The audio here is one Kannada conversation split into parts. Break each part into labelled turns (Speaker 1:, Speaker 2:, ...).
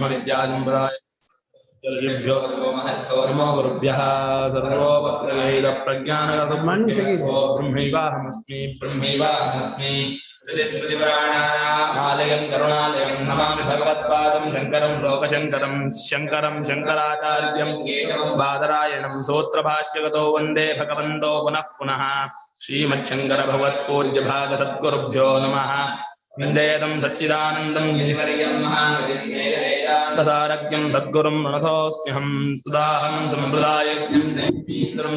Speaker 1: ब्रह्मविद्यादिम्बराय जल्भ्यो नमो गुरुभ्यः सर्वोपप्रवेदप्रज्ञानगतमण्डितो ब्रह्मैवाहमस्मि आलयं करुणालयं नमामि भगवत्पादं शङ्करं लोकशङ्करं शङ्करं शङ्कराचार्यं केशवं बादरायणं सूत्रभाष्यगतो वन्दे भगवन्तो पुनः पुनः श्रीमच्छङ्करभगवत्पूज्यभागसद्गुरुभ्यो नमः वन्देदं सच्चिदानन्दं तदारग्यं सद्गुरुं प्रणतोऽस्म्यहं सुदाहं सम्प्रदायज्ञं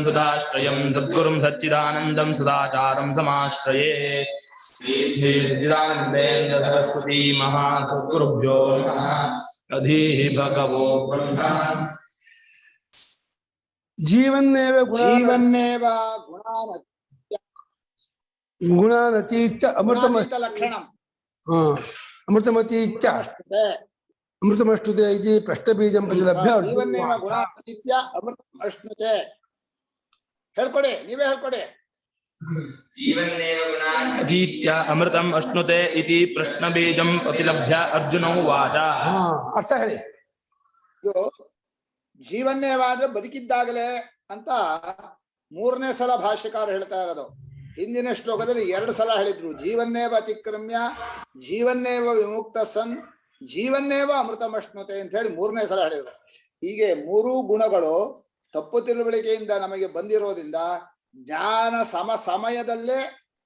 Speaker 1: सुदाश्रयं सद्गुरुं सच्चिदानन्दं सदाचारं समाश्रये श्री सच्चिदानन्देन्द्र सरस्वती महासद्गुरुभ्यो नमः अधीः भगवो ब्रह्मा
Speaker 2: जीवन्नेव गुणानतीच्च
Speaker 3: लक्षणम्
Speaker 2: अमृतमतीच्च अमृतमश्नुते इति प्रश्नबीजं प्रतिलभ्य
Speaker 3: जीवन्नेव गुणातीत्य अमृतम् अश्नुते ಹೇಳ್ಕೊಡಿ ನೀವೇ ಹೇಳ್ಕೊಡಿ
Speaker 1: जीवन्नेव गुणातीत्य अमृतम् अश्नुते इति प्रश्नबीजं प्रतिलभ्य अर्जुन उवाच
Speaker 2: ಅರ್ಥ ಹೇಳಿ
Speaker 3: ಇದು ಜೀವನ್ನೇವ ಅಂದ್ರೆ ಬದುಕಿದ್ದಾಗಲೇ ಅಂತ ಮೂರನೇ ಸಲ ಭಾಷ್ಯಕಾರ ಹೇಳ್ತಾ ಇರೋದು. ಹಿಂದಿನ ಶ್ಲೋಕದಲ್ಲಿ 2 ಸಲ ಹೇಳಿದ್ರು, ಜೀವನ್ನೇವ ಅತಿಕ್ರಮ್ಯ, ಜೀವನ್ನೇವ ವಿಮುಕ್ತ ಸನ್, ಜೀವನ್ನೇವ ಅಮೃತಮಶ್ನುತೆ ಅಂತ ಹೇಳಿ 3ನೇ ಸಲ ಹೇಳಿದ್ರು. ಹೀಗೆ 3 ಗುಣಗಳು ತಪ್ಪು ತಿಳುವಳಿಕೆಯಿಂದ ನಮಗೆ ಬಂದಿರೋದ್ರಿಂದ ಜ್ಞಾನ ಸಮಯದಲ್ಲೇ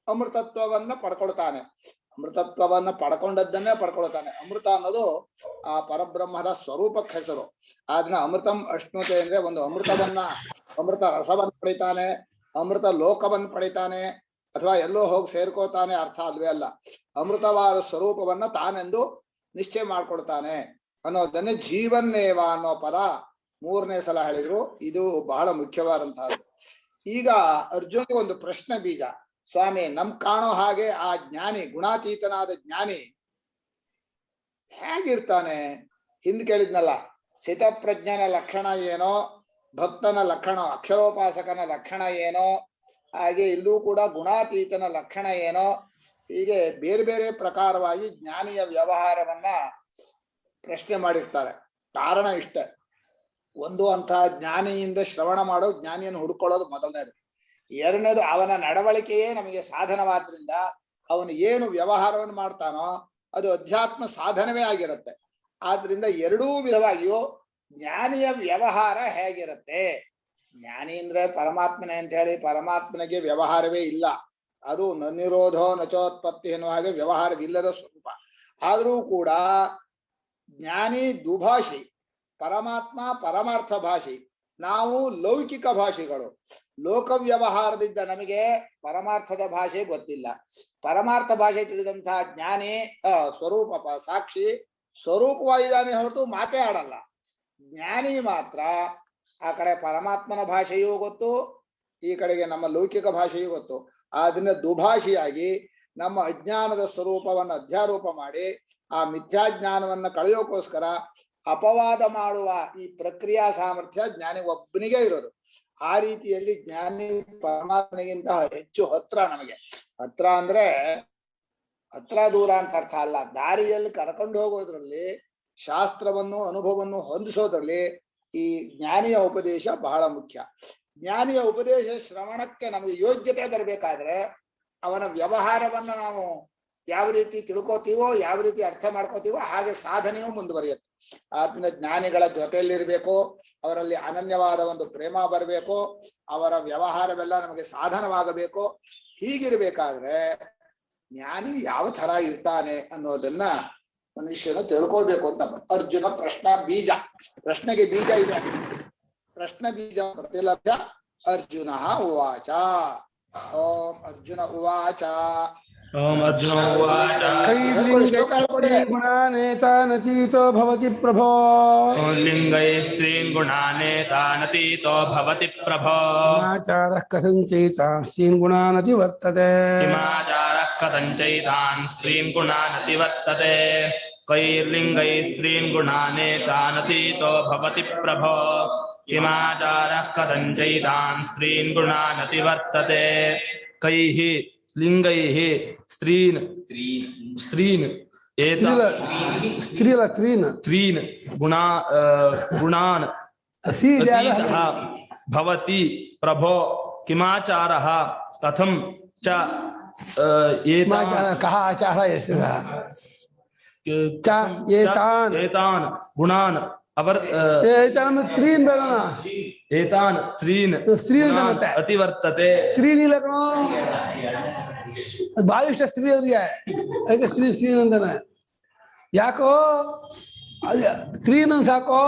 Speaker 3: ಅಮೃತತ್ವವನ್ನ ಪಡ್ಕೊಳ್ತಾನೆ. ಅಮೃತತ್ವವನ್ನ ಪಡ್ಕೊಂಡದ್ದನ್ನೇ ಪಡ್ಕೊಳ್ತಾನೆ. ಅಮೃತ ಅನ್ನೋದು ಆ ಪರಬ್ರಹ್ಮದ ಸ್ವರೂಪಕ್ಕೆ ಹೆಸರು. ಅದನ್ನ ಅಮೃತಂ ಅಶ್ನುತೆ ಅಂದ್ರೆ ಒಂದು ಅಮೃತ ರಸವನ್ನು ಪಡಿತಾನೆ, ಅಮೃತ ಲೋಕವನ್ನು ಪಡಿತಾನೆ, ಅಥವಾ ಎಲ್ಲೋ ಹೋಗಿ ಸೇರ್ಕೋತಾನೆ ಅರ್ಥ ಅಲ್ವೇ ಅಲ್ಲ. ಅಮೃತವಾದ ಸ್ವರೂಪವನ್ನ ತಾನೆಂದು ನಿಶ್ಚಯ ಮಾಡ್ಕೊಳ್ತಾನೆ ಅನ್ನೋದನ್ನೇ ಜೀವನ್ನೇವ ಅನ್ನೋ ಪದ 3ನೇ ಸಲ ಹೇಳಿದ್ರು. ಇದು ಬಹಳ ಮುಖ್ಯವಾದಂತಹದ್ದು. ಈಗ ಅರ್ಜುನಿಗೆ ಒಂದು ಪ್ರಶ್ನೆ ಬೀಜ, ಸ್ವಾಮಿ ನಮ್ ಕಾಣೋ ಹಾಗೆ ಆ ಜ್ಞಾನಿ, ಗುಣಾತೀತನಾದ ಜ್ಞಾನಿ ಹೇಗಿರ್ತಾನೆ? ಹಿಂದ್ ಕೇಳಿದ್ನಲ್ಲ, ಸ್ಥಿತಪ್ರಜ್ಞನ ಲಕ್ಷಣ ಏನೋ, ಭಕ್ತನ ಲಕ್ಷಣ, ಅಕ್ಷರೋಪಾಸಕನ ಲಕ್ಷಣ ಏನೋ, ಹಾಗೆ ಇಲ್ಲೂ ಕೂಡ ಗುಣಾತೀತನ ಲಕ್ಷಣ ಏನೋ, ಹೀಗೆ ಬೇರೆ ಬೇರೆ ಪ್ರಕಾರವಾಗಿ ಜ್ಞಾನಿಯ ವ್ಯವಹಾರವನ್ನ ಪ್ರಶ್ನೆ ಮಾಡಿರ್ತಾರೆ. ಕಾರಣ ಇಷ್ಟೇ, ಒಂದು ಅಂತಹ ಜ್ಞಾನಿಯಿಂದ ಶ್ರವಣ ಮಾಡೋ ಜ್ಞಾನಿಯನ್ನು ಹುಡ್ಕೊಳ್ಳೋದು ಮೊದಲನೇದು. 2ನೇದು ಅವನ ನಡವಳಿಕೆಯೇ ನಮಗೆ ಸಾಧನವಾದ್ರಿಂದ ಅವನು ಏನು ವ್ಯವಹಾರವನ್ನು ಮಾಡ್ತಾನೋ ಅದು ಅಧ್ಯಾತ್ಮ ಸಾಧನವೇ ಆಗಿರುತ್ತೆ. ಆದ್ರಿಂದ 2 ವಿಧವಾಗಿಯೂ ಜ್ಞಾನಿಯ ವ್ಯವಹಾರ ಹೇಗಿರುತ್ತೆ? ಜ್ಞಾನಿ ಅಂದ್ರೆ ಪರಮಾತ್ಮನೇ ಅಂತ ಹೇಳಿ ಪರಮಾತ್ಮನಿಗೆ ವ್ಯವಹಾರವೇ ಇಲ್ಲ, ಅದು ನನಿರೋಧೋ ನಚೋತ್ಪತ್ತಿ ಎನ್ನುವ ಹಾಗೆ ವ್ಯವಹಾರವಿಲ್ಲದ ಸ್ವರೂಪ. ಆದರೂ ಕೂಡ ಜ್ಞಾನಿ ದುಭಾಷಿ, ಪರಮಾತ್ಮ ಪರಮಾರ್ಥ ಭಾಷಿ, ನಾವು ಲೌಕಿಕ ಭಾಷಿಗಳು. ಲೋಕ ವ್ಯವಹಾರದಿಂದ ನಮಗೆ ಪರಮಾರ್ಥದ ಭಾಷೆ ಗೊತ್ತಿಲ್ಲ. ಪರಮಾರ್ಥ ಭಾಷೆ ತಿಳಿದಂತಹ ಜ್ಞಾನಿ ಸ್ವರೂಪ ಸಾಕ್ಷಿ ಸ್ವರೂಪವಾಗಿದ್ದಾನೆ ಹೊರತು ಮಾತೇ ಆಡಲ್ಲ. ಜ್ಞಾನಿ ಮಾತ್ರ ಆ ಕಡೆ ಪರಮಾತ್ಮನ ಭಾಷೆಯೂ ಗೊತ್ತು, ಈ ಕಡೆಗೆ ನಮ್ಮ ಲೌಕಿಕ ಭಾಷೆಯೂ ಗೊತ್ತು. ಆದ್ರಿಂದ ದುಭಾಷಿಯಾಗಿ ನಮ್ಮ ಅಜ್ಞಾನದ ಸ್ವರೂಪವನ್ನು ಅಧ್ಯಾರೋಪ ಮಾಡಿ ಆ ಮಿಥ್ಯಾಜ್ಞಾನವನ್ನ ಕಳೆಯೋಕ್ಕೋಸ್ಕರ ಅಪವಾದ ಮಾಡುವ ಈ ಪ್ರಕ್ರಿಯಾ ಸಾಮರ್ಥ್ಯ ಜ್ಞಾನಿ ಒಬ್ಬನಿಗೆ ಇರೋದು. ಆ ರೀತಿಯಲ್ಲಿ ಜ್ಞಾನಿ ಪರಮಾತ್ಮನಿಗಿಂತ ಹೆಚ್ಚು ಹತ್ರ. ನಮಗೆ ಹತ್ರ ಅಂದ್ರೆ ಹತ್ರ ದೂರ ಅಂತ ಅರ್ಥ ಅಲ್ಲ, ದಾರಿಯಲ್ಲಿ ಕರ್ಕೊಂಡು ಹೋಗೋದ್ರಲ್ಲಿ, ಶಾಸ್ತ್ರವನ್ನು ಅನುಭವವನ್ನು ಹೊಂದಿಸೋದ್ರಲ್ಲಿ ಈ ಜ್ಞಾನಿಯ ಉಪದೇಶ ಬಹಳ ಮುಖ್ಯ. ಜ್ಞಾನಿಯ ಉಪದೇಶ ಶ್ರವಣಕ್ಕೆ ನಮಗೆ ಯೋಗ್ಯತೆ ಬರಬೇಕಾದ್ರೆ ಅವನ ವ್ಯವಹಾರವನ್ನ ನಾವು ಯಾವ ರೀತಿ ತಿಳ್ಕೋತೀವೋ, ಯಾವ ರೀತಿ ಅರ್ಥ ಮಾಡ್ಕೋತೀವೋ ಹಾಗೆ ಸಾಧನೆಯೂ ಮುಂದುವರಿಯುತ್ತೆ. ಆದ್ರಿಂದ ಜ್ಞಾನಿಗಳ ಜೊತೆಯಲ್ಲಿರ್ಬೇಕು, ಅವರಲ್ಲಿ ಅನನ್ಯವಾದ ಒಂದು ಪ್ರೇಮ ಬರಬೇಕು, ಅವರ ವ್ಯವಹಾರವೆಲ್ಲ ನಮಗೆ ಸಾಧನವಾಗಬೇಕು. ಹೀಗಿರ್ಬೇಕಾದ್ರೆ ಜ್ಞಾನಿ ಯಾವ ತರ ಇರ್ತಾನೆ ಅನ್ನೋದನ್ನ ಮನುಷ್ಯನು ತಿಳ್ಕೋಬೇಕು ಅಂತ ಅರ್ಜುನ ಪ್ರಶ್ನೆಗೆ ಬೀಜ ಇದೆ. ಪ್ರಶ್ನೆ ಬೀಜ ಪ್ರತಿಲಭ್ಯ ಅರ್ಜುನ ಉವಾಚ. ಓಂ ಅರ್ಜುನ ಉವಾಚ.
Speaker 1: ओम अर्जुन उवाच
Speaker 2: गुणानेतानतीतो भवति प्रभो
Speaker 1: लिंगैः स्त्रीन् गुणानेतानतीतो भवति प्रभो
Speaker 2: किमाचारः कथञ्चैतान् स्त्रीन् गुणानतिवर्तते
Speaker 1: किमाचारः कथञ्चैतान् स्त्रीन् गुणानतिवर्तते कैर्लिङ्गैः स्त्रीन् गुणानेतानतीतो भवति प्रभो किमाचारः कथञ्चैतान् स्त्रीन् गुणानतिवर्तते कैः लिंगैः स्त्रीन्
Speaker 2: ಸ್ತ್ರೀ ಅಲ್ಲ ತ್ರೀನ್
Speaker 1: ತ್ರೀನ್ ಗುಣಾನ್
Speaker 2: ಸಿ ಇದೆ ಅಲ್ಲ
Speaker 1: ಅತೀತಃ ಭವತಿ ಪ್ರಭೋ ಕಿಮಾಚಾರಃ ಕಥಂ ಚ
Speaker 2: ಕಹ ಆಚಾರ ಹೆಸರ
Speaker 1: ಏತಾನ್ ಗುಣಾನ್
Speaker 2: ತ್ರೀನ್ ಬೇಡ
Speaker 1: ಏತಾನ್ ತ್ರೀನ್
Speaker 2: ಸ್ತ್ರೀ ಅಂತ ಮತ್ತೆ
Speaker 1: ಅತಿವರ್ತತೆ
Speaker 2: ಸ್ತ್ರೀ ನೀಲಕಣೋ ಅದು ಭಾಳ ಇಷ್ಟ ಸ್ತ್ರೀ ಅವ್ರಿಗೆ ಅದಕ್ಕೆ ಸ್ತ್ರೀ ಅಂತಾನೆ ಯಾಕೋ ಅದ ಸ್ತ್ರೀನ ಸಾಕೋ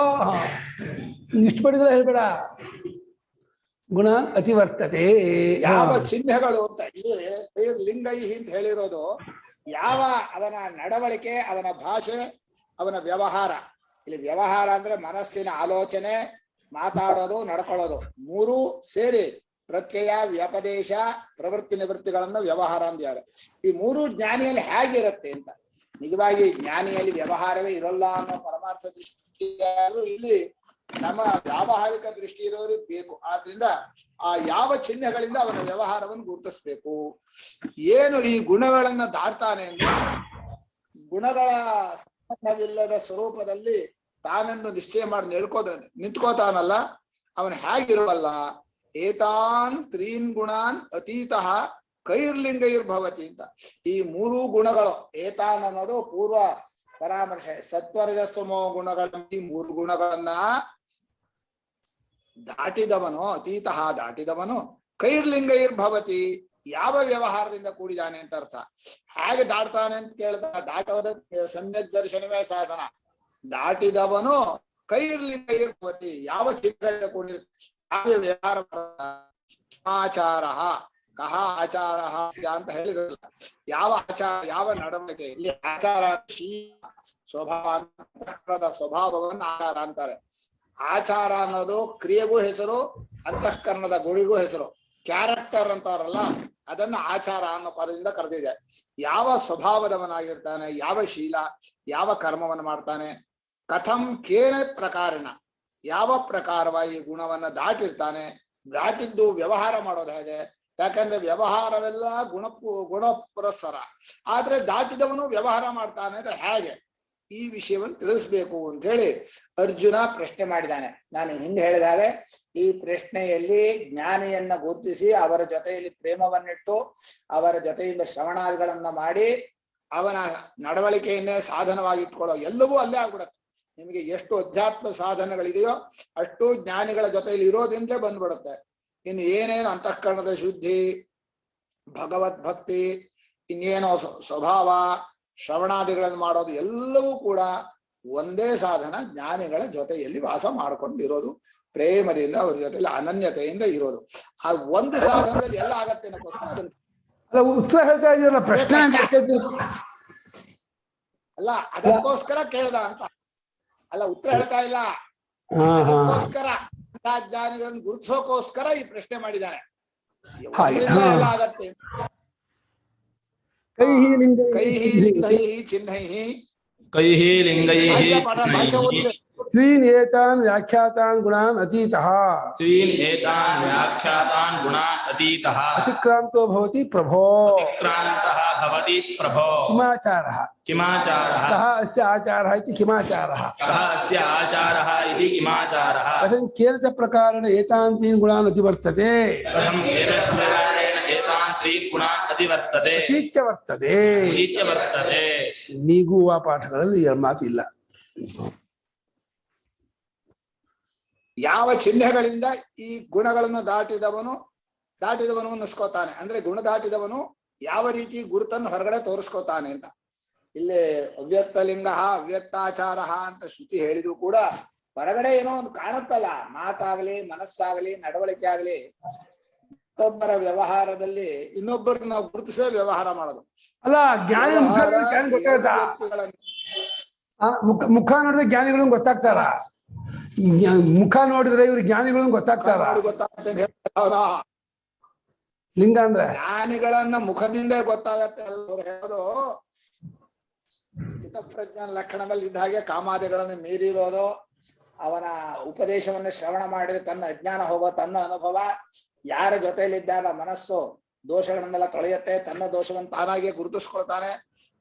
Speaker 2: ಇಷ್ಟಪಟ್ಟಿದ್ರೆ ಹೇಳ್ಬೇಡ ಗುಣ ಅತಿವರ್ತತೆ
Speaker 3: ಯಾವ ಚಿಹ್ನೆಗಳು ಅಂತ ಇಲ್ಲಿ ಲಿಂಗೈ ಅಂತ ಹೇಳಿರೋದು ಯಾವ ಅವನ ನಡವಳಿಕೆ ಅವನ ಭಾಷೆ ಅವನ ವ್ಯವಹಾರ. ಇಲ್ಲಿ ವ್ಯವಹಾರ ಅಂದ್ರೆ ಮನಸ್ಸಿನ ಆಲೋಚನೆ, ಮಾತಾಡೋದು, ನಡ್ಕೊಳ್ಳೋದು ಮೂರೂ ಸೇರಿ ಪ್ರತ್ಯಯ, ವ್ಯಪದೇಶ, ಪ್ರವೃತ್ತಿ ನಿವೃತ್ತಿಗಳನ್ನ ವ್ಯವಹಾರ ಅಂದ್ಯಾರು. ಈ ಮೂರು ಜ್ಞಾನಿಯಲ್ಲಿ ಹೇಗಿರುತ್ತೆ ಅಂತ. ನಿಜವಾಗಿ ಜ್ಞಾನಿಯಲ್ಲಿ ವ್ಯವಹಾರವೇ ಇರೋಲ್ಲ ಅನ್ನೋ ಪರಮಾರ್ಥ ದೃಷ್ಟಿಯಾದ್ರು ಇಲ್ಲಿ ನಮ್ಮ ವ್ಯಾವಹಾರಿಕ ದೃಷ್ಟಿ ಇರೋರು ಬೇಕು. ಆದ್ರಿಂದ ಆ ಯಾವ ಚಿಹ್ನೆಗಳಿಂದ ಅವನ ವ್ಯವಹಾರವನ್ನು ಗುರುತಿಸ್ಬೇಕು. ಏನು ಈ ಗುಣಗಳನ್ನ ದಾಟ್ತಾನೆ ಅಂದ್ರೆ ಗುಣಗಳ ಸಂಬಂಧವಿಲ್ಲದ ಸ್ವರೂಪದಲ್ಲಿ ತಾನನ್ನು ನಿಶ್ಚಯ ಮಾಡಿ ನಿಂತ್ಕೋತಾನಲ್ಲ, ಅವನು ಹೇಗಿರುವಲ್ಲ. ಏತಾನ್ ತ್ರೀನ್ ಗುಣಾನ್ ಅತೀತಃ ಕೈರ್ಲಿಂಗೈರ್ಭವತಿ ಅಂತ. ಈ ಮೂರೂ ಗುಣಗಳು, ಏತಾನ್ ಅನ್ನೋದು ಪೂರ್ವ ಪರಾಮರ್ಶೆ. ಸತ್ವರಜಸ್ಸಮೋ ಗುಣಗಳ ಈ ಮೂರು ಗುಣಗಳನ್ನ ದಾಟಿದವನು, ಅತೀತಃ ದಾಟಿದವನು, ಕೈರ್ಲಿಂಗೈರ್ಭವತಿ ಯಾವ ವ್ಯವಹಾರದಿಂದ ಕೂಡಿದಾನೆ ಅಂತ ಅರ್ಥ. ಹೇಗೆ ದಾಟ್ತಾನೆ ಅಂತ ಕೇಳಿದ, ದಾಟೋದಕ್ಕೆ ಸಮ್ಯಕ್ ದರ್ಶನವೇ ಸಾಧನ. ದಾಟಿದವನು ಕೈರ್ಲಿಂಗೈರ್ಭವತಿ ಯಾವ ಚಿತ್ರದಿಂದ ಕೂಡಿರ್ತಾನೆ ವ್ಯವಹಾರ. ಆಚಾರ ಕಹ ಆಚಾರ ಅಂತ ಹೇಳಿದ್ರಲ್ಲ, ಯಾವ ಆಚಾರ ಯಾವ ನಡವಳಿಕೆ. ಇಲ್ಲಿ ಆಚಾರ ಸ್ವಭಾವವನ್ನು ಆಚಾರ ಅಂತಾರೆ. ಆಚಾರ ಅನ್ನೋದು ಕ್ರಿಯೆಗೂ ಹೆಸರು, ಅಂತಃಕರಣದ ಗುರಿಗೂ ಹೆಸರು. ಕ್ಯಾರೆಕ್ಟರ್ ಅಂತಾರಲ್ಲ, ಅದನ್ನ ಆಚಾರ ಅನ್ನೋ ಪದದಿಂದ ಕರೆದಿದೆ. ಯಾವ ಸ್ವಭಾವದವನಾಗಿರ್ತಾನೆ, ಯಾವ ಶೀಲ, ಯಾವ ಕರ್ಮವನ್ನು ಮಾಡ್ತಾನೆ, ಕಥಂ ಕೇನ ಪ್ರಕಾರಣ ಯಾವ ಪ್ರಕಾರವಾಗಿ ಗುಣವನ್ನ ದಾಟಿರ್ತಾನೆ, ದಾಟಿದ್ದು ವ್ಯವಹಾರ ಮಾಡೋದು ಹೇಗೆ. ಯಾಕಂದ್ರೆ ವ್ಯವಹಾರವೆಲ್ಲ ಗುಣ ಪುರಸ್ಸರ. ಆದ್ರೆ ದಾಟಿದವನು ವ್ಯವಹಾರ ಮಾಡ್ತಾನೆ ಅಂದ್ರೆ ಹೇಗೆ, ಈ ವಿಷಯವನ್ನು ತಿಳಿಸ್ಬೇಕು ಅಂತ ಹೇಳಿ ಅರ್ಜುನ ಪ್ರಶ್ನೆ ಮಾಡಿದ್ದಾನೆ. ನಾನು ಹಿಂದೆ ಹೇಳಿದಾಗ ಈ ಪ್ರಶ್ನೆಯಲ್ಲಿ ಜ್ಞಾನಿಯನ್ನ ಗುರುತಿಸಿ ಅವರ ಜೊತೆಯಲ್ಲಿ ಪ್ರೇಮವನ್ನಿಟ್ಟು ಅವರ ಜೊತೆಯಿಂದ ಶ್ರವಣಾದಿಗಳನ್ನ ಮಾಡಿ ಅವನ ನಡವಳಿಕೆಯನ್ನೇ ಸಾಧನವಾಗಿ ಇಟ್ಕೊಳ್ಳೋ ಎಲ್ಲವೂ ಅಲ್ಲೇ ಆಗ್ಬಿಡತ್ತೆ. ನಿಮಗೆ ಎಷ್ಟು ಅಧ್ಯಾತ್ಮ ಸಾಧನಗಳಿದೆಯೋ ಅಷ್ಟು ಜ್ಞಾನಿಗಳ ಜೊತೆಯಲ್ಲಿ ಇರೋದ್ರಿಂದಲೇ ಬಂದ್ಬಿಡುತ್ತೆ. ಇನ್ನು ಏನೇನು ಅಂತಃಕರಣದ ಶುದ್ಧಿ, ಭಗವದ್ಭಕ್ತಿ, ಇನ್ನೇನೋ ಸ್ವಭಾವ, ಶ್ರವಣಾದಿಗಳನ್ನು ಮಾಡೋದು ಎಲ್ಲವೂ ಕೂಡ ಒಂದೇ ಸಾಧನ. ಜ್ಞಾನಿಗಳ ಜೊತೆಯಲ್ಲಿ ವಾಸ ಮಾಡ್ಕೊಂಡಿರೋದು, ಪ್ರೇಮದಿಂದ ಅವ್ರ ಜೊತೆಯಲ್ಲಿ ಅನನ್ಯತೆಯಿಂದ ಇರೋದು. ಆ ಒಂದು ಸಾಧನದಲ್ಲಿ ಎಲ್ಲ ಆಗತ್ತೆ ಅನ್ನೋಕ್ಕೋಸ್ಕರ ಅದನ್ನ
Speaker 2: ಉತ್ತರ ಹೇಳ್ತಾ ಇದೆಯಲ್ಲ ಪ್ರಶ್ನೆ
Speaker 3: ಅಲ್ಲ, ಅದಕ್ಕೋಸ್ಕರ ಕೇಳ್ದ ಅಂತ ಅಲ್ಲ, ಉತ್ತರ ಹೇಳ್ತಾ ಇಲ್ಲ. ಅದಕ್ಕೋಸ್ಕರ ಜ್ಞಾನಿಗಳನ್ನು ಗುರುತಿಸೋಕೋಸ್ಕರ ಈ ಪ್ರಶ್ನೆ ಮಾಡಿದ್ದಾನೆ. ಎಲ್ಲ ಆಗತ್ತೆ.
Speaker 1: ಕೈಹಿ ಲಿಂಗೈಹಿ
Speaker 2: ತ್ರೀನ್ ಏತಾನ್ ವ್ಯಾಖ್ಯಾತಾನ್ ಗುಣಾನ್ ಅತೀತಃ
Speaker 1: ತ್ರೀನ್ ಏತಾನ್ ವ್ಯಾಖ್ಯಾತಾನ್ ಗುಣಾನ್ ಅತೀತಃ
Speaker 2: ಅತಿಕ್ರಾಂತೋ ಭವತಿ ಪ್ರಭೋ
Speaker 1: ಅತಿಕ್ರಾಂತಃ ಭವತಿ ಪ್ರಭೋ
Speaker 2: ಕಿಮಾಚಾರಃ
Speaker 1: ಕಿಮಾಚಾರಃ
Speaker 2: ಕಹ ಅಸ್ಯ ಆಚಾರಃ ಇತಿ ಕಿಮಾಚಾರಃ
Speaker 1: ಕಹ ಅಸ್ಯ ಆಚಾರಃ ಇತಿ ಕಿಮಾಚಾರಃ
Speaker 2: ಕಥಂ ಕೇನ ಚ ಪ್ರಕಾರೇಣ ಏತಾನ್ ತ್ರೀನ್ ಗುಣಾನ್ ಅತಿವರ್ತತೆ
Speaker 1: ಕಥಂ ಏತತ್ ಪ್ರಕಾರೇಣ ಏತಾನ್ ತ್ರೀನ್ ಗುಣಾನ್ ಅತಿವರ್ತತೆ
Speaker 2: ಅತೀತ್ಯ ವರ್ತತೆ.
Speaker 1: ಅತೀತ್ಯ ವರ್ತತೆ.
Speaker 2: ನೀಗೂ ಆ ಪಾಠಗಳಲ್ಲಿ ಮಾತಿಲ್ಲ.
Speaker 3: ಯಾವ ಚಿಹ್ನೆಗಳಿಂದ ಈ ಗುಣಗಳನ್ನು ದಾಟಿದವನು ಅನ್ನಿಸ್ಕೋತಾನೆ ಅಂದ್ರೆ ಗುಣ ದಾಟಿದವನು ಯಾವ ರೀತಿ ಗುರುತನ್ನು ಹೊರಗಡೆ ತೋರಿಸ್ಕೋತಾನೆ ಅಂತ. ಇಲ್ಲಿ ಅವ್ಯಕ್ತ ಲಿಂಗ ಅವ್ಯಕ್ತಾಚಾರ ಅಂತ ಶ್ರುತಿ ಹೇಳಿದ್ರು ಕೂಡ ಹೊರಗಡೆ ಏನೋ ಒಂದು ಕಾಣುತ್ತಲ್ಲ, ಮಾತಾಗ್ಲಿ, ಮನಸ್ಸಾಗ್ಲಿ, ನಡವಳಿಕೆ ಆಗ್ಲಿ, ಮತ್ತೊಬ್ಬರ ವ್ಯವಹಾರದಲ್ಲಿ ಇನ್ನೊಬ್ಬರನ್ನ ನಾವು ಗುರುತಿಸೇ ವ್ಯವಹಾರ ಮಾಡೋದು.
Speaker 2: ಅಲ್ಲ ಜ್ಞಾನಿ ಮುಖ ನೋಡಿದ್ರೆ ಜ್ಞಾನಿಗಳು ಗೊತ್ತಾಗ್ತಾರ, ಮುಖ ನೋಡಿದ್ರೆ ಇವ್ರು ಜ್ಞಾನಿಗಳು ಗೊತ್ತಾಗ್ತಾರ. ಲಿಂಗ ಅಂದ್ರೆ
Speaker 3: ಜ್ಞಾನಿಗಳನ್ನ ಮುಖದಿಂದ ಗೊತ್ತಾಗತ್ತೆ. ಅವ್ರು ಹೇಳೋದು ಚಿತ್ತಪ್ರಜ್ಞಾನ ಲಕ್ಷಣದಲ್ಲಿ ಇದ್ದ ಹಾಗೆ ಕಾಮಾದಿಗಳನ್ನು ಮೀರಿರೋದು, ಅವನ ಉಪದೇಶವನ್ನು ಶ್ರವಣ ಮಾಡಿದ್ರೆ ತನ್ನ ಅಜ್ಞಾನ ಹೋಗೋ, ತನ್ನ ಅನುಭವ, ಯಾರ ಜೊತೆಯಲ್ಲಿದ್ದಾಗ ಮನಸ್ಸು ದೋಷಗಳನ್ನೆಲ್ಲ ತೊಳೆಯತ್ತೆ, ತನ್ನ ದೋಷವನ್ನು ತಾನಾಗಿಯೇ ಗುರುತಿಸ್ಕೊಳ್ತಾನೆ.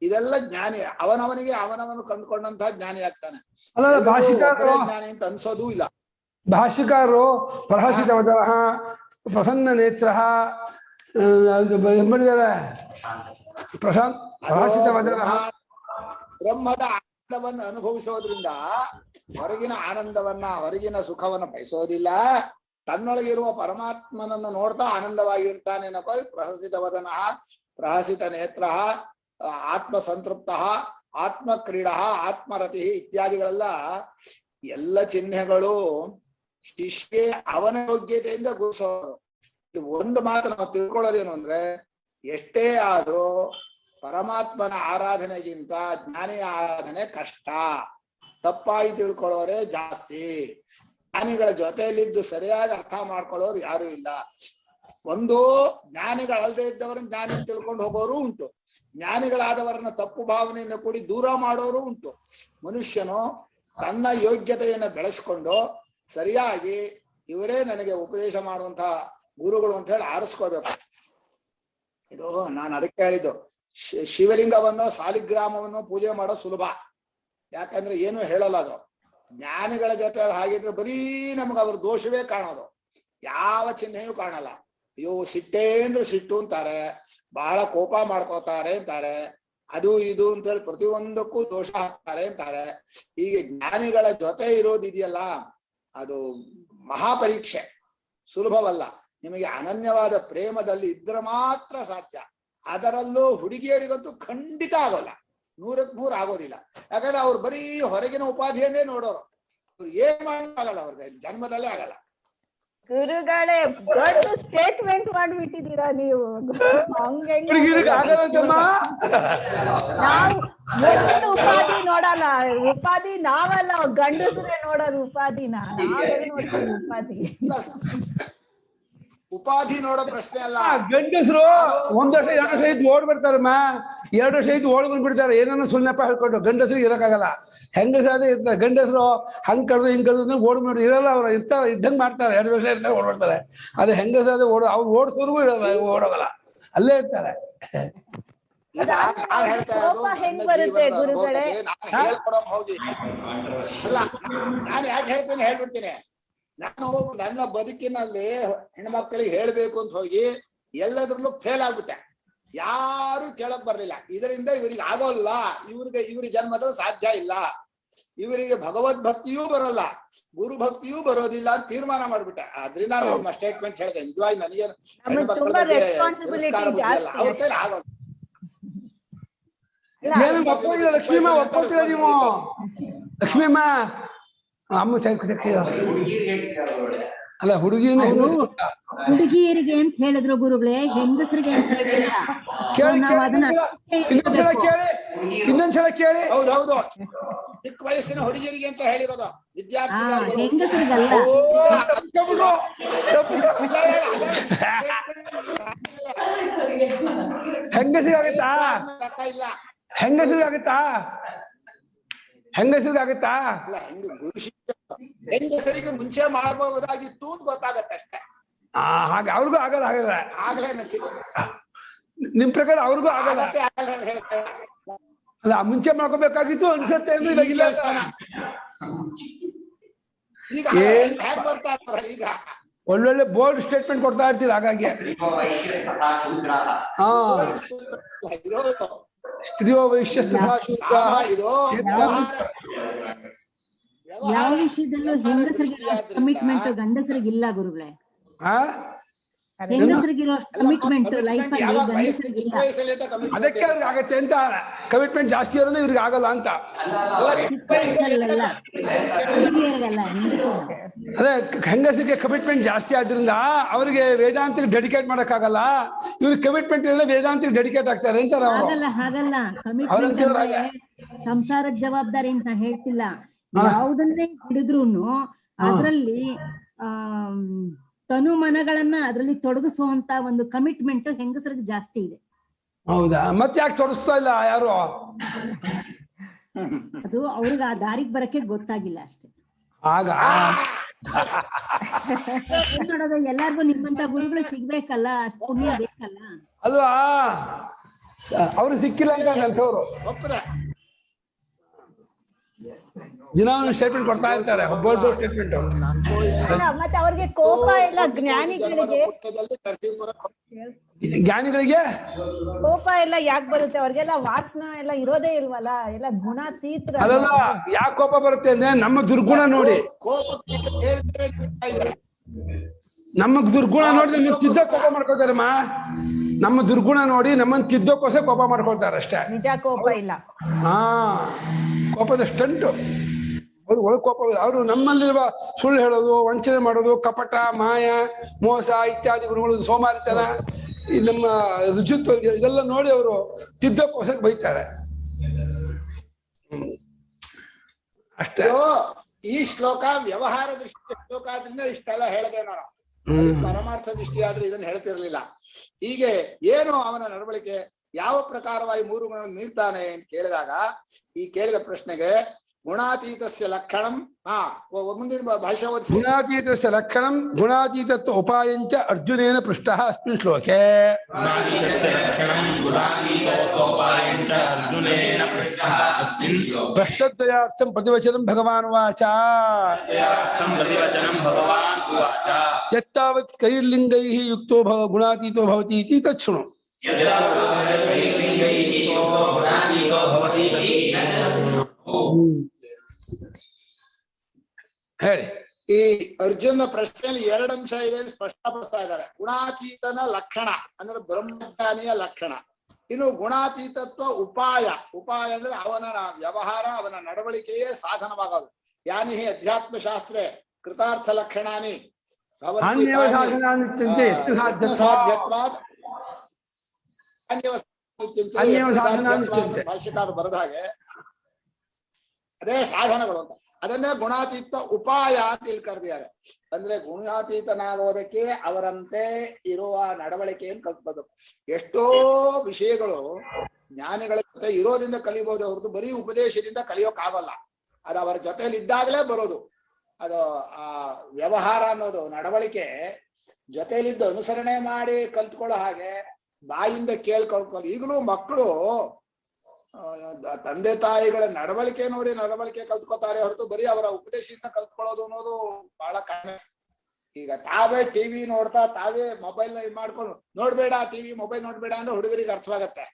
Speaker 3: ಇದೆಲ್ಲ ಜ್ಞಾನಿ. ಅವನವನಿಗೆ ಅವನವನು ಕಂಡುಕೊಂಡಂತಹ ಜ್ಞಾನಿ ಆಗ್ತಾನೆ. ಒಬ್ಬರೇ ಜ್ಞಾನಿ ಅಂತ ಅನ್ಸೋದೂ ಇಲ್ಲ.
Speaker 2: ಭಾಷ್ಯಕಾರರು ಪ್ರಹಸಿತವದನಃ ಪ್ರಸನ್ನ ನೇತ್ರ
Speaker 3: ಬ್ರಹ್ಮದ ಆನಂದವನ್ನು ಅನುಭವಿಸೋದ್ರಿಂದ ಹೊರಗಿನ ಆನಂದವನ್ನ, ಹೊರಗಿನ ಸುಖವನ್ನ ಬಯಸೋದಿಲ್ಲ. ತನ್ನೊಳಗಿರುವ ಪರಮಾತ್ಮನನ್ನು ನೋಡ್ತಾ ಆನಂದವಾಗಿರ್ತಾನೆ ಅನ್ನೋದು ಪ್ರಹಸಿತವದನಃ ಪ್ರಹಸಿತ ನೇತ್ರ ಆತ್ಮ ಸಂತೃಪ್ತ ಆತ್ಮ ಕ್ರೀಡ ಆತ್ಮರತಿ ಇತ್ಯಾದಿಗಳೆಲ್ಲ ಎಲ್ಲ ಚಿಹ್ನೆಗಳು ಶಿಷ್ಯ ಅವನ ಯೋಗ್ಯತೆಯಿಂದ ಗುರುಸೋದು. ಒಂದು ಮಾತು ನಾವು ತಿಳ್ಕೊಳ್ಳೋದೇನು ಅಂದ್ರೆ, ಎಷ್ಟೇ ಆದ್ರೂ ಪರಮಾತ್ಮನ ಆರಾಧನೆಗಿಂತ ಜ್ಞಾನಿಯ ಆರಾಧನೆ ಕಷ್ಟ. ತಪ್ಪಾಗಿ ತಿಳ್ಕೊಳ್ಳೋರೆ ಜಾಸ್ತಿ. ಜ್ಞಾನಿಗಳ ಜೊತೆಯಲ್ಲಿದ್ದು ಸರಿಯಾಗಿ ಅರ್ಥ ಮಾಡ್ಕೊಳ್ಳೋರು ಯಾರು ಇಲ್ಲ. ಒಂದು ಜ್ಞಾನಿಗಳಲ್ಲದೆ ಇದ್ದವರನ್ನ ಜ್ಞಾನಿ ತಿಳ್ಕೊಂಡು ಹೋಗೋರು ಉಂಟು, ಜ್ಞಾನಿಗಳಾದವರನ್ನ ತಪ್ಪು ಭಾವನೆಯಿಂದ ಕೂಡಿ ದೂರ ಮಾಡೋರು ಉಂಟು. ಮನುಷ್ಯನು ತನ್ನ ಯೋಗ್ಯತೆಯನ್ನು ಬೆಳೆಸ್ಕೊಂಡು ಸರಿಯಾಗಿ ಇವರೇ ನನಗೆ ಉಪದೇಶ ಮಾಡುವಂತಹ ಗುರುಗಳು ಅಂತ ಹೇಳಿ ಆರಿಸ್ಕೋಬೇಕು. ಇದು ನಾನು ಅದಕ್ಕೆ ಹೇಳಿದ್ದು, ಶಿವಲಿಂಗವನ್ನು ಸಾಲಿಗ್ರಾಮವನ್ನು ಪೂಜೆ ಮಾಡೋದು ಸುಲಭ. ಯಾಕಂದ್ರೆ ಏನು ಹೇಳಲ್ಲ ಅದು. ಜ್ಞಾನಿಗಳ ಜೊತೆ ಹಾಗಿದ್ರೆ ಬರೀ ನಮ್ಗೆ ಅವ್ರ ದೋಷವೇ ಕಾಣೋದು, ಯಾವ ಚಿಹ್ನೆಯೂ ಕಾಣಲ್ಲ. ಅಯ್ಯೋ ಸಿಟ್ಟೇ ಅಂದ್ರೆ ಸಿಟ್ಟು ಅಂತಾರೆ, ಬಹಳ ಕೋಪ ಮಾಡ್ಕೋತಾರೆ ಅಂತಾರೆ, ಅದು ಇದು ಅಂತ ಹೇಳಿ ಪ್ರತಿಯೊಂದಕ್ಕೂ ದೋಷ ಹಾಕ್ತಾರೆ ಅಂತಾರೆ. ಹೀಗೆ ಜ್ಞಾನಿಗಳ ಜೊತೆ ಇರೋದಿದೆಯಲ್ಲ, ಅದು ಮಹಾಪರೀಕ್ಷೆ, ಸುಲಭವಲ್ಲ. ನಿಮಗೆ ಅನನ್ಯವಾದ ಪ್ರೇಮದಲ್ಲಿ ಇದ್ರೆ ಮಾತ್ರ ಸಾಧ್ಯ. ಅದರಲ್ಲೂ ಹುಡುಗಿಯರಿಗಂತೂ ಖಂಡಿತ ಆಗೋಲ್ಲ, 100ಕ್ಕೆ 100 ಆಗೋದಿಲ್ಲ. ಯಾಕಂದ್ರೆ ಅವ್ರು ಬರೀ ಹೊರಗಿನ ಉಪಾಧಿಯನ್ನೇ ನೋಡೋರು. ಅವ್ರು ಏನ್ ಮಾಡೋಕ್ಕಾಗಲ್ಲ, ಅವ್ರಿಗೆ ಜನ್ಮದಲ್ಲೇ ಆಗಲ್ಲ.
Speaker 4: ಗುರುಗಳೇ ದೊಡ್ಡ ಸ್ಟೇಟ್ಮೆಂಟ್ ಮಾಡ್ಬಿಟ್ಟಿದ್ದೀರಾ ನೀವು. ನಾವು ಮುಂದಿನ ಉಪಾಧಿ ನೋಡಲ್ಲ, ಉಪಾಧಿ ನಾವಲ್ಲ, ಗಂಡಸರೇ ನೋಡೋದು ಉಪಾಧಿನ. ನಾವೆಲ್ಲ ನೋಡ್ತೀವಿ ಉಪಾಧಿ.
Speaker 3: ಉಪಾಧಿ ನೋಡೋ ಪ್ರಶ್ನೆ ಅಲ್ಲ.
Speaker 2: ಗಂಡಸರು 1 ವರ್ಷ 2 ವರ್ಷ ಇದ್ದು ಓಡ್ ಬಿಡ್ತಾರಮ್ಮ, 2 ವರ್ಷ ಇದ್ದು ಓಡ್ ಬಂದ್ಬಿಡ್ತಾರೆ. ಏನನ್ನ ಸುಳ್ಳೆಪ್ಪ ಹೇಳ್ಕೊಂಡು ಗಂಡಸರಿಗೆ ಇರಕ್ಕಾಗಲ್ಲ. ಹೆಂಗಸಾದ್ರೆ ಇರ್ತಾರೆ. ಗಂಡಸರು ಹಂಗ್ ಕರೆದು ಹಿಂಗ್ ಕರೆದು ಓಡ್ ಮಾಡಿ ಇರಲ್ಲ. ಅವ್ರು ಇರ್ತಾರೆ, ಇದ್ದಂಗೆ ಮಾಡ್ತಾರೆ. 2 ವರ್ಷ ಇರ್ತಾರೆ, ಓಡ್ಬಿಡ್ತಾರೆ. ಅದು ಹೆಂಗಸಾದ್ರೆ ಅವ್ರು ಓಡಿಸೋರ್ಗೂ ಇರಲ್ಲ, ಓಡೋಗಲ್ಲ, ಅಲ್ಲೇ ಇರ್ತಾರೆ.
Speaker 4: ಹೆಂಗ್ ಬರುತ್ತೆ ಗುರುಗಳೇ?
Speaker 3: ಹೋಗಿ ಅಲ್ಲ, ನಾನು ಯಾಕೆ ಹೇಳ್ತೀನಿ ಹೇಳ್ಬಿಡ್ತೀನಿ. ನಾನು ನನ್ನ ಬದುಕಿನಲ್ಲಿ ಹೆಣ್ಮಕ್ಳಿಗೆ ಹೇಳ್ಬೇಕು ಅಂತ ಹೋಗಿ ಎಲ್ಲದ್ರಲ್ಲೂ ಫೇಲ್ ಆಗ್ಬಿಟ್ಟೆ. ಯಾರು ಕೇಳಕ್ ಬರ್ಲಿಲ್ಲ. ಇದರಿಂದ ಇವರಿಗೆ ಆಗೋಲ್ಲ, ಇವ್ರಿಗೆ ಜನ್ಮದಲ್ಲಿ ಸಾಧ್ಯ ಇಲ್ಲ, ಇವರಿಗೆ ಭಗವದ್ ಭಕ್ತಿಯೂ ಬರೋಲ್ಲ, ಗುರು ಭಕ್ತಿಯೂ ಬರೋದಿಲ್ಲ ಅಂತ ತೀರ್ಮಾನ ಮಾಡ್ಬಿಟ್ಟೆ. ಅದ್ರಿಂದ ನಮ್ಮ ಸ್ಟೇಟ್ಮೆಂಟ್ ಹೇಳ್ತೇನೆ. ನಿಜವಾಗಿ ನನಗೆ ಹೆಣ್ಮಕ್ಳ ಬಗ್ಗೆ ತಿರಸ್ಕಾರ ಬುದ್ಧಿಯಲ್ಲ, ಅವ್ರ ಕೈಲಿ ಆಗೋಲ್ಲ.
Speaker 2: ಲಕ್ಷ್ಮೀಮ್ಮ ಒಪ್ಕೊಳ್ತೀರ ನೀವು? ಲಕ್ಷ್ಮೀಮ್ಮ ಅಮ್ಮ ಅಲ್ಲ,
Speaker 5: ಹುಡುಗಿಯರಿಗೆ ಅಂತ ಹೇಳಿದ್ರು ಗುರುಗಳೇ, ಹೆಂಗಸರಿಗೆ ಅಂತ ಹೇಳಿಲ್ಲ.
Speaker 2: ಇನ್ನೊಂದ್ಸಲ ಕೇಳಿ.
Speaker 3: ಹೌದೌದು, ಚಿಕ್ಕ ವಯಸ್ಸಿನ ಹುಡುಗಿಯರಿಗೆ ಅಂತ ಹೇಳಿರೋದು, ವಿದ್ಯಾರ್ಥಿ
Speaker 5: ಹೆಂಗಸರಿಗಲ್ಲ.
Speaker 2: ಹೆಂಗಸರಿಗಾಗತ್ತಾ? ಹೆಂಗಸರಿಗಾಗತ್ತಾ? ಹೆಂಗಸರಿಗಾಗತ್ತಾ?
Speaker 3: ಹೆಂಗಸರಿಗೆ ಮುಂಚೆ ಮಾಡಬಹುದಾಗಿತ್ತು ಅಂತ ಗೊತ್ತಾಗತ್ತೆ ಅಷ್ಟೇ.
Speaker 2: ಹಾಗೆ ಅವ್ರಿಗೂ ಆಗಲ್ಲ.
Speaker 3: ಆಗಲೇ
Speaker 2: ನಿಮ್ ಪ್ರಕಾರ ಅವ್ರಿಗೂ ಆಗಲ್ಲ. ಅಲ್ಲ, ಮುಂಚೆ ಮಾಡ್ಕೋಬೇಕಾಗಿತ್ತು ಅನ್ಸತ್ತೆ.
Speaker 3: ಈಗ
Speaker 2: ಒಳ್ಳೊಳ್ಳೆ ಬೋಲ್ಡ್ ಸ್ಟೇಟ್ಮೆಂಟ್ ಕೊಡ್ತಾ ಇರ್ತೀರ. ಹಾಗಾಗಿ ಸ್ತ್ರೀಯೋ ವೈಶ್ಯ
Speaker 5: ಯಾವ ವಿಷಯದಲ್ಲೂ ಹೆಂಗಸರಿಗೆ ಕಮಿಟ್ಮೆಂಟ್ ಗಂಡಸರಿಗಿಲ್ಲ ಗುರುಗಳೇ. ಹೆಂಗಸರಿಗಿರೋ ಕಮಿಟ್ಮೆಂಟ್ ಲೈಫ್ ಅಲ್ಲಿ ಗಂಡಸರಿಗಿಲ್ಲ.
Speaker 2: ಅದಕ್ಕೆ ಅವ್ರಿಗೆ ಆಗತ್ತೆ ಅಂತ. ಕಮಿಟ್ಮೆಂಟ್ ಜಾಸ್ತಿ ಇರೋದು ಇವ್ರಿಗೆ ಆಗಲ್ಲ ಅಂತ. ಅದೇ ಹೆಂಗಸರಿಗೆ ಕಮಿಟ್ಮೆಂಟ್ ಜಾಸ್ತಿ ಆದ್ರಿಂದ ಅವ್ರಿಗೆ ವೇದಾಂತಿಗೆ ಡೆಡಿಕೇಟ್ ಮಾಡಕ್ಕಾಗಲ್ಲ. ಇವ್ರಿಗೆ ಕಮಿಟ್ಮೆಂಟ್ ಇಲ್ಲ, ವೇದಾಂತಿಗೆ ಡೆಡಿಕೇಟ್ ಆಗ್ತಾರೆ ಅಂತಾರೆ ಅವರು.
Speaker 5: ಹಾಗಲ್ಲ, ಕಮಿಟ್ಮೆಂಟ್ ಸಂಸಾರದ ಜವಾಬ್ದಾರಿ ಅಂತ ಹೇಳ್ತಿಲ್ಲ. ಯಾವುದನ್ನೇ ಹಿಡಿದ್ರುನು ಅದ್ರಲ್ಲಿ ತನು ಮನಗಳನ್ನ ಅದ್ರಲ್ಲಿ ತೊಡಗಿಸುವಂತ ಒಂದು ಕಮಿಟ್ಮೆಂಟ್ ಹೆಂಗಸರಿಗೆ ಜಾಸ್ತಿ ಇದೆ.
Speaker 2: ಹೌದಾ? ಮತ್ತೆ ಯಾಕೆ ತೊಡಗಿಸ್ತಾ ಇಲ್ಲ ಯಾರು?
Speaker 5: ಅದು ಅವ್ರಿಗೆ ಆ ದಾರಿಗೆ ಬರಕ್ಕೆ ಗೊತ್ತಾಗಿಲ್ಲ ಅಷ್ಟೇ.
Speaker 2: ಆಗ
Speaker 5: ಏನ್ ಮಾಡೋದು, ಎಲ್ಲಾರ್ಗು ನಿಮ್ಮಂತ ಗುರುಗಳು ಸಿಗ್ಬೇಕಲ್ಲ, ಅಷ್ಟು ಪುಣ್ಯ ಬೇಕಲ್ಲ.
Speaker 2: ಅಲ್ವಾ, ಅವ್ರು ಸಿಕ್ಕಿಲ್ಲ ಅಂತ ಅಂತವ್ರು
Speaker 3: ಒಪ್ಪದೆ
Speaker 2: ದಿನ ಒಂದು ಸ್ಟೇಟ್ಮೆಂಟ್ ಕೊಡ್ತಾ ಇರ್ತಾರೆ, ಒಬ್ಬೊಬ್ಬ ಸ್ಟೇಟ್ಮೆಂಟ್.
Speaker 4: ಅಲ್ಲ, ಮತ್ತೆ ಅವ್ರಿಗೆ ಕೋಪ ಎಲ್ಲ ಜ್ಞಾನಿಗಳಿಗೆ
Speaker 2: ಜ್ಞಾನಿಗಳಿಗೆ
Speaker 4: ಕೋಪ ಎಲ್ಲ ಯಾಕೆ ಬರುತ್ತೆ? ಅವ್ರಿಗೆಲ್ಲ ವಾಸನ ಎಲ್ಲ ಇರೋದೇ ಇಲ್ವಲ್ಲ, ಎಲ್ಲ ಗುಣಾತೀತ.
Speaker 2: ಅದಲ್ಲ, ಯಾಕೆ ಕೋಪ ಬರುತ್ತೆ ಅಂದ್ರೆ ನಮ್ಮ ದುರ್ಗುಣ ನೋಡಿ, ನಮ್ಮ ದುರ್ಗುಣ ನೋಡಿ ನಮ್ಮ ಕಿದ್ದ ಕೋಪ ಮಾಡ್ಕೊಳ್ತಾರಮ್ಮ. ನಮ್ಮ ದುರ್ಗುಣ ನೋಡಿ ನಮ್ಮನ್ನ ಕಿದ್ದಕ್ಕೋಸ್ಕರ ಕೋಪ ಮಾಡ್ಕೊಳ್ತಾರೆ ಅಷ್ಟೇ.
Speaker 4: ನಿಜ ಕೋಪ ಇಲ್ಲ.
Speaker 2: ಹಾ, ಕೋಪದ ಸ್ಟಂಟು. ಅವ್ರು ಒಳಗೆ ಕೋಪ, ಅವರು ನಮ್ಮಲ್ಲಿರುವ ಸುಳ್ಳು ಹೇಳೋದು, ವಂಚನೆ ಮಾಡೋದು, ಕಪಟ, ಮಾಯ, ಮೋಸ ಇತ್ಯಾದಿ ಗುಣಗಳು, ಸೋಮಾರಿತನ, ಈ ನಮ್ಮ ರುಜುತ್ವ, ಇದೆಲ್ಲ ನೋಡಿ ಅವರು ತಿದ್ದಕ್ಕೋಸ್ಕರ ಬೈತಾರೆ ಅಷ್ಟೇ.
Speaker 3: ಈ ಶ್ಲೋಕ ವ್ಯವಹಾರ ದೃಷ್ಟಿಯ ಶ್ಲೋಕ ಆದ್ರಿಂದ ಇಷ್ಟೆಲ್ಲ ಹೇಳದೆ ನಾನು. ಪರಮಾರ್ಥ ದೃಷ್ಟಿ ಆದ್ರೆ ಇದನ್ನ ಹೇಳ್ತಿರ್ಲಿಲ್ಲ. ಹೀಗೆ ಏನು ಅವನ ನಡವಳಿಕೆ, ಯಾವ ಪ್ರಕಾರವಾಗಿ ಮೂರು ಗುಣಗಳನ್ನು ನೀಡ್ತಾನೆ ಅಂತ ಕೇಳಿದಾಗ, ಈ ಕೇಳಿದ ಪ್ರಶ್ನೆಗೆ ಗುಣಾತೀತಸ್ಯ ಲಕ್ಷಣಂ, ಮುಂದಿನ ಭಾಷೆ ಓದಿಸಿ.
Speaker 2: ಗುಣಾತೀತಸ್ಯ ಲಕ್ಷಣಂ ಗುಣಾತೀತತ್ವ ಉಪಾಯಂಚ ಅರ್ಜುನೇನ ಪೃಷ್ಟಃ ಅಸ್ಮಿನ್ ಶ್ಲೋಕೆ. ಪ್ರಶ್ನದ್ವಯಾರ್ಥಂ ಪ್ರತಿವಚನಂ ಭಗವಾನ್ ವಾಚ. ಯತ್ತಾವತ್ ಕೈರ್ಲಿಂಗೈಃ ಯುಕ್ತೋ ಗುಣಾತೀತೋ ಭವತಿ ಇತಿ ತಚ್ಛೃಣು. ಹೇಳಿ.
Speaker 3: ಈ ಅರ್ಜುನ ಪ್ರಶ್ನೆಯಲ್ಲಿ 2 ಅಂಶ ಇದೆ, ಸ್ಪಷ್ಟಪಡಿಸ್ತಾ ಇದ್ದಾರೆ. ಗುಣಾತೀತನ ಲಕ್ಷಣ ಅಂದ್ರೆ ಬ್ರಹ್ಮಜ್ಞಾನಿಯ ಲಕ್ಷಣ. ಇನ್ನು ಗುಣಾತೀತತ್ವ ಉಪಾಯ. ಉಪಾಯ ಅಂದ್ರೆ ಅವನ ವ್ಯವಹಾರ, ಅವನ ನಡವಳಿಕೆಯೇ ಸಾಧನವಾಗೋದು. ಯಾನಿ ಹಿ ಅಧ್ಯಾತ್ಮ ಶಾಸ್ತ್ರೆ ಕೃತಾರ್ಥ ಲಕ್ಷಣಾನಿ ಭಾಷ್ಯಕಾರ ಬರೆದ ಹಾಗೆ ಅದೇ ಸಾಧನಗಳು ಅಂತ. ಅದನ್ನೇ ಗುಣಾತೀತ ಉಪಾಯ ಅಂತ ಇಲ್ಲಿ ಕರೆದಿದ್ದಾರೆ. ಅಂದ್ರೆ ಗುಣಾತೀತನಾಗೋದಕ್ಕೆ ಅವರಂತೆ ಇರುವ ನಡವಳಿಕೆಯನ್ನು ಕಲ್ತ್ಕೋಬೇಕು. ಎಷ್ಟೋ ವಿಷಯಗಳು ಜ್ಞಾನಿಗಳ ಜೊತೆ ಇರೋದ್ರಿಂದ ಕಲಿಬಹುದು ಹೊರತು ಬರೀ ಉಪದೇಶದಿಂದ ಕಲಿಯೋಕ್ಕಾಗಲ್ಲ. ಅದು ಅವರ ಜೊತೆಯಲ್ಲಿ ಇದ್ದಾಗಲೇ ಬರೋದು. ಅದು ಆ ವ್ಯವಹಾರ ಅನ್ನೋದು, ನಡವಳಿಕೆ ಜೊತೆಯಲ್ಲಿದ್ದು ಅನುಸರಣೆ ಮಾಡಿ ಕಲ್ತ್ಕೊಳ್ಳೋ ಹಾಗೆ ಬಾಯಿಂದ ಕೇಳ್ಕೊಳ್ಕೊಳ್ಳಿ. ಈಗಲೂ ಮಕ್ಕಳು ತಂದೆ ತಾಯಿಗಳ ನಡವಳಿಕೆ ನೋಡಿ ನಡವಳಿಕೆ ಕಲ್ತ್ಕೋತಾರೆ ಹೊರತು ಬರೀ ಅವರ ಉಪದೇಶದಿಂದ ಕಲ್ತ್ಕೊಳ್ಳೋದು ಅನ್ನೋದು ಬಹಳ ಕಡಿಮೆ. ಈಗ ತಾವೇ ಟಿವಿ ನೋಡ್ತಾ ತಾವೇ ಮೊಬೈಲ್ ಮಾಡ್ಕೊಂಡು ನೋಡ್ಬೇಡ, ಟಿವಿ ಮೊಬೈಲ್ ನೋಡ್ಬೇಡ ಅಂದ್ರೆ ಹುಡುಗರಿಗೆ ಅರ್ಥವಾಗತ್ತೆ.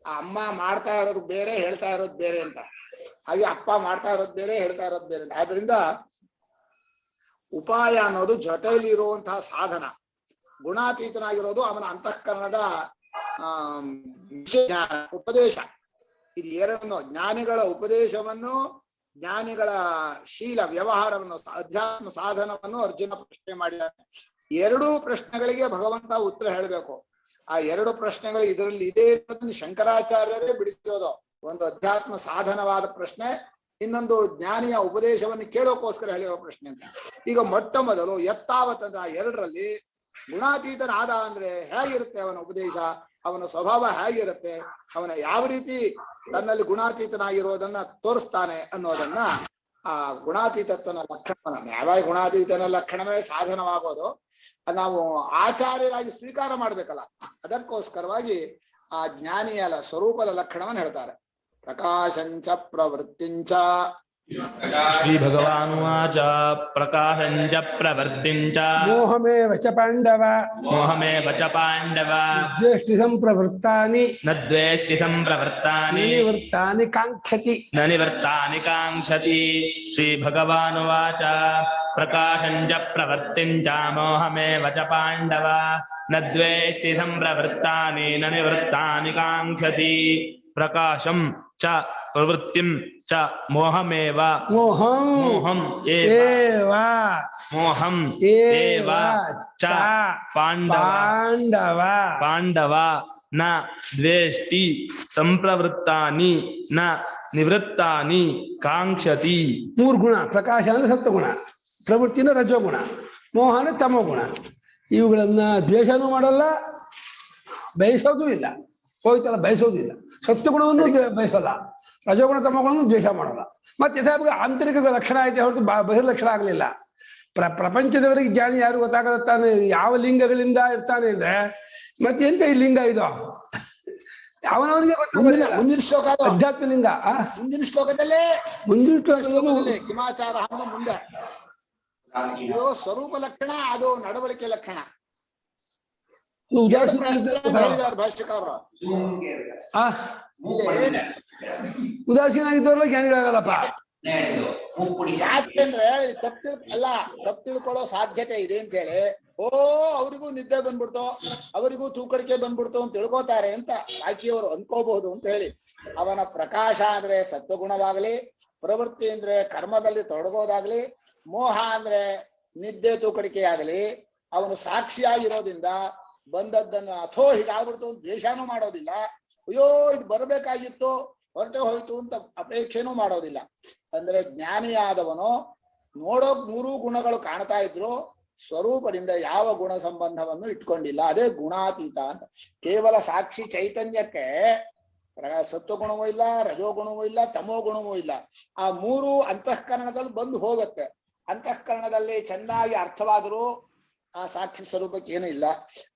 Speaker 3: ಆ ಅಮ್ಮ ಮಾಡ್ತಾ ಇರೋದು ಬೇರೆ, ಹೇಳ್ತಾ ಇರೋದು ಬೇರೆ ಅಂತ. ಹಾಗೆ ಅಪ್ಪ ಮಾಡ್ತಾ ಇರೋದು ಬೇರೆ, ಹೇಳ್ತಾ ಇರೋದು ಬೇರೆ ಅಂತ. ಆದ್ರಿಂದ ಉಪಾಯ ಅನ್ನೋದು ಜೊತೆಯಲ್ಲಿ ಇರುವಂತಹ ಸಾಧನ. ಗುಣಾತೀತನಾಗಿರೋದು ಅವನ ಅಂತಃಕರಣದ ಉಪದೇಶ. ಇದು ಎರಡನ್ನು, ಜ್ಞಾನಿಗಳ ಉಪದೇಶವನ್ನು, ಜ್ಞಾನಿಗಳ ಶೀಲ ವ್ಯವಹಾರವನ್ನು, ಅಧ್ಯಾತ್ಮ ಸಾಧನವನ್ನು ಅರ್ಜುನ ಪ್ರಶ್ನೆ ಮಾಡಿದ್ದಾನೆ. 2 ಪ್ರಶ್ನೆಗಳಿಗೆ ಭಗವಂತ ಉತ್ತರ ಹೇಳಬೇಕು. ಆ 2 ಪ್ರಶ್ನೆಗಳು ಇದರಲ್ಲಿ ಇದೆ ಅನ್ನೋದನ್ನು ಶಂಕರಾಚಾರ್ಯರೇ ಬಿಡಿಸಿರೋದು. ಒಂದು ಅಧ್ಯಾತ್ಮ ಸಾಧನವಾದ ಪ್ರಶ್ನೆ, ಇನ್ನೊಂದು ಜ್ಞಾನಿಯ ಉಪದೇಶವನ್ನು ಕೇಳೋಕೋಸ್ಕರ ಹೇಳಿರೋ ಪ್ರಶ್ನೆ ಅಂತ. ಈಗ ಮೊಟ್ಟ ಮೊದಲು ಎತ್ತಾವತ್ ಅಂದ್ರೆ 2ರಲ್ಲಿ ಗುಣಾತೀತನಾದ ಅಂದ್ರೆ ಹೇಗಿರುತ್ತೆ ಅವನ ಉಪದೇಶ, ಅವನ ಸ್ವಭಾವ ಹೇಗಿರುತ್ತೆ, ಅವನ ಯಾವ ರೀತಿ ತನ್ನಲ್ಲಿ ಗುಣಾತೀತನಾಗಿರೋದನ್ನ ತೋರಿಸ್ತಾನೆ ಅನ್ನೋದನ್ನ ಆ ಗುಣಾತೀತತ್ವನ ಲಕ್ಷಣವನ್ನ, ಯಾವಾಗ ಗುಣಾತೀತನ ಲಕ್ಷಣವೇ ಸಾಧನವಾಗೋದು ನಾವು ಆಚಾರ್ಯರಾಗಿ ಸ್ವೀಕಾರ ಮಾಡ್ಬೇಕಲ್ಲ. ಅದಕ್ಕೋಸ್ಕರವಾಗಿ ಆ ಜ್ಞಾನಿಯ ಸ್ವರೂಪದ ಲಕ್ಷಣವನ್ನು ಹೇಳ್ತಾರೆ. ಪ್ರಕಾಶಂಚ ಪ್ರವೃತ್ತಿಂಚ
Speaker 1: ಶ್ರೀ ಭಗವಾನುವಾಚ ಪ್ರಕಾಶಂಚ ಪ್ರವೃತ್ತಿಂಚ
Speaker 2: ಮೋಹಮೇವ ಚ ಪಾಂಡವ
Speaker 1: ಮೋಹಮೇವ ಚ ಪಾಂಡವ
Speaker 2: ದ್ವೇಷ್ಟಿ ಸಂಪ್ರವೃತ್ತಾನಿ
Speaker 1: ನ ದ್ವೇಷ್ಟಿ ಸಂಪ್ರವೃತ್ತಾನಿ
Speaker 2: ನಿವೃತ್ತಾನಿ ಕಾಂಕ್ಷತಿ
Speaker 1: ನ ನಿವೃತ್ತಾನಿ ಕಾಂಕ್ಷತಿ. ಶ್ರೀ ಭಗವಾನುವಾಚ ಪ್ರಕಾಶಂಚ ಪ್ರವೃತ್ತಿಂಚ ಮೋಹಮೇವ ಚ ಪಾಂಡವ ನ ದ್ವೇಷ್ಟಿ ಸಂಪ್ರವೃತ್ತಾನಿ ನ ನಿವೃತ್ತಾನಿ ಕಾಂಕ್ಷತಿ. ಪ್ರಕಾಶಂ ಚ ಪ್ರವೃತ್ತಿಂ ಚ ಮೋಹಮೇವ ಮೋಹಂ ಏವ ಮೋಹಂ ಏವ ಚ ಪಾಂಡವ ಪಾಂಡವ ನ ದ್ವೇಷ್ಟಿ ಸಂಪ್ರವೃತ್ತಾನಿ ನ ನಿವೃತ್ತಾನಿ ಕಾಂಕ್ಷತಿ.
Speaker 2: 3 ಗುಣ. ಪ್ರಕಾಶ ಅಂದ್ರೆ ಸತ್ವಗುಣ, ಪ್ರವೃತ್ತಿನ ರಜೋಗುಣ, ಮೋಹನ ತಮೋಗುಣ. ಇವುಗಳನ್ನ ದ್ವೇಷನೂ ಮಾಡಲ್ಲ, ಬಯಸೋದು ಇಲ್ಲ. ಹೋಯ್ತಲ್ಲ, ಬಯಸೋದು ಇಲ್ಲ. ಸತ್ವಗುಣವನ್ನು ಬಯಸಲ್ಲ, ರಜೋಗುಣ ತಮೋಗುಣವನ್ನು ದ್ವೇಷ ಮಾಡಲ್ಲ. ಮತ್ತೆ ಯಥಾಪಿಗೆ ಆಂತರಿಕ ಲಕ್ಷಣ ಐತೆ ಹೊರತು ಬಹಿರ್ಲಕ್ಷಣ ಆಗಲಿಲ್ಲ. ಪ್ರಪಂಚದವರಿಗೆ ಜ್ಞಾನಿ ಯಾರು ಗೊತ್ತಾಗತ್ತಾನೆ, ಯಾವ ಲಿಂಗಗಳಿಂದ ಇರ್ತಾನೆ ಅಂದ್ರೆ ಮತ್ತೆ ಎಂತ ಈ ಲಿಂಗ ಇದು ಅವನವನಿಗೆ
Speaker 3: ಮುಂದಿನ ಶ್ಲೋಕ ಅದು.
Speaker 2: ಅಧ್ಯಾತ್ಮ ಲಿಂಗ.
Speaker 3: ಮುಂದಿನ ಶ್ಲೋಕದಲ್ಲೇ
Speaker 2: ಮುಂದಿನ
Speaker 3: ಕಿಮಾಚಾರ ಮುಂದೆ ಇದು ಸ್ವರೂಪ ಲಕ್ಷಣ, ಅದು ನಡವಳಿಕೆ ಲಕ್ಷಣ. ಹೇಳಿದ್ದಾರೆ ಭಾಷ್ಯಕಾರರು.
Speaker 2: ಉದಾಸೀನಾಗಿದ್ದವ್ರಲ್ಲ ಜ್ಞಾನಿಗಳಾಗಲ್ಲಪ್ಪ.
Speaker 3: ಯಾಕೆಂದ್ರೆ ತಪ್ಪು ತಿಳ್ಕೊಳ್ಳೋ ಸಾಧ್ಯತೆ ಇದೆ ಅಂತ ಹೇಳಿ, ಅವರಿಗೂ ನಿದ್ದೆ ಬಂದ್ಬಿಡ್ತು, ಅವರಿಗೂ ತೂಕಡಿಕೆ ಬಂದ್ಬಿಡ್ತು ಅಂತ ತಿಳ್ಕೋತಾರೆ ಅಂತ ಬಾಕಿಯವರು ಅನ್ಕೋಬಹುದು ಅಂತ ಹೇಳಿ. ಅವನ ಪ್ರಕಾಶ ಅಂದ್ರೆ ಸತ್ವಗುಣವಾಗ್ಲಿ, ಪ್ರವೃತ್ತಿ ಅಂದ್ರೆ ಕರ್ಮದಲ್ಲಿ ತೊಡಗೋದಾಗ್ಲಿ, ಮೋಹ ಅಂದ್ರೆ ನಿದ್ದೆ ತೂಕಡಿಕೆ ಆಗ್ಲಿ, ಅವನು ಸಾಕ್ಷಿಯಾಗಿರೋದ್ರಿಂದ ಬಂದದ್ದನ್ನ ಅಥೋ ಹೀಗಾಗ್ಬಿಡ್ತು ಅಂತ ದ್ವೇಷನೂ ಮಾಡೋದಿಲ್ಲ, ಅಯ್ಯೋ ಇದು ಬರಬೇಕಾಗಿತ್ತು ಹೊರಟೆ ಹೋಯ್ತು ಅಂತ ಅಪೇಕ್ಷೆನೂ ಮಾಡೋದಿಲ್ಲ. ಅಂದ್ರೆ ಜ್ಞಾನಿಯಾದವನು ನೋಡೋಕ್ 3 ಗುಣಗಳು ಕಾಣ್ತಾ ಇದ್ರು, ಸ್ವರೂಪದಿಂದ ಯಾವ ಗುಣ ಸಂಬಂಧವನ್ನು ಇಟ್ಕೊಂಡಿಲ್ಲ. ಅದೇ ಗುಣಾತೀತ ಅಂತ. ಕೇವಲ ಸಾಕ್ಷಿ ಚೈತನ್ಯಕ್ಕೆ ಸತ್ವಗುಣವೂ ಇಲ್ಲ, ರಜೋಗುಣವೂ ಇಲ್ಲ, ತಮೋ ಗುಣವೂ ಇಲ್ಲ. ಆ 3 ಅಂತಃಕರಣದಲ್ಲಿ ಬಂದು ಹೋಗುತ್ತೆ. ಅಂತಃಕರಣದಲ್ಲಿ ಚೆನ್ನಾಗಿ ಅರ್ಥವಾದರೂ ಆ ಸಾಕ್ಷಿ ಸ್ವರೂಪಕ್ಕೆ ಏನೂ ಇಲ್ಲ.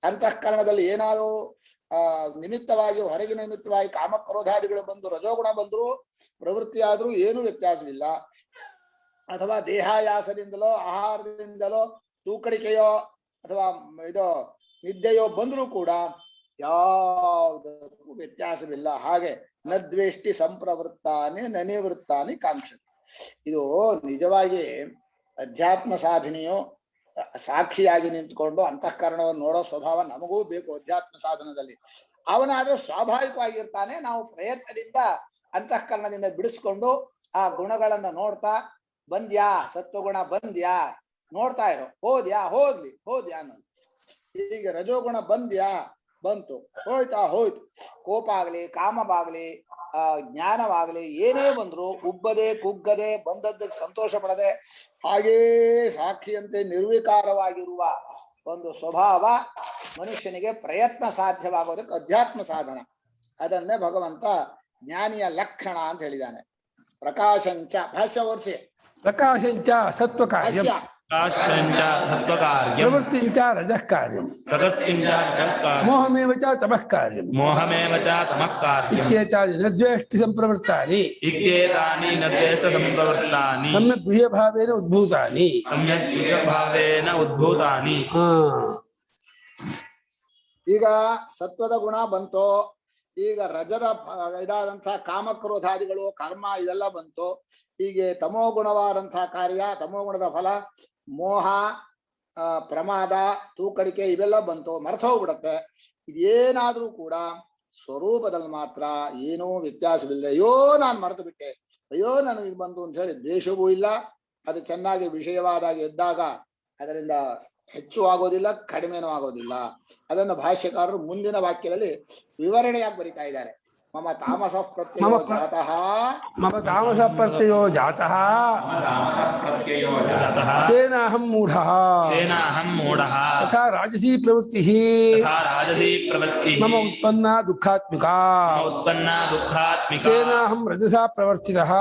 Speaker 3: ಅಂತಃಕರಣದಲ್ಲಿ ಏನಾದ್ರು ನಿಮಿತ್ತವಾಗಿ, ಹೊರಗಿನ ನಿಮಿತ್ತವಾಗಿ ಕಾಮಕ್ರೋಧಾದಿಗಳು ಬಂದು ರಜೋಗುಣ ಬಂದ್ರು, ಪ್ರವೃತ್ತಿ ಆದ್ರೂ ಏನೂ ವ್ಯತ್ಯಾಸವಿಲ್ಲ. ಅಥವಾ ದೇಹಾಯಾಸದಿಂದಲೋ ಆಹಾರದಿಂದಲೋ ತೂಕಡಿಕೆಯೋ ಅಥವಾ ಇದು ನಿದ್ದೆಯೋ ಬಂದ್ರೂ ಕೂಡ ಯಾವುದಕ್ಕೂ ವ್ಯತ್ಯಾಸವಿಲ್ಲ. ಹಾಗೆ ನದ್ವೇಷ್ಟಿ ಸಂಪ್ರವೃತ್ತಾನಿ ನನಿವೃತ್ತಾನಿ ಕಾಂಕ್ಷತೆ. ಇದು ನಿಜವಾಗಿ ಅಧ್ಯಾತ್ಮ ಸಾಧನೆಯು ಸಾಕ್ಷಿಯಾಗಿ ನಿಂತ್ಕೊಂಡು ಅಂತಃಕರಣವನ್ನು ನೋಡೋ ಸ್ವಭಾವ ನಮಗೂ ಬೇಕು ಅಧ್ಯಾತ್ಮ ಸಾಧನದಲ್ಲಿ. ಅವನಾದ್ರೆ ಸ್ವಾಭಾವಿಕವಾಗಿರ್ತಾನೆ. ನಾವು ಪ್ರಯತ್ನದಿಂದ ಅಂತಃಕರಣದಿಂದ ಬಿಡಿಸ್ಕೊಂಡು ಆ ಗುಣಗಳನ್ನ ನೋಡ್ತಾ, ಬಂದ್ಯಾ ಸತ್ವಗುಣ ಬಂದ್ಯಾ ನೋಡ್ತಾ ಇರೋ, ಹೋದ್ಯಾ ಹೋದ್ಯಾ ಅನ್ನೋದು. ಹೀಗೆ ರಜೋಗುಣ ಬಂದ್ಯಾ ಬಂತು, ಹೋಯ್ತು. ಕೋಪ ಆಗ್ಲಿ, ಕಾಮವಾಗ್ಲಿ, ಜ್ಞಾನವಾಗ್ಲಿ, ಏನೇ ಬಂದ್ರು ಉಬ್ಬದೆ ಕುಗ್ಗದೆ ಬಂದದ್ದಕ್ಕೆ ಸಂತೋಷ ಪಡದೆ ಹಾಗೇ ಸಾಕ್ಷಿಯಂತೆ ನಿರ್ವಿಕಾರವಾಗಿರುವ ಒಂದು ಸ್ವಭಾವ ಮನುಷ್ಯನಿಗೆ ಪ್ರಯತ್ನ ಸಾಧ್ಯವಾಗೋದಕ್ಕೆ ಅಧ್ಯಾತ್ಮ ಸಾಧನ. ಅದನ್ನೇ ಭಗವಂತ ಜ್ಞಾನಿಯ ಲಕ್ಷಣ ಅಂತ ಹೇಳಿದ್ದಾನೆ. ಪ್ರಕಾಶಂಚ ಭಾಷ್ಯ ಓದಿಸಿ.
Speaker 2: ಪ್ರಕಾಶಂಚ ಸತ್ವಕಾರ್ಯಂ, ಪ್ರವೃತ್ತಿಂಚ ರಜಃ ಕಾರ್ಯಂ, ಮೋಹಮೇವ ಚ ತಮಃ ಕಾರ್ಯಂ, ಇತ್ಯೇತಾನಿ ನದ್ವೇಷ್ಟಿ ಸಂಪ್ರವೃತ್ತಾನಿ, ಸಮ್ಯಕ್ ಗುಹ್ಯಭಾವೇನ ಉದ್ಭೂತಾನಿ.
Speaker 3: ಈಗ ಸತ್ವದ ಗುಣ ಬಂತು, ಈಗ ರಜದ ಇದಾದಂತಹ ಕಾಮಕ್ರೋಧಾದಿಗಳು ಕರ್ಮ ಇದೆಲ್ಲ ಬಂತು. ಹೀಗೆ ತಮೋ ಗುಣವಾದಂತಹ ಕಾರ್ಯ, ತಮೋ ಗುಣದ ಫಲ ಮೋಹ, ಪ್ರಮಾದ, ತೂಕಡಿಕೆ ಇವೆಲ್ಲ ಬಂತು, ಮರ್ತೋಗ್ಬಿಡತ್ತೆ. ಇದೇನಾದ್ರೂ ಕೂಡ ಸ್ವರೂಪದಲ್ಲಿ ಮಾತ್ರ ಏನೂ ವ್ಯತ್ಯಾಸವಿಲ್ಲ. ಅಯ್ಯೋ ನಾನು ಮರೆತು ಬಿಟ್ಟೆ, ಅಯ್ಯೋ ನನಗೆ ಇದು ಬಂತು ಅಂತ ಹೇಳಿ ದ್ವೇಷವೂ ಇಲ್ಲ. ಅದು ಚೆನ್ನಾಗಿ ವಿಷಯವಾದಾಗ ಎದ್ದಾಗ ಅದರಿಂದ ಹೆಚ್ಚು ಆಗೋದಿಲ್ಲ, ಕಡಿಮೆನೂ ಆಗೋದಿಲ್ಲ. ಅದನ್ನು ಭಾಷ್ಯಕಾರರು ಮುಂದಿನ ವಾಕ್ಯದಲ್ಲಿ ವಿವರಣೆಯಾಗಿ ಬರಿತಾ ಇದ್ದಾರೆ. ಮಮ ತಾಮಸ ಪ್ರತ್ಯಯೋ ಜಾತಃ,
Speaker 2: ಮಮ ತಾಮಸ ಪ್ರತ್ಯಯೋ ಜಾತಃ, ತೇನಾಹಂ ಮೂಢಃ, ತಥಾ ರಾಜಸೀ ಪ್ರವೃತ್ತಿಃ ಮಮ ಉತ್ಪನ್ನ ದುಃಖಾತ್ಮಿಕಾ, ತೇನಾಹಂ ರಜಸಾ ಪ್ರವರ್ತಿತಃ,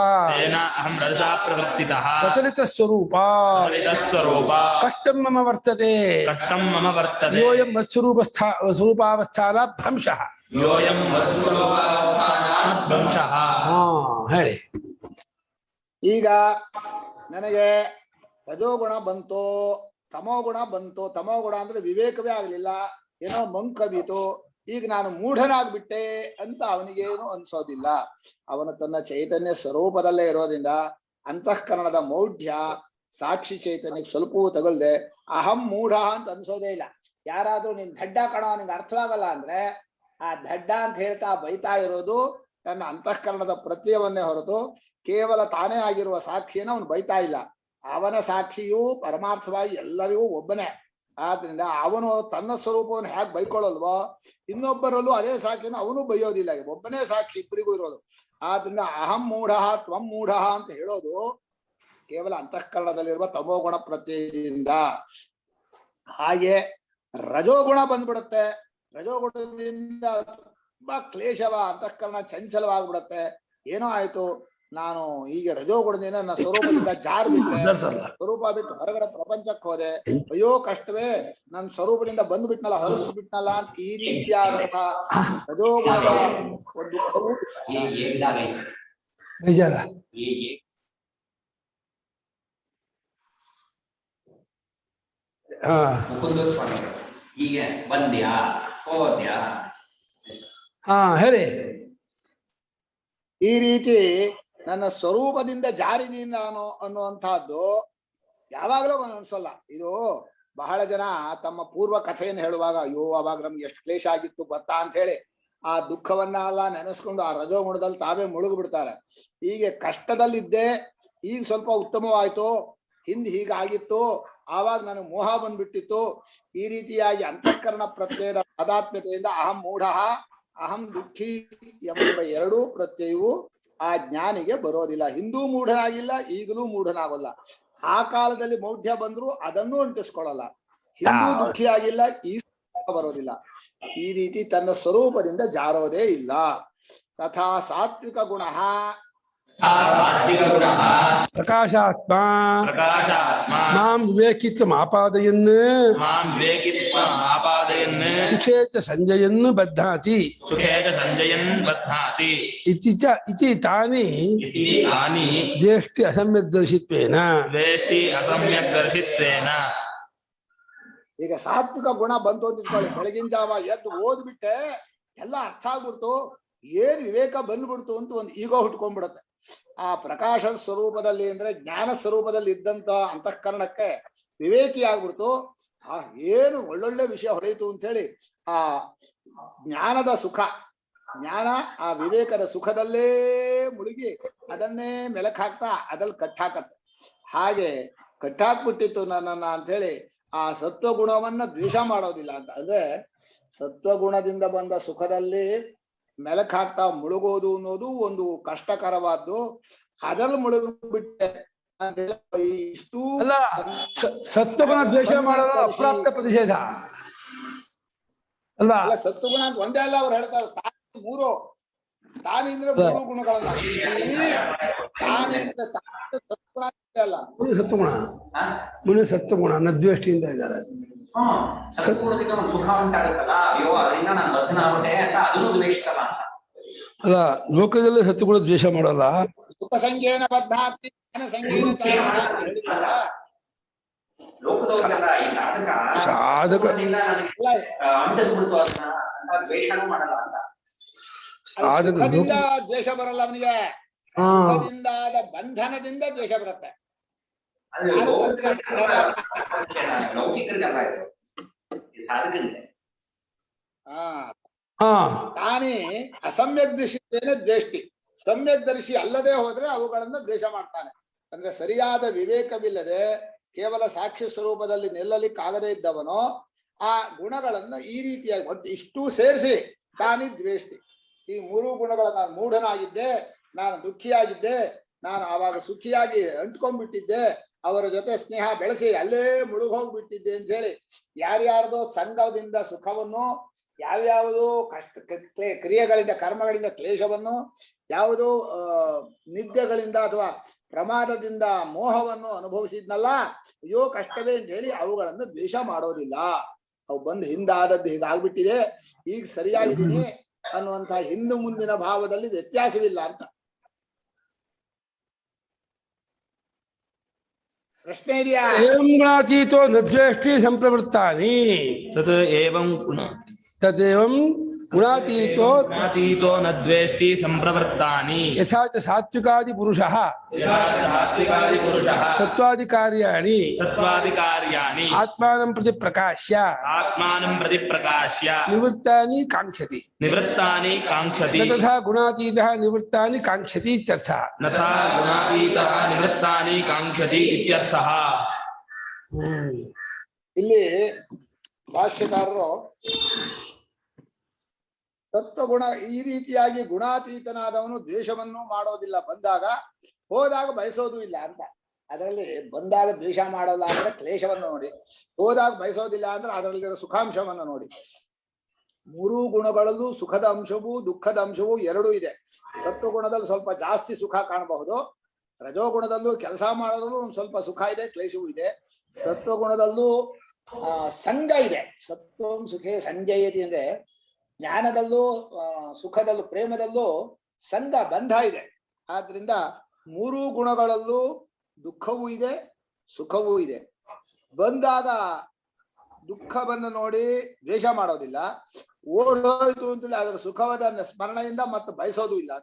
Speaker 2: ಪ್ರಚಲಿತ ಸ್ವರೂಪ ಕಷ್ಟಂ ಮಮ ವರ್ತತೆ, ಯೋಯಂ ಸ್ವರೂಪಾವಸ್ಥಾನ ಭ್ರಂಶಃ. ಹೇಳಿ.
Speaker 3: ಈಗ ನನಗೆ ರಜೋಗುಣ ಬಂತು, ತಮೋಗುಣ ಬಂತು. ತಮೋಗುಣ ಅಂದ್ರೆ ವಿವೇಕವೇ ಆಗ್ಲಿಲ್ಲ, ಏನೋ ಮಂಕವಿತು. ಈಗ ನಾನು ಮೂಢನಾಗ್ಬಿಟ್ಟೆ ಅಂತ ಅವನಿಗೇನು ಅನ್ಸೋದಿಲ್ಲ. ಅವನು ತನ್ನ ಚೈತನ್ಯ ಸ್ವರೂಪದಲ್ಲೇ ಇರೋದ್ರಿಂದ ಅಂತಃಕರಣದ ಮೌಢ್ಯ ಸಾಕ್ಷಿ ಚೈತನ್ಯಕ್ಕೆ ಸ್ವಲ್ಪವೂ ತಗೊಳ್ದೆ ಅಹಂ ಮೂಢ ಅಂತ ಅನ್ಸೋದೇ ಇಲ್ಲ. ಯಾರಾದ್ರೂ ನೀನ್ ದಡ್ಡ ಕಣೋ ನಿಂಗೆ ಅರ್ಥವಾಗಲ್ಲ ಅಂದ್ರೆ ಆ ದಡ್ಡ ಅಂತ ಹೇಳ್ತಾ ಬೈತಾ ಇರೋದು ತನ್ನ ಅಂತಃಕರಣದ ಪ್ರತ್ಯವನ್ನೇ ಹೊರತು ಕೇವಲ ತಾನೇ ಆಗಿರುವ ಸಾಕ್ಷಿಯನ್ನು ಅವನು ಬೈತಾ ಇಲ್ಲ. ಅವನ ಸಾಕ್ಷಿಯು ಪರಮಾರ್ಥವಾಗಿ ಎಲ್ಲರಿಗೂ ಒಬ್ಬನೇ. ಆದ್ರಿಂದ ಅವನು ತನ್ನ ಸ್ವರೂಪವನ್ನು ಹೇಗೆ ಬೈಕೊಳ್ಳಲ್ವೋ ಇನ್ನೊಬ್ಬರಲ್ಲೂ ಅದೇ ಸಾಕ್ಷಿನ ಅವನು ಬೈಯೋದಿಲ್ಲ. ಒಬ್ಬನೇ ಸಾಕ್ಷಿ ಇಬ್ಬರಿಗೂ ಇರೋದು. ಆದ್ರಿಂದ ಅಹಂ ಮೂಢ ತ್ವಂ ಮೂಢ ಅಂತ ಹೇಳೋದು ಕೇವಲ ಅಂತಃಕರಣದಲ್ಲಿರುವ ತಮೋಗುಣ ಪ್ರತ್ಯಯದಿಂದ. ಹಾಗೆ ರಜೋಗುಣ ಬಂದ್ಬಿಡುತ್ತೆ. ರಜೋಗುಣದಿಂದ ತುಂಬಾ ಕ್ಲೇಶವ, ಅಂತಃಕರಣ ಚಂಚಲವಾಗ್ಬಿಡತ್ತೆ. ಏನೋ ಆಯ್ತು, ನಾನು ಹೀಗೆ ರಜೋಗುಣದಿಂದ ನನ್ನ ಸ್ವರೂಪದಿಂದ ಜಾರ್ ಬಿಟ್ಟೆ,
Speaker 2: ಅದರ್ಸಲ್ಲ.
Speaker 3: ಸ್ವರೂಪ ಬಿಟ್ಟು ಹೊರಗಡೆ ಪ್ರಪಂಚಕ್ಕೆ ಹೋದೆ, ಅಯ್ಯೋ ಕಷ್ಟವೇ ನನ್ ಸ್ವರೂಪದಿಂದ ಬಂದು ಬಿಟ್ನಲ್ಲ, ಹೊರಗಿಸ್ಬಿಟ್ನಲ್ಲ ಅಂತ ಈ ರೀತಿಯಾದಂತ ರಜೋಗುಣದ ಒಂದು ದುಃಖವು
Speaker 2: ಬೇಜಾರ.
Speaker 6: ಹೀಗೆ ಬಂದ್ಯಾ ಹೋದ್ಯಾ
Speaker 2: ಹೇಳಿ.
Speaker 3: ಈ ರೀತಿ ನನ್ನ ಸ್ವರೂಪದಿಂದ ಜಾರಿದೀನಿ ನಾನು ಅನ್ನುವಂತಹದ್ದು ಯಾವಾಗಲೂ ಅನ್ಸಲ್ಲ. ಇದು ಬಹಳ ಜನ ತಮ್ಮ ಪೂರ್ವ ಕಥೆಯನ್ನು ಹೇಳುವಾಗ ಅಯ್ಯೋ ಅವಾಗ ನಮ್ಗೆ ಎಷ್ಟು ಕ್ಲೇಶ ಆಗಿತ್ತು ಗೊತ್ತಾ ಅಂತ ಹೇಳಿ ಆ ದುಃಖವನ್ನ ಎಲ್ಲ ನೆನೆಸ್ಕೊಂಡು ಆ ರಜೋಗುಣದಲ್ಲಿ ತಾವೇ ಮುಳುಗು ಬಿಡ್ತಾರೆ. ಹೀಗೆ ಕಷ್ಟದಲ್ಲಿದ್ದೆ, ಈಗ ಸ್ವಲ್ಪ ಉತ್ತಮವಾಯ್ತು, ಹಿಂದೆ ಹೀಗಾಗಿತ್ತು, ಆವಾಗ ನನಗೆ ಮೋಹ ಬಂದ್ಬಿಟ್ಟಿತ್ತು. ಈ ರೀತಿಯಾಗಿ ಅಂತಃಕರಣ ಪ್ರತ್ಯಯದ ತಾದಾತ್ಮ್ಯತೆಯಿಂದ ಅಹಂ ಮೂಢ ಅಹಂ ದುಃಖಿ ಎಂಬ ಎರಡೂ ಪ್ರತ್ಯಯವು ಆ ಜ್ಞಾನಿಗೆ ಬರೋದಿಲ್ಲ. ಹಿಂದೂ ಮೂಢನಾಗಿಲ್ಲ, ಈಗಲೂ ಮೂಢನಾಗಲ್ಲ. ಆ ಕಾಲದಲ್ಲಿ ಮೌಢ್ಯ ಬಂದ್ರು ಅದನ್ನೂ ಅಂಟಿಸ್ಕೊಳ್ಳಲ್ಲ. ಹಿಂದೂ ದುಃಖಿಯಾಗಿಲ್ಲ, ಈ ಬರೋದಿಲ್ಲ. ಈ ರೀತಿ ತನ್ನ ಸ್ವರೂಪದಿಂದ ಜಾರೋದೇ ಇಲ್ಲ. ತಥಾ ಸಾತ್ವಿಕ ಗುಣ
Speaker 2: ಪ್ರಕಾಶಾತ್ಮ
Speaker 1: ಪ್ರಕಾಶಾತ್ಮ
Speaker 2: ಮಾಂ ವಿವೇಕಿತ್ವಂ ಆಪಾದಯನ್
Speaker 1: ಮಾಂ ವಿವೇಕಿತ್ವಂ ಆಪಾದಯನ್
Speaker 2: ಸುಖೇ ಚ ಸಂಜಯನ್ ಬಧ್ನಾತಿ
Speaker 1: ಸುಖೇ ಚ ಸಂಜಯನ್ ಬಧ್ನಾತಿ
Speaker 2: ಇತಿ ತಾನಿ
Speaker 1: ಇತಿ ತಾನಿ
Speaker 2: ಜ್ಯೇಷ್ಠಿ ಅಸಮ್ಯಗ್ದರ್ಶಿತ್ವೇನ.
Speaker 1: ವೇಷ್ಟಿ ಅಸಮ್ಯಗ್ದರ್ಶಿತ್ವೇನ.
Speaker 3: ಈಗ ಸಾತ್ವಿಕ ಗುಣ ಬಂತು ಅಂತ ಇಟ್ಕೊಳ್ಳಿ, ಬೆಳಗಿನ ಜಾವ ಎದ್ದು ಓದ್ಬಿಟ್ಟೆ ಎಲ್ಲ ಅರ್ಥ ಆಗ್ಬಿಡ್ತು, ಏನ್ ವಿವೇಕ ಬಂದ್ಬಿಡ್ತು ಅಂತ ಒಂದು ಈಗೋ ಹುಟ್ಕೊಂಡ್ಬಿಡತ್ತೆ. ಆ ಪ್ರಕಾಶ ಸ್ವರೂಪದಲ್ಲಿ ಅಂದ್ರೆ ಜ್ಞಾನ ಸ್ವರೂಪದಲ್ಲಿ ಇದ್ದಂತ ಅಂತಃಕರಣಕ್ಕೆ ವಿವೇಕಿ ಆಗ್ಬಿಡ್ತು. ಏನು ಒಳ್ಳೊಳ್ಳೆ ವಿಷಯ ಹೊಳೆಯಿತು ಅಂತ ಹೇಳಿ ಆ ಜ್ಞಾನದ ಸುಖ, ಜ್ಞಾನ ಆ ವಿವೇಕದ ಸುಖದಲ್ಲೇ ಮುಳುಗಿ ಅದನ್ನೇ ಮೆಲಕ್ ಹಾಕ್ತಾ ಅದ್ರಲ್ಲಿ ಕಟ್ಟಾಕತ್ತೆ. ಹಾಗೆ ಕಟ್ಟಾಕ್ಬಿಟ್ಟಿತ್ತು ನನ್ನನ್ನ ಅಂತ ಹೇಳಿ ಆ ಸತ್ವಗುಣವನ್ನ ದ್ವೇಷ ಮಾಡೋದಿಲ್ಲ ಅಂತ. ಅಂದ್ರೆ ಸತ್ವಗುಣದಿಂದ ಬಂದ ಸುಖದಲ್ಲಿ ಮೆಲಕ್ ಹಾಕ್ತಾ ಮುಳುಗೋದು ಅನ್ನೋದು ಒಂದು ಕಷ್ಟಕರವಾದ್ದು. ಅದ್ರಲ್ಲಿ ಮುಳುಗಿಬಿಟ್ಟೆ ಅಂತ ಹೇಳಿ ಇಷ್ಟು
Speaker 2: ಅಲ್ಲ, ಸತ್ವಗುಣ ದ್ವೇಷ ಮಾಡೋದು ಅಪ್ರಾಪ್ತ ಪ್ರತಿಷೇಧ ಅಲ್ವಾ?
Speaker 3: ಅಲ್ಲ, ಸತ್ವಗುಣ ಅಂತ ಒಂದೇ ಅಲ್ಲ, ಅವ್ರು ಹೇಳ್ತಾರೆ ಮೂರು ತಾನಿ ಅಂದ್ರೆ ಮೂರು ಗುಣಗಳನ್ನ ತಾನಿ ಅಂದ್ರೆ ಸತ್ವಗುಣ ಅಲ್ಲ,
Speaker 2: ಸತ್ವಗುಣ ಮುನಿ ಸತ್ವಗುಣ ನದ್ವೇಷ್ಟಿಯಿಂದ ಇದ್ದಾರೆ.
Speaker 6: ಸತ್ಗುಣದಿಂದ ಒಂದು ಸುಖ ಉಂಟಾಗುತ್ತಲ್ಲ, ಅಯ್ಯೋ ಅದರಿಂದ ನಾನು ಬದ್ಧನಾಗ್ಬಿಟ್ಟೆ ಅಂತ ಅದನ್ನು ದ್ವೇಷಿಸಲ್ಲ ಅಂತ.
Speaker 2: ಅಲ್ಲ, ಲೋಕದಲ್ಲಿ ಸತ್ವಗುಣ ದ್ವೇಷ ಮಾಡಲ್ಲ.
Speaker 3: ಸುಖ ಸಂಖ್ಯೇನ ಬದ್ಧಾತಿ ಜ್ಞಾನ ಸಂಖ್ಯೇನ ಚಾಲಕ ಅಂತ ಹೇಳಿದ್ರಲ್ಲ.
Speaker 6: ಲೋಕದವ್ರಿಗೆಲ್ಲ ಈ ಸಾಧಕ ಅಂಟಿಸ್ಬಿಡ್ತು ಅದನ್ನ ಅಂತ ದ್ವೇಷನೂ ಮಾಡಲ್ಲ ಅಂತ.
Speaker 3: ಸುಖದಿಂದ ದ್ವೇಷ ಬರಲ್ಲ ಅವನಿಗೆ, ಸುಖದಿಂದಾದ ಬಂಧನದಿಂದ ದ್ವೇಷ ಬರುತ್ತೆ.
Speaker 6: ಲೌಕಿಕರಿಗಲ್ಲ ಇದು, ಸಾಧಕರಿಗೆ.
Speaker 3: ತಾನೇ ಅಸಮ್ಯಕ್ ದರ್ಶಿತೇನೆ ದ್ವೇಷ್ಟಿ, ಸಮ್ಯಕ್ ದರ್ಶಿ ಅಲ್ಲದೆ ಹೋದ್ರೆ ಅವುಗಳನ್ನ ದ್ವೇಷ ಮಾಡ್ತಾನೆ. ಅಂದ್ರೆ ಸರಿಯಾದ ವಿವೇಕವಿಲ್ಲದೆ ಕೇವಲ ಸಾಕ್ಷಿ ಸ್ವರೂಪದಲ್ಲಿ ನಿಲ್ಲಲಿಕ್ಕಾಗದೇ ಇದ್ದವನು ಆ ಗುಣಗಳನ್ನ ಈ ರೀತಿಯಾಗಿ ಒಟ್ಟು ಇಷ್ಟೂ ಸೇರಿಸಿ ತಾನೇ ದ್ವೇಷ್ಟಿ. ಈ ಮೂರು ಗುಣಗಳ ನಾನು ಮೂಢನಾಗಿದ್ದೆ, ನಾನು ದುಃಖಿಯಾಗಿದ್ದೆ, ನಾನು ಆವಾಗ ಸುಖಿಯಾಗಿ ಅಂಟ್ಕೊಂಡ್ಬಿಟ್ಟಿದ್ದೆ, ಅವರ ಜೊತೆ ಸ್ನೇಹ ಬೆಳೆಸಿ ಅಲ್ಲೇ ಮುಳುಗೋಗ್ಬಿಟ್ಟಿದ್ದೆ ಅಂತ ಹೇಳಿ ಯಾರ್ಯಾರ್ದೋ ಸಂಘದಿಂದ ಸುಖವನ್ನು, ಯಾವ್ಯಾವುದೋ ಕ್ರಿಯೆಗಳಿಂದ ಕರ್ಮಗಳಿಂದ ಕ್ಲೇಶವನ್ನು, ಯಾವುದೋ ನಿದ್ಯೆಗಳಿಂದ ಅಥವಾ ಪ್ರಮಾದದಿಂದ ಮೋಹವನ್ನು ಅನುಭವಿಸಿದ್ನಲ್ಲ, ಅಯ್ಯೋ ಕಷ್ಟವೇ ಅಂತ ಹೇಳಿ ಅವುಗಳನ್ನು ದ್ವೇಷ ಮಾಡೋದಿಲ್ಲ. ಅವು ಬಂದು ಹಿಂದಾದದ್ದು ಹೀಗಾಗ್ಬಿಟ್ಟಿದೆ, ಈಗ ಸರಿಯಾಗಿದ್ದೀನಿ ಅನ್ನುವಂಥ ಹಿಂದು ಮುಂದಿನ ಭಾವದಲ್ಲಿ ವ್ಯತ್ಯಾಸವಿಲ್ಲ ಅಂತ. ಪ್ರಶ್ನೆ ಇದೆಯಾ?
Speaker 2: ಏವಂ ಗುಣಾತೀತೋ ನದ್ವೇಷ್ಟಿ ಸಂಪ್ರವೃತ್ತಾನಿ ತದೇವಂ ಗುಣಾತೀತೋ
Speaker 1: ಗುಣಾತೀತೋ ನದ್ವೇಷ್ಟಿ ಸಂಪ್ರವೃತ್ತಾನಿ
Speaker 2: ಯಥಾ ಚ ಸಾತ್ವಿಕಾದಿ ಪುರುಷಃ ಸತ್ವಾದಿ ಕಾರ್ಯಾಣಿ ಆತ್ಮಾನಂ ಪ್ರತಿ ಪ್ರಕಾಶ್ಯ ನಿವೃತ್ತಾನಿ ಕಾಂಕ್ಷತಿ ತಥಾ ಗುಣಾತೀತಃ ನಿವೃತ್ತಾನಿ ಕಾಂಕ್ಷತಿ ಇತ್ಯರ್ಥಃ.
Speaker 3: ಇಲ್ಲಿ ಭಾಷ್ಯಕಾರರು ತತ್ವಗುಣ ಈ ರೀತಿಯಾಗಿ ಗುಣಾತೀತನಾದವನು ದ್ವೇಷವನ್ನು ಮಾಡೋದಿಲ್ಲ, ಬಂದಾಗ ಹೋದಾಗ ಬಯಸೋದು ಇಲ್ಲ ಅಂತ. ಅದರಲ್ಲಿ ಬಂದಾಗ ದ್ವೇಷ ಮಾಡೋಲ್ಲ ಅಂದ್ರೆ ಕ್ಲೇಶವನ್ನು ನೋಡಿ, ಹೋದಾಗ ಬಯಸೋದಿಲ್ಲ ಅಂದ್ರೆ ಅದರಲ್ಲಿರೋ ಸುಖಾಂಶವನ್ನು ನೋಡಿ. ಮೂರೂ ಗುಣಗಳಲ್ಲೂ ಸುಖದ ಅಂಶವೂ ದುಃಖದ ಅಂಶವೂ ಎರಡೂ ಇದೆ. ಸತ್ವಗುಣದಲ್ಲಿ ಸ್ವಲ್ಪ ಜಾಸ್ತಿ ಸುಖ ಕಾಣಬಹುದು, ರಜೋಗುಣದಲ್ಲೂ ಕೆಲಸ ಮಾಡೋದ್ರಲ್ಲೂ ಒಂದು ಸ್ವಲ್ಪ ಸುಖ ಇದೆ, ಕ್ಲೇಶವೂ ಇದೆ. ಸತ್ವಗುಣದಲ್ಲೂ ಸಂಘ ಇದೆ. ಸತ್ವಂ ಸುಖೇ ಸಂಜಯತಿ ಅಂದ್ರೆ ಜ್ಞಾನದಲ್ಲೂ ಸುಖದಲ್ಲೂ ಪ್ರೇಮದಲ್ಲೂ ಸಂಘ ಬಂಧ ಇದೆ. ಆದ್ರಿಂದ ಮೂರೂ ಗುಣಗಳಲ್ಲೂ ದುಃಖವೂ ಇದೆ ಸುಖವೂ ಇದೆ. ಬಂದಾಗ ದುಃಖವನ್ನು ನೋಡಿ ದ್ವೇಷ ಮಾಡೋದಿಲ್ಲ, ಓಡೋಯ್ತು ಅಂತೇಳಿ ಅದರ ಸುಖವಾದ ಸ್ಮರಣೆಯಿಂದ ಮತ್ತೆ ಬಯಸೋದು ಇಲ್ಲ.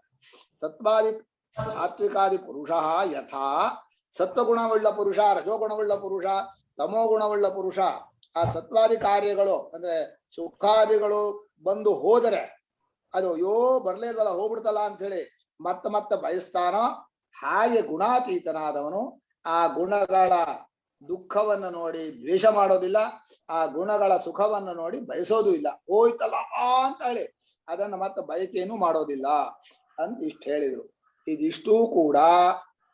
Speaker 3: ಸತ್ವಾದಿ ಸಾತ್ವಿಕಾದಿ ಪುರುಷ ಯಥಾ ಸತ್ವಗುಣವುಳ್ಳ ಪುರುಷ, ರಜೋಗುಣವುಳ್ಳ ಪುರುಷ, ತಮೋಗುಣವುಳ್ಳ ಪುರುಷ ಆ ಸತ್ವಾದಿ ಕಾರ್ಯಗಳು ಅಂದ್ರೆ ಸುಖಾದಿಗಳು ಬಂದು ಹೋದರೆ ಅದು ಅಯ್ಯೋ ಬರ್ಲೇ ಇಲ್ವಲ್ಲ ಹೋಗ್ಬಿಡ್ತಲ್ಲ ಅಂತ ಹೇಳಿ ಮತ್ತೆ ಬಯಸ್ತಾನೋ, ಹಾಗೆ ಗುಣಾತೀತನಾದವನು ಆ ಗುಣಗಳ ದುಃಖವನ್ನು ನೋಡಿ ದ್ವೇಷ ಮಾಡೋದಿಲ್ಲ, ಆ ಗುಣಗಳ ಸುಖವನ್ನು ನೋಡಿ ಬಯಸೋದು ಇಲ್ಲ. ಹೋಯ್ತಲ್ಲ ಅಂತ ಹೇಳಿ ಅದನ್ನ ಮತ್ತೆ ಬಯಕೆಯನ್ನು ಮಾಡೋದಿಲ್ಲ ಅಂತ ಇಷ್ಟು ಹೇಳಿದ್ರು. ಇದಿಷ್ಟೂ ಕೂಡ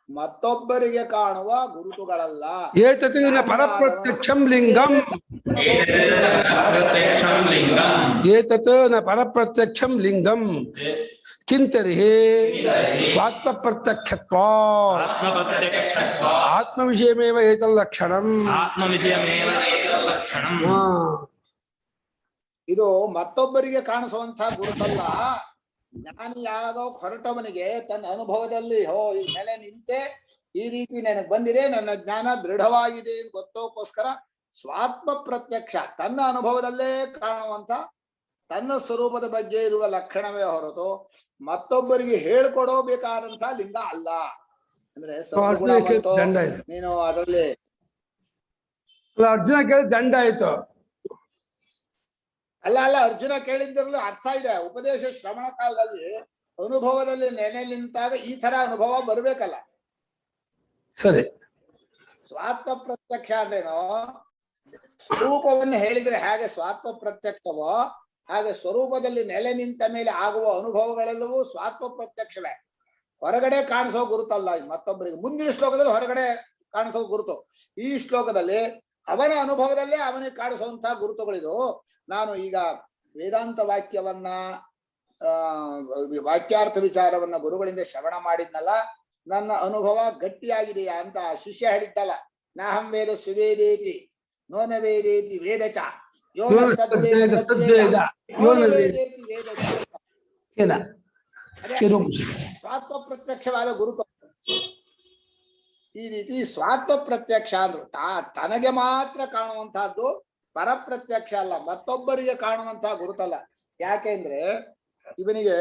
Speaker 3: ಮತ್ತೊಬ್ಬರಿಗೆ ಕಾಣುವ ಗುರುತುಗಳಲ್ಲ.
Speaker 2: ಏತತೇನ ಪರಪ್ರತ್ಯಕ್ಷಂ ಲಿಂಗಂ, ಏತತೇನ ಪರಪ್ರತ್ಯಕ್ಷಂ ಲಿಂಗಂ ಕಿಂತರ್ಹಿ ಸ್ವಾತ್ಮಪ್ರತ್ಯಕ್ಷತ್ವಾತ್ ಆತ್ಮವಿಷಯಮೇವ ಏತಲ್ಲಕ್ಷಣಂ.
Speaker 3: ಇದು ಮತ್ತೊಬ್ಬರಿಗೆ ಕಾಣಿಸುವಂತಹ ಗುರುತಲ್ಲ. ಜ್ಞಾನಿ ಯಾರೋ ಹೊರಟವನಿಗೆ ತನ್ನ ಅನುಭವದಲ್ಲಿ ಈ ಮೇಲೆ ನಿಂತೆ ಈ ರೀತಿ ನನಗೆ ಬಂದಿದೆ, ನನ್ನ ಜ್ಞಾನ ದೃಢವಾಗಿದೆ ಅಂತ ಗೊತ್ತೋಕ್ಕೋಸ್ಕರ ಸ್ವಾತ್ಮ ಪ್ರತ್ಯಕ್ಷ ತನ್ನ ಅನುಭವದಲ್ಲೇ ಕಾಣುವಂತ ತನ್ನ ಸ್ವರೂಪದ ಬಗ್ಗೆ ಇರುವ ಲಕ್ಷಣವೇ ಹೊರತು ಮತ್ತೊಬ್ಬರಿಗೆ ಹೇಳ್ಕೊಡೋಬೇಕಾದಂತ ಲಿಂಗ ಅಲ್ಲ. ಅಂದ್ರೆ ಸದ್ಗುಣ ಬಂತು, ನೀನು ಅದರಲ್ಲಿ
Speaker 2: ಅರ್ಜುನ ಕೇಳಿ ದಂಡ ಆಯ್ತು.
Speaker 3: ಅಲ್ಲ ಅರ್ಜುನ ಕೇಳಿದ್ದಿರಲು ಅರ್ಥ ಇದೆ. ಉಪದೇಶ ಶ್ರವಣ ಕಾಲದಲ್ಲಿ ಅನುಭವದಲ್ಲಿ ನೆನೆ ನಿಂತಾಗ ಈ ತರ ಅನುಭವ ಬರ್ಬೇಕಲ್ಲ.
Speaker 2: ಸರಿ,
Speaker 3: ಸ್ವಾತ್ಮ ಪ್ರತ್ಯಕ್ಷ ಅಂದ್ರೇನೋ ಸ್ವರೂಪವನ್ನು ಹೇಳಿದ್ರೆ ಹೇಗೆ ಸ್ವಾತ್ಮ ಪ್ರತ್ಯಕ್ಷವೋ ಹಾಗೆ ಸ್ವರೂಪದಲ್ಲಿ ನೆಲೆ ನಿಂತ ಮೇಲೆ ಆಗುವ ಅನುಭವಗಳೆಲ್ಲವೂ ಸ್ವಾತ್ಮ ಪ್ರತ್ಯಕ್ಷವೇ, ಹೊರಗಡೆ ಕಾಣಿಸೋ ಗುರುತಲ್ಲ. ಮತ್ತೊಬ್ಬರಿಗೆ ಮುಂದಿನ ಶ್ಲೋಕದಲ್ಲಿ ಹೊರಗಡೆ ಕಾಣಿಸೋ ಗುರುತು, ಈ ಶ್ಲೋಕದಲ್ಲಿ ಅವನ ಅನುಭವದಲ್ಲೇ ಅವನಿಗೆ ಕಾಣಿಸುವಂತಹ ಗುರುತುಗಳಿದು. ನಾನು ಈಗ ವೇದಾಂತ ವಾಕ್ಯವನ್ನ ವಾಕ್ಯಾರ್ಥ ವಿಚಾರವನ್ನ ಗುರುಗಳಿಂದ ಶ್ರವಣ ಮಾಡಿದ್ನಲ್ಲ, ನನ್ನ ಅನುಭವ ಗಟ್ಟಿಯಾಗಿದೆಯಾ ಅಂತ ಶಿಷ್ಯ ಹೇಳಿದ್ದಲ್ಲ. ನಾಹಂ ವೇದ ಸುವೇದೇತಿ ನೋನ ವೇದೇತಿ ವೇದಚ ಸ್ವಾತ್ಮ ಪ್ರತ್ಯಕ್ಷವಾದ ಗುರುತು. ಈ ರೀತಿ ಸ್ವಾತ್ಮ ಪ್ರತ್ಯಕ್ಷ ಅಂದ್ರು ತನಗೆ ಮಾತ್ರ ಕಾಣುವಂತಹದ್ದು ಪರಪ್ರತ್ಯಕ್ಷ ಅಲ್ಲ, ಮತ್ತೊಬ್ಬರಿಗೆ ಕಾಣುವಂತಹ ಗುರುತಲ್ಲ. ಯಾಕೆಂದ್ರೆ ಇವನಿಗೆ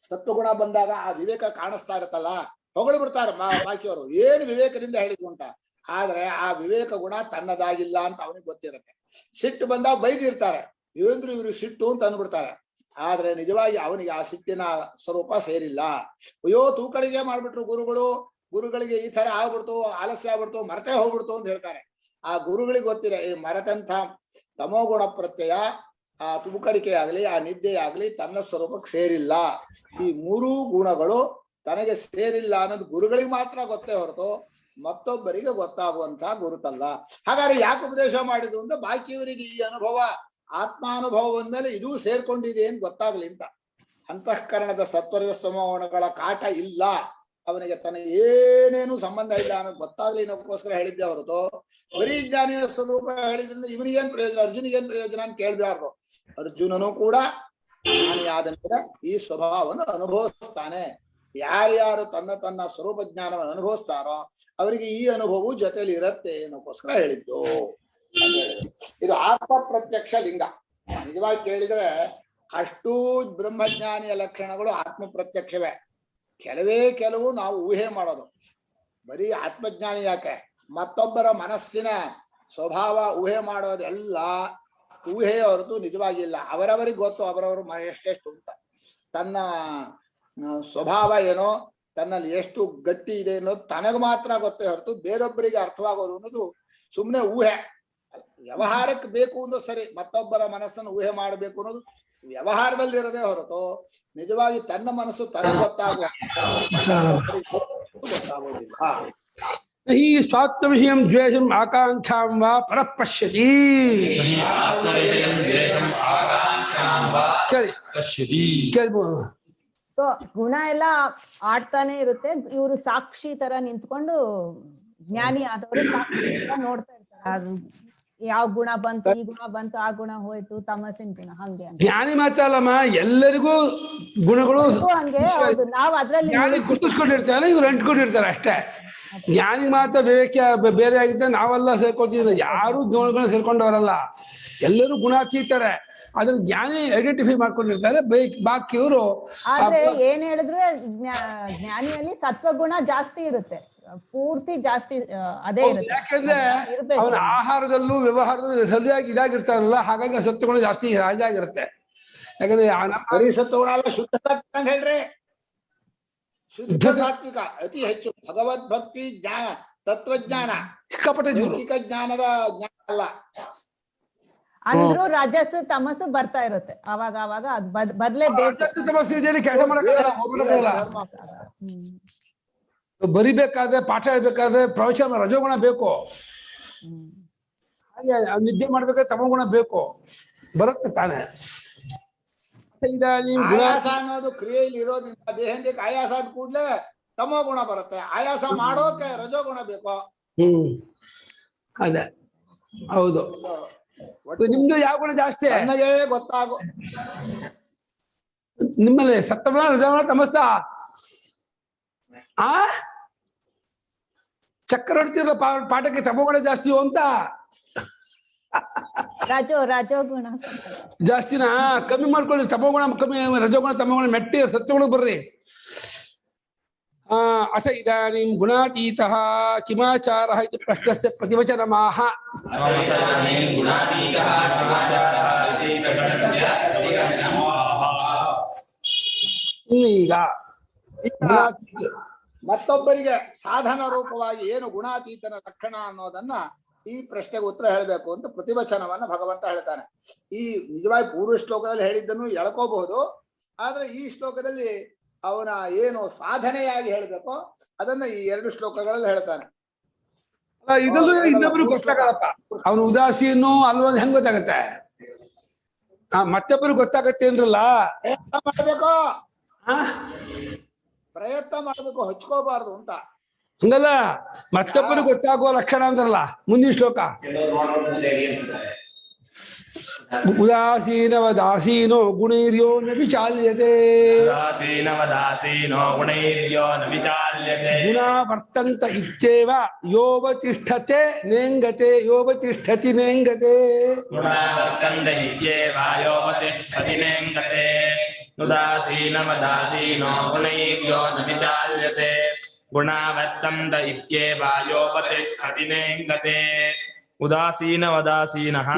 Speaker 3: ಸತ್ವಗುಣ ಬಂದಾಗ ಆ ವಿವೇಕ ಕಾಣಿಸ್ತಾ ಇರುತ್ತಲ್ಲ, ಹೊಗಳು ಬಿಡ್ತಾರೆ ಬಾಕಿಯವರು, ಏನು ವಿವೇಕದಿಂದ ಹೇಳಿದ್ರು ಅಂತ. ಆದ್ರೆ ಆ ವಿವೇಕ ಗುಣ ತನ್ನದಾಗಿಲ್ಲ ಅಂತ ಅವನಿಗೆ ಗೊತ್ತಿರುತ್ತೆ. ಸಿಟ್ಟು ಬಂದಾಗ ಬೈದಿರ್ತಾರೆ, ಏನ್ರು ಇವ್ರು ಸಿಟ್ಟು ಅಂತ ಅಂದ್ಬಿಡ್ತಾರೆ. ಆದ್ರೆ ನಿಜವಾಗಿ ಅವನಿಗೆ ಆ ಸಿಟ್ಟಿನ ಸ್ವರೂಪ ಸೇರಿಲ್ಲ. ಅಯ್ಯೋ ತೂಕಡಿಗೆ ಮಾಡ್ಬಿಟ್ರು ಗುರುಗಳಿಗೆ ಈ ತರ ಆಗ್ಬಿಡ್ತು, ಆಲಸ್ಯ ಆಗ್ಬಿಡ್ತು, ಮರತೆ ಹೋಗ್ಬಿಡ್ತು ಅಂತ ಹೇಳ್ತಾರೆ. ಆ ಗುರುಗಳಿಗೆ ಗೊತ್ತಿದೆ ಈ ಮರತಂಥ ತಮೋಗುಣ ಪ್ರತ್ಯಯ, ಆ ತೂಕಡಿಕೆ ಆಗ್ಲಿ ಆ ನಿದ್ದೆ ಆಗ್ಲಿ ತನ್ನ ಸ್ವರೂಪಕ್ಕೆ ಸೇರಿಲ್ಲ. ಈ ಮೂರೂ ಗುಣಗಳು ತನಗೆ ಸೇರಿಲ್ಲ ಅನ್ನೋದು ಗುರುಗಳಿಗೆ ಮಾತ್ರ ಗೊತ್ತೇ ಹೊರತು ಮತ್ತೊಬ್ಬರಿಗೆ ಗೊತ್ತಾಗುವಂತಹ ಗುರುತಲ್ಲ. ಹಾಗಾದ್ರೆ ಯಾಕೆ ಉಪದೇಶ ಮಾಡಿದ್ರು ಅಂದ್ರೆ ಬಾಕಿಯವರಿಗೆ ಈ ಅನುಭವ ಆತ್ಮಾನುಭವ ಬಂದ್ಮೇಲೆ ಇದೂ ಸೇರ್ಕೊಂಡಿದೆ ಅಂತ ಗೊತ್ತಾಗ್ಲಿ ಅಂತ. ಅಂತಃಕರಣದ ಸತ್ವರ್ಯ ಸಮಗುಣಗಳ ಕಾಟ ಇಲ್ಲ ಅವನಿಗೆ, ತನಗೆ ಏನೇನು ಸಂಬಂಧ ಇಲ್ಲ ಅನ್ನೋದು ಗೊತ್ತಾಗ್ಲಿ ಅನ್ನೋಕ್ಕೋಸ್ಕರ ಹೇಳಿದ್ದೆ ಹೊರತು ಬರೀ ಜ್ಞಾನಿಯ ಸ್ವರೂಪ ಹೇಳಿದ್ರಿಂದ ಇವನಿಗೇನ್ ಪ್ರಯೋಜನ, ಅರ್ಜುನಿಗೇನ್ ಪ್ರಯೋಜನ ಅಂತ ಕೇಳ್ಬಾರ್ದು. ಅರ್ಜುನನು ಕೂಡ ಜ್ಞಾನಿಯಾದ ಮೇಲೆ ಈ ಸ್ವಭಾವವನ್ನು ಅನುಭವಿಸ್ತಾನೆ. ಯಾರ್ಯಾರು ತನ್ನ ಸ್ವರೂಪ ಜ್ಞಾನವನ್ನು ಅನುಭವಿಸ್ತಾರೋ ಅವರಿಗೆ ಈ ಅನುಭವವು ಜೊತೆಲಿ ಇರತ್ತೆ ಅನ್ನೋಕ್ಕೋಸ್ಕರ ಹೇಳಿದ್ದು ಅಂತ ಹೇಳಿದ್ರು. ಇದು ಆತ್ಮ ಪ್ರತ್ಯಕ್ಷ ಲಿಂಗ. ನಿಜವಾಗಿ ಕೇಳಿದ್ರೆ ಅಷ್ಟೂ ಬ್ರಹ್ಮಜ್ಞಾನಿಯ ಲಕ್ಷಣಗಳು ಆತ್ಮ ಪ್ರತ್ಯಕ್ಷವೇ. ಕೆಲವು ನಾವು ಊಹೆ ಮಾಡೋದು. ಬರೀ ಆತ್ಮಜ್ಞಾನಿ ಯಾಕೆ, ಮತ್ತೊಬ್ಬರ ಮನಸ್ಸಿನ ಸ್ವಭಾವ ಊಹೆ ಮಾಡೋದೆಲ್ಲ ಊಹೆಯ ಹೊರತು ನಿಜವಾಗಿಲ್ಲ. ಅವರವರಿಗೆ ಗೊತ್ತು ಅವರವರು ಎಷ್ಟೆಷ್ಟು ಅಂತ. ತನ್ನ ಸ್ವಭಾವ ಏನೋ, ತನ್ನಲ್ಲಿ ಎಷ್ಟು ಗಟ್ಟಿ ಇದೆ ಅನ್ನೋದು ತನಗೆ ಮಾತ್ರ ಗೊತ್ತೇ ಹೊರತು ಬೇರೊಬ್ಬರಿಗೆ ಅರ್ಥವಾಗೋದು ಅನ್ನೋದು ಸುಮ್ಮನೆ ಊಹೆ. ವ್ಯವಹಾರಕ್ಕೆ ಬೇಕು ಅನ್ನೋದು ಸರಿ, ಮತ್ತೊಬ್ಬರ ಮನಸ್ಸನ್ನು ಊಹೆ ಮಾಡಬೇಕು ಅನ್ನೋದು ವ್ಯವಹಾರದಲ್ಲಿ ಇರೋದೇ ಹೊರತು ನಿಜವಾಗಿ ತನ್ನ ಮನಸ್ಸು ತನಗೆ ಗೊತ್ತಾಗೋದಿಲ್ಲ.
Speaker 2: ಹಿ ಸ್ವಾತ್ಮ ವಿಷಯಂ ದ್ವೇಷಂ ಆಕಾಂಕ್ಷಾಂ ವಾ ಪರಃ ಪಶ್ಯತಿ. ಕೇಳಿ
Speaker 1: ಪಶ್ಯತಿ.
Speaker 2: ಕೇಳ್ಬೋದು.
Speaker 4: ಸೊ ಗುಣ ಎಲ್ಲ ಆಡ್ತಾನೆ ಇರುತ್ತೆ, ಇವರು ಸಾಕ್ಷಿ ತರ ನಿಂತ್ಕೊಂಡು ಜ್ಞಾನಿ ಆದವರು ಸಾಕ್ಷಿ ತರ ನೋಡ್ತಾ ಇರ್ತಾರೆ. ಅದು ಯಾವ ಗುಣ ಬಂತು, ಈ ಗುಣ ಬಂತು, ಆ ಗುಣ ಹೋಯ್ತು, ತಮಸಿನ ಗುಣ ಹಂಗೆ ಅಂತ.
Speaker 2: ಜ್ಞಾನಿ ಮಾತ್ರ ಅಲ್ಲಮ್ಮ, ಎಲ್ಲರಿಗೂ ಗುಣಗಳು
Speaker 4: ಹಂಗೆ ಹೌದು. ನಾವ್ ಅದ್ರಲ್ಲಿ
Speaker 2: ಜ್ಞಾನಿ ಗುರುತಿಸ್ಕೊಂಡಿರ್ತಾರೆ, ಇವ್ರು ಅಂಟ್ಕೊಂಡಿರ್ತಾರೆ ಅಷ್ಟೇ. ಜ್ಞಾನಿ ಮಾತ್ರ ಬೇರೆ ಆಗಿದ್ದ ನಾವೆಲ್ಲ ಸೇರ್ಕೊಳ್ತಿದ್ರೆ ಯಾರು ಗುಣಗಳು ಸೇರ್ಕೊಂಡವರಲ್ಲ, ಎಲ್ಲರೂ ಗುಣಾತೀತಾರೆ. ಅದನ್ನ ಜ್ಞಾನಿ ಐಡೆಂಟಿಫೈ ಮಾಡ್ಕೊಂಡಿರ್ತಾರೆ, ಬಾಕಿಯವರು.
Speaker 4: ಆದ್ರೆ ಏನ್ ಹೇಳಿದ್ರು ಜ್ಞಾನಿಯಲ್ಲಿ ಸತ್ವಗುಣ ಜಾಸ್ತಿ ಇರುತ್ತೆ, ಪೂರ್ತಿ ಜಾಸ್ತಿ ಅದೇ ಇರುತ್ತೆ.
Speaker 2: ಯಾಕೆಂದ್ರೆ ಅವನ ಆಹಾರದಲ್ಲೂ ವ್ಯವಹಾರದಲ್ಲೂ ಸರಿಯಾಗಿ ಇದಾಗಿರ್ತಾರಲ್ಲ, ಹಾಗಾಗಿ ಸತ್ವಗುಣ ಜಾಸ್ತಿ ಇದಾಗಿರುತ್ತೆ. ಯಾಕಂದ್ರೆ
Speaker 3: ಬರೀ ಸತ್ವಗುಣ ಅಲ್ಲ, ಶುದ್ಧ ಸಾತ್ವಿಕ ಅಂತ ಹೇಳ್ರಿ. ಶುದ್ಧ ಸಾತ್ವಿಕ ಅತಿ ಹೆಚ್ಚು ಭಗವದ್ಭಕ್ತಿ ಜ್ಞಾನ, ತತ್ವಜ್ಞಾನ,
Speaker 2: ಸಿಕ್ಕಾಪಟ್ಟೆ
Speaker 3: ಲೌಕಿಕ ಜ್ಞಾನದ ಜ್ಞಾನ ಅಲ್ಲ.
Speaker 4: ಅಂದ್ರೂ ರಜಸ್ಸು ತಮಸ್ಸು ಬರ್ತಾ ಇರುತ್ತೆ ಅವಾಗ ಅವಾಗ, ಅದ್ ಬರ್ಲೇಬೇಕು.
Speaker 2: ಕೆಲಸ ಮಾಡಕ್ಕಾಗಲ್ಲ, ಬರಿಬೇಕಾದ್ರೆ, ಪಾಠ ಹೇಳ್ಬೇಕಾದ್ರೆ ಪ್ರವಚನ ರಜೋಗುಣ ಬೇಕು. ಹಾಗೆ ನಿದ್ದೆ ಮಾಡ್ಬೇಕಾದ್ರೆ ತಮಗುಣ ಬೇಕು, ಬರುತ್ತೆ ತಾನೆ.
Speaker 3: ಆಯಾಸ ಅನ್ನೋದು ಕ್ರಿಯೆಯಲ್ಲಿ ಇರೋದ್ರಿಂದ ದೇಹಕ್ಕೆ ಆಯಾಸ ಆದ ಕೂಡ್ಲೆ ತಮೋ ಗುಣ ಬರುತ್ತೆ. ಆಯಾಸ ಮಾಡೋಕೆ ರಜೋಗುಣ ಬೇಕು.
Speaker 2: ಅದೇ ಹೌದು. ನಿಮ್ದು ಯಾವ ಗುಣ ಜಾಸ್ತಿ?
Speaker 3: ನನಗೆ ಗೊತ್ತಾಗೋ
Speaker 2: ನಿಮ್ಮಲ್ಲಿ ಸಪ್ತಗುಣ ರಜೋಗುಣ ತಮಸ್ಸ ಚಕ್ಕರ್ ಹೊಡ್ತಿರೋ ಪಾಠಕ್ಕೆ ತಮೋಗುಣ ಜಾಸ್ತಿಯೋ ಅಂತ.
Speaker 4: ರಜೋಗುಣ
Speaker 2: ಜಾಸ್ತಿನಾ? ಕಮ್ಮಿ ಮಾಡ್ಕೊಳ್ಳಿ, ತಮೋಗುಣ ಕಮ್ಮಿ, ರಜೋಗುಣ ತಮೋಗುಣ ಮೆಟ್ಟಿ ಸತ್ವಗುಣ ಬರ್ರಿ. ಅಸ ಇದಾನಿಂ ಗುಣಾತೀತಃ ಕಿಮಾಚಾರಃ ಇತಿ ಪ್ರಶ್ನಸ್ಯ ಪ್ರತಿವಚನಮಾಹ. ಈಗ
Speaker 3: ಮತ್ತೊಬ್ಬರಿಗೆ ಸಾಧನ ರೂಪವಾಗಿ ಏನು ಗುಣಾತೀತನ ಲಕ್ಷಣ ಅನ್ನೋದನ್ನ ಈ ಪ್ರಶ್ನೆಗೆ ಉತ್ತರ ಹೇಳಬೇಕು ಅಂತ ಪ್ರತಿವಚನವನ್ನ ಭಗವಂತ ಹೇಳ್ತಾನೆ. ಈ ನಿಜವಾಗಿ ಪೂರ್ವ ಶ್ಲೋಕದಲ್ಲಿ ಹೇಳಿದ್ದನ್ನು ಎಳ್ಕೋಬಹುದು, ಆದ್ರೆ ಈ ಶ್ಲೋಕದಲ್ಲಿ ಅವನ ಏನು ಸಾಧನೆಯಾಗಿ ಹೇಳ್ಬೇಕೋ ಅದನ್ನ ಈ 2 ಶ್ಲೋಕಗಳಲ್ಲಿ ಹೇಳ್ತಾನೆ.
Speaker 2: ಇದಲ್ಲೂ ಇನ್ನೊಬ್ರು ಗೊತ್ತಾಗಲ್ಲಪ್ಪ, ಅವನು ಉದಾಸೀನೋ ಅಲ್ವ ಹೆಂಗ್ ಗೊತ್ತಾಗತ್ತೆ? ಮತ್ತೊಬ್ಬರು ಗೊತ್ತಾಗತ್ತೆ ಅಂದ್ರಲ್ಲ,
Speaker 3: ಮಾಡ್ಬೇಕು, ಪ್ರಯತ್ನ ಮಾಡ್ಬೇಕು, ಹಚ್ಕೋಬಾರ್ದು ಅಂತ.
Speaker 2: ಹಂಗಲ್ಲ, ಮತ್ತೊಬ್ಬರು ಗೊತ್ತಾಗುವ ಲಕ್ಷಣ ಅಂದ್ರಲ್ಲ ಮುಂದಿನ ಶ್ಲೋಕ. ಉದಾಸೀನವದಾಸೀನೋ ಗುಣೈರ್ಯೋ ನ ವಿಚಾಲ್ಯತೆ. ಗುಣ ವರ್ತಂತ ಇತ್ಯೇವ ಯೋವತಿಷ್ಠತೆ ನೇಂಗತೆ, ಯೋವತಿಷ್ಠತಿ ನೇಂಗತೆ.
Speaker 1: ಉದಾಸೀನವದಾಸೀನೋ ಗುಣೈರ್ಯೋ ನ ವಿಚಾಲ್ಯತೆ ಗುಣವತ್ತಂತ ಇತ್ಯೇವ ಯೋಪತಿಷ್ಠತಿ ನೇಂಗತೆ. ಉದಾಸೀನವದಾಸೀನಃ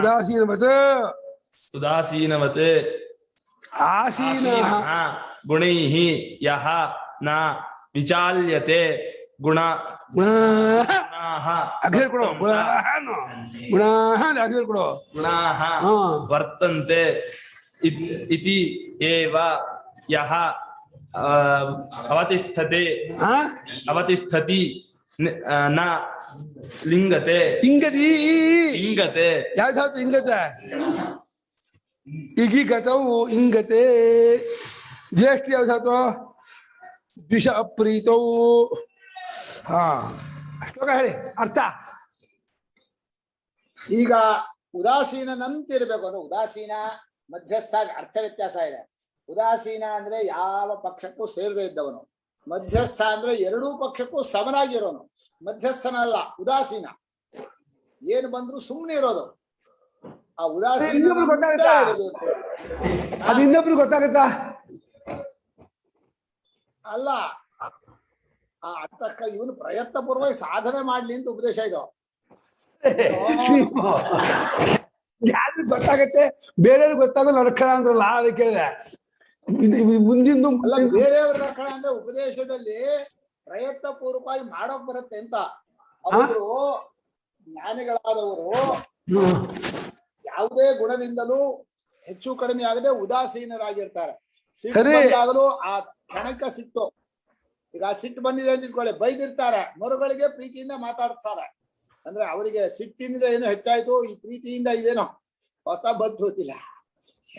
Speaker 1: ಉದಾಸೀನವತ್
Speaker 2: ಆಸೀನಃ
Speaker 1: ಗುಣೈಃ ಯಃ ನ ವಿಚಾಲ್ಯತೆ ಗುಣಾಃ ವರ್ತಂತೆ ಇತಿ ಏವ ಯಃ ಅವತಿಷ್ಠತಿ ನ ಲಿಂಗತೆ.
Speaker 2: ಇಂಗತಿ
Speaker 1: ಇಂಗತೆ
Speaker 2: ಯಾವ್ದು ಇಂಗತೆ? ಇಗಿಗತವು ಇಂಗತೆ. ಜ್ಯೇಷ್ಠ ಯಾವ್ದು? ದ್ವಿಷ ಅಪ್ರೀತವು. ಶ್ಲೋಕ ಹೇಳಿ ಅರ್ಥ.
Speaker 3: ಈಗ ಉದಾಸೀನಂತಿರ್ಬೇಕು ಅಂದ್ರೆ ಉದಾಸೀನ ಮಧ್ಯಸ್ಥ ಅರ್ಥ ವ್ಯತ್ಯಾಸ ಇದೆ. ಉದಾಸೀನ ಅಂದ್ರೆ ಯಾವ ಪಕ್ಷಕ್ಕೂ ಸೇರದೇ ಇದ್ದವನು, ಮಧ್ಯಸ್ಥ ಅಂದ್ರೆ ಎರಡೂ ಪಕ್ಷಕ್ಕೂ ಸಮನಾಗಿರೋನು. ಮಧ್ಯಸ್ಥನಲ್ಲ ಉದಾಸೀನ, ಏನು ಬಂದ್ರು ಸುಮ್ಮನೆ ಇರೋದು. ಆ ಉದಾಸೀನ
Speaker 2: ಅದು ಇನ್ನೊಬ್ರು ಗೊತ್ತಾಗತ್ತಾ?
Speaker 3: ಅಲ್ಲ, ಆ ಅರ್ಥಕ್ಕ ಇವನು ಪ್ರಯತ್ನ ಪೂರ್ವಕ ಸಾಧನೆ ಮಾಡ್ಲಿ ಅಂತ ಉಪದೇಶ ಇದು.
Speaker 2: ಯಾರು ಗೊತ್ತಾಗತ್ತೆ, ಬೇರೆಯವ್ರಿಗೆ ಗೊತ್ತಾಗೋ ಲಕ್ಷಣ ಅಂದ್ರಲ್ಲ, ಅದಕ್ಕೆ ಕೇಳಿದೆ. ಮುಂದಿಂದು
Speaker 3: ಅಲ್ಲ, ಬೇರೆಯವ್ರ ಲಕ್ಷಣ ಅಂದ್ರೆ ಉಪದೇಶದಲ್ಲಿ ಪ್ರಯತ್ನ ಪೂರ್ವಕವಾಗಿ ಮಾಡೋಕ್ ಬರುತ್ತೆ ಅಂತ. ಅವರು ಜ್ಞಾನಿಗಳಾದವರು ಯಾವುದೇ ಗುಣದಿಂದಲೂ ಹೆಚ್ಚು ಕಡಿಮೆ ಆಗದೆ ಉದಾಸೀನರಾಗಿರ್ತಾರೆ. ಸಿಟ್ಟು ಬಂದಾಗಲೂ ಆ ಕ್ಷಣಕ್ಕ ಸಿಟ್ಟು, ಈಗ ಸಿಟ್ಟು ಬಂದಿದೆ ಅಂತ ಇಟ್ಕೊಳ್ಳಿ, ಬೈದಿರ್ತಾರೆ, ಮರುಗಳಿಗೆ ಪ್ರೀತಿಯಿಂದ ಮಾತಾಡ್ತಾರೆ. ಅಂದ್ರೆ ಅವರಿಗೆ ಸಿಟ್ಟಿನಿಂದ ಏನೋ ಹೆಚ್ಚಾಯ್ತು, ಈ ಪ್ರೀತಿಯಿಂದ ಇದೇನೋ ಹೊಸ ಬದ್ದು ಗೊತ್ತಿಲ್ಲ.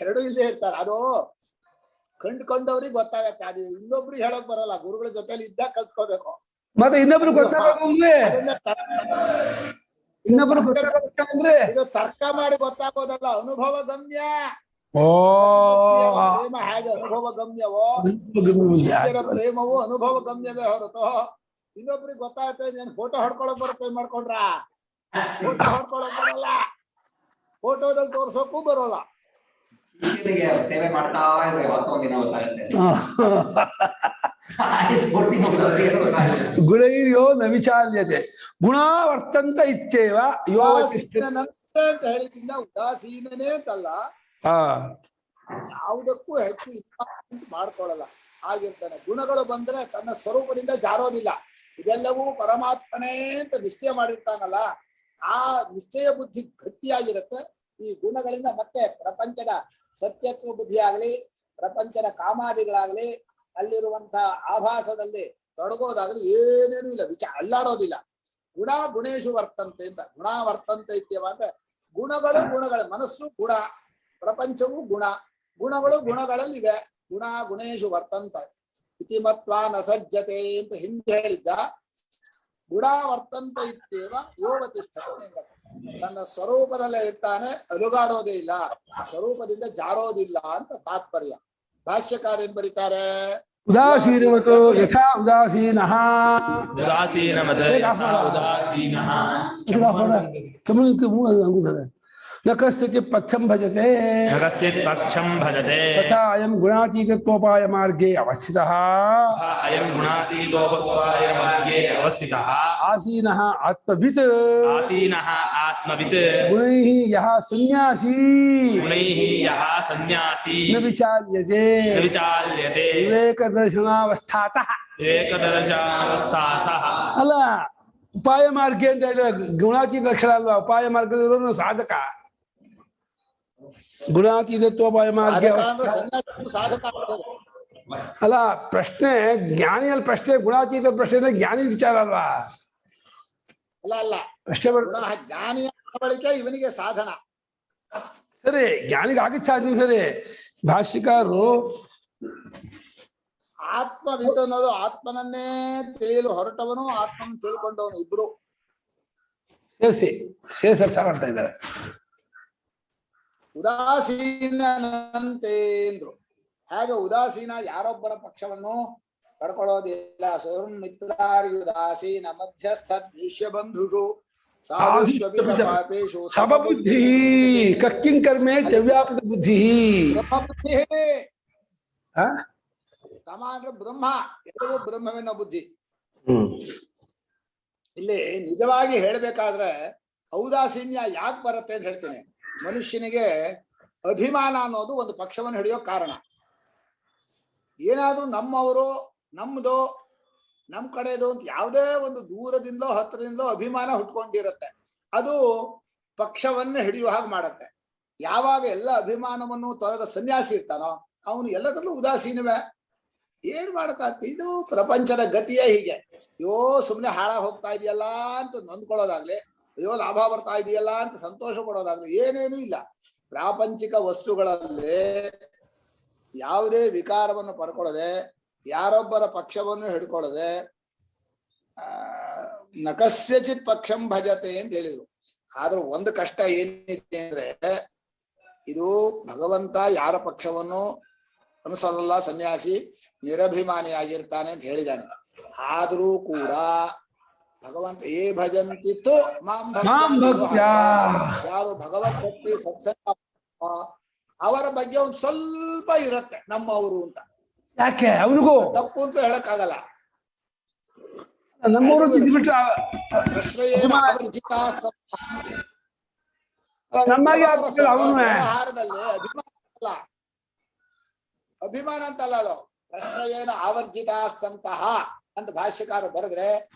Speaker 3: ಎರಡು ಇಲ್ಲದೆ ಇರ್ತಾರೆ. ಅದು ಕಂಡ್ಕೊಂಡವ್ರಿಗೆ ಗೊತ್ತಾಗತ್ತೆ, ಅದು ಇನ್ನೊಬ್ರಿಗೆ ಹೇಳಕ್ ಬರಲ್ಲ. ಗುರುಗಳ ಜೊತೆಲಿ ಇದ್ದಾಗ ಕಲ್ತ್ಕೋಬೇಕು.
Speaker 2: ಮತ್ತೆ ಇನ್ನೊಬ್ರು ಗೊತ್ತಾಗಬೇಕು ಅಂದ್ರೆ ಇನ್ನೊಬ್ರು ಗೊತ್ತಾಗಬೇಕಂದ್ರೆ
Speaker 3: ಇದು ತರ್ಕ ಮಾಡಿ ಗೊತ್ತಾಗೋದಲ್ಲ, ಅನುಭವ ಗಮ್ಯ.
Speaker 2: ಓ
Speaker 3: ಪ್ರೇಮ ಹೇಗೆ ಅನುಭವ ಗಮ್ಯವೋ, ಶಿಷ್ಯರ ಪ್ರೇಮವು ಅನುಭವ ಗಮ್ಯವೇ ಹೊರತು ಇನ್ನೊಬ್ರಿಗೆ ಗೊತ್ತಾಗುತ್ತೆ ನೀನ್ ಫೋಟೋ ಹೊಡ್ಕೊಳಕ್ ಬರುತ್ತೆ ಮಾಡ್ಕೊಂಡ್ರ, ಫೋಟೋ ಹೊಡ್ಕೊಳಕ್ ಬರಲ್ಲ, ಫೋಟೋದಲ್ಲಿ ತೋರ್ಸೋಕ್ಕೂ ಬರೋಲ್ಲ.
Speaker 6: ಶಿಷ್ಯನಿಗೆ ಸೇವೆ ಮಾಡ್ತಾ ಇದ್ರೆ ಹೊತ್ತೊಂದಿನ ಗೊತ್ತಾಗುತ್ತೆ.
Speaker 2: ಗುಣೈರ್ಯೋ ನ ವಿಚಾಲ್ಯತೆ ಗುಣ ವರ್ತಂತ ಇತ್ಯೇವ ಯೋ
Speaker 3: ಅಂತ ಹೇಳಿದ್ರಿಂದ ಉದಾಸೀನನೇ ಅಂತಲ್ಲ, ಯಾವುದಕ್ಕೂ ಹೆಚ್ಚು ಇನ್ವಾಲ್ವ್ಮೆಂಟ್ ಮಾಡ್ಕೊಳ್ಳಲ್ಲ, ಆಗಿರ್ತಾನೆ. ಗುಣಗಳು ಬಂದ್ರೆ ತನ್ನ ಸ್ವರೂಪದಿಂದ ಜಾರೋದಿಲ್ಲ. ಇದೆಲ್ಲವೂ ಪರಮಾತ್ಮನೇ ಅಂತ ನಿಶ್ಚಯ ಮಾಡಿರ್ತಾನಲ್ಲ, ಆ ನಿಶ್ಚಯ ಬುದ್ಧಿ ಗಟ್ಟಿಯಾಗಿರುತ್ತೆ. ಈ ಗುಣಗಳಿಂದ ಮತ್ತೆ ಪ್ರಪಂಚದ ಸತ್ಯತ್ವ ಬುದ್ಧಿ ಆಗಲಿ, ಪ್ರಪಂಚದ ಕಾಮಾದಿಗಳಾಗ್ಲಿ, ಅಲ್ಲಿರುವಂತಹ ಆಭಾಸದಲ್ಲಿ ತೊಡಗೋದಾಗ್ಲಿ ಏನೇನು ಇಲ್ಲ, ಅಲ್ಲಾಡೋದಿಲ್ಲ. ಗುಣ ಗುಣೇಶು ವರ್ತಂತೆ ಅಂತ, ಗುಣ ವರ್ತಂತೆ ಇತ್ಯವ ಅಂದ್ರೆ ಗುಣಗಳು ಮನಸ್ಸು ಗುಣ, ಪ್ರಪಂಚವು ಗುಣ, ಗುಣಗಳು ಗುಣಗಳಲ್ಲಿವೆ. ಗುಣ ಗುಣೇಶು ವರ್ತಂತ ಇತಿಮತ್ವ ನ ಸಜ್ಜತೆ ಅಂತ ಹಿಂದೆ ಹೇಳಿದ್ದ. ಗುಣ ವರ್ತಂತ ಇತ್ಯೇವ ಯೋಗತಿಷ್ಠತೆ, ತನ್ನ ಸ್ವರೂಪದಲ್ಲೇ ಇರ್ತಾನೆ, ಅಲುಗಾಡೋದೇ ಇಲ್ಲ, ಸ್ವರೂಪದಿಂದ ಜಾರೋದಿಲ್ಲ ಅಂತ ತಾತ್ಪರ್ಯ. ಭಾಷ್ಯಕಾರ ಏನ್ ಬರೀತಾರೆ?
Speaker 2: ಉದಾಸೀನವತೋ ಯಥಾ ಉದಾಸೀನಃ ನ ಕಸ್ಯಚಿತ್ ಪಕ್ಷಂ ಭಜತೆ ತಥಾ ಅಯಂ ಗುಣಾತೀತತ್ವೋಪಾಯ ಮಾರ್ಗೇ ಅವಸ್ಥಿತಃ ಆಸೀನಃ ಆತ್ಮವಿತ್ ಗುಣೈಃ ಯಃ ಸನ್ಯಾಸಿ ನ ವಿಚಾಲ್ಯತೆ ವಿವೇಕ ದರ್ಶನಾವಸ್ಥಾತಃ. ಅಲ್ಲ, ಉಪಾಯ ಮಾರ್ಗ ಅಂತ ಹೇಳಿದ್ರೆ ಗುಣಾತೀತ ಲಕ್ಷಣ ಅಲ್ವಾ? ಉಪಾಯ ಮಾರ್ಗದಲ್ಲಿರೋ ಸಾಧಕ, ಗುಣಾತೀತತ್ವೋಪಾಯ ಮಾರ್ಗ. ಅಲ್ಲ, ಪ್ರಶ್ನೆ ಜ್ಞಾನಿಯಲ್ಲಿ ಪ್ರಶ್ನೆ, ಗುಣಾತೀತ ಪ್ರಶ್ನೆ ಜ್ಞಾನಿ ವಿಚಾರ ಅಲ್ವಾ?
Speaker 3: ಅಲ್ಲ
Speaker 2: ಪ್ರಶ್ನೆ
Speaker 3: ಜ್ಞಾನಿಯ ಬಳಿಕೆ ಇವನಿಗೆ ಸಾಧನ.
Speaker 2: ಸರಿ, ಜ್ಞಾನಿಗೆ ಆಗಿದ್ ಸಾಧನೆ ಸರಿ. ಭಾಷ್ಯಕಾರರು
Speaker 3: ಆತ್ಮವಿತ್ ಅನ್ನೋದು ಆತ್ಮನನ್ನೇ ತಿಳಿಯಲು ಹೊರಟವನು, ಆತ್ಮನ ತಿಳ್ಕೊಂಡವನು ಇಬ್ರು
Speaker 2: ಸೇರ್ಸ ಮಾಡ್ತಾ ಇದ್ದಾರೆ.
Speaker 3: ಉದಾಸೀನಂತೇಂದ್ರು. ಹೇಗೆ ಉದಾಸೀನ ಯಾರೊಬ್ಬರ ಪಕ್ಷವನ್ನು ಪಡ್ಕೊಳ್ಳೋದಿಲ್ಲ. ಸೌರ್ಮಿತ್ರಾರಿ ಉದಾಸೀನ ಮಧ್ಯಸ್ಥ ನಿಶ್ಯ ಬಂಧುಷು ಸಾಧುಷ್ವಪೇಶು
Speaker 2: ಸಮಬುದ್ಧಿ ಕಕ್ಕಿಂ ಕರ್ಮೆ ದ್ರವ್ಯಾಪದ ಬುದ್ಧಿ.
Speaker 3: ಸಮ ಅಂದ್ರೆ ಬ್ರಹ್ಮ, ಎಲ್ಲವೂ ಬ್ರಹ್ಮವೆನ್ನೋ ಬುದ್ಧಿ. ಇಲ್ಲಿ ನಿಜವಾಗಿ ಹೇಳ್ಬೇಕಾದ್ರೆ ಔದಾಸೀನ್ಯ ಯಾಕೆ ಬರುತ್ತೆ ಅಂತ ಹೇಳ್ತೀನಿ. ಮನುಷ್ಯನಿಗೆ ಅಭಿಮಾನ ಅನ್ನೋದು ಒಂದು ಪಕ್ಷವನ್ನು ಹಿಡಿಯೋ ಕಾರಣ. ಏನಾದ್ರೂ ನಮ್ಮವರು, ನಮ್ದು, ನಮ್ ಕಡೆದು ಅಂತ ಯಾವುದೇ ಒಂದು ದೂರದಿಂದಲೋ ಹತ್ತಿರದಿಂದಲೋ ಅಭಿಮಾನ ಹುಟ್ಕೊಂಡಿರುತ್ತೆ. ಅದು ಪಕ್ಷವನ್ನು ಹಿಡಿಯುವ ಹಾಗೆ ಮಾಡತ್ತೆ. ಯಾವಾಗ ಎಲ್ಲ ಅಭಿಮಾನವನ್ನು ತೊರೆದ ಸನ್ಯಾಸಿ ಇರ್ತಾನೋ ಅವನು ಎಲ್ಲದರಲ್ಲೂ ಉದಾಸೀನವೇ. ಏನ್ ಮಾಡಕ್ಕಾಗ್ತಿ? ಇದು ಪ್ರಪಂಚದ ಗತಿಯೇ ಹೀಗೆ. ಅಯ್ಯೋ ಸುಮ್ನೆ ಹಾಳಾಗಿ ಹೋಗ್ತಾ ಇದೆಯಲ್ಲ ಅಂತ ನೊಂದ್ಕೊಳ್ಳೋದಾಗ್ಲಿ, ಅಯ್ಯೋ ಲಾಭ ಬರ್ತಾ ಇದೆಯಲ್ಲ ಅಂತ ಸಂತೋಷ ಪಡೋದಾಗ್ಲಿ ಏನೇನೂ ಇಲ್ಲ. ಪ್ರಾಪಂಚಿಕ ವಸ್ತುಗಳಲ್ಲಿ ಯಾವುದೇ ವಿಕಾರವನ್ನು ಪಡ್ಕೊಳ್ಳದೆ, ಯಾರೊಬ್ಬರ ಪಕ್ಷವನ್ನು ಹಿಡ್ಕೊಳ್ಳದೆ, ನಕಸ್ಯಚಿತ್ ಪಕ್ಷಂ ಭಜತೆ ಅಂತ ಹೇಳಿದ್ರು. ಆದ್ರೂ ಒಂದು ಕಷ್ಟ ಏನಿದೆ ಅಂದ್ರೆ, ಇದು ಭಗವಂತ ಯಾರ ಪಕ್ಷವನ್ನು ಅನುಸರಲ್ಲ, ಸನ್ಯಾಸಿ ನಿರಭಿಮಾನಿಯಾಗಿರ್ತಾನೆ ಅಂತ ಹೇಳಿದ್ದಾನೆ. ಆದ್ರೂ ಕೂಡ ಭಗವಂತ ಭಜಂತಿತ್ತು ಮಾಂ ಭಕ್ತ್ಯ, ಯಾರು ಭಗವತ್ ಭಕ್ತಿ ಸತ್ಸಂಗ ಅವರ ಬಗ್ಗೆ ಒಂದ್ ಸ್ವಲ್ಪ ಇರತ್ತೆ ನಮ್ಮವರು ಅಂತ.
Speaker 2: ಯಾಕೆ ಅವನಿಗೂ
Speaker 3: ತಪ್ಪು ಅಂತ ಹೇಳಕ್ಕಾಗಲ್ಲ.
Speaker 2: ನಮ್ಮವರು
Speaker 3: ವ್ಯವಹಾರದಲ್ಲಿ ಅಭಿಮಾನ ಅಲ್ಲ, ಅಭಿಮಾನ ಅಂತಲ್ಲ ಅದು. ಪ್ರಶ್ರಯೇನ ಆವರ್ಜಿತ ಸಂತಹ ಅಂತ ಭಾಷ್ಯಕಾರ ಬರೆದ್ರೆ,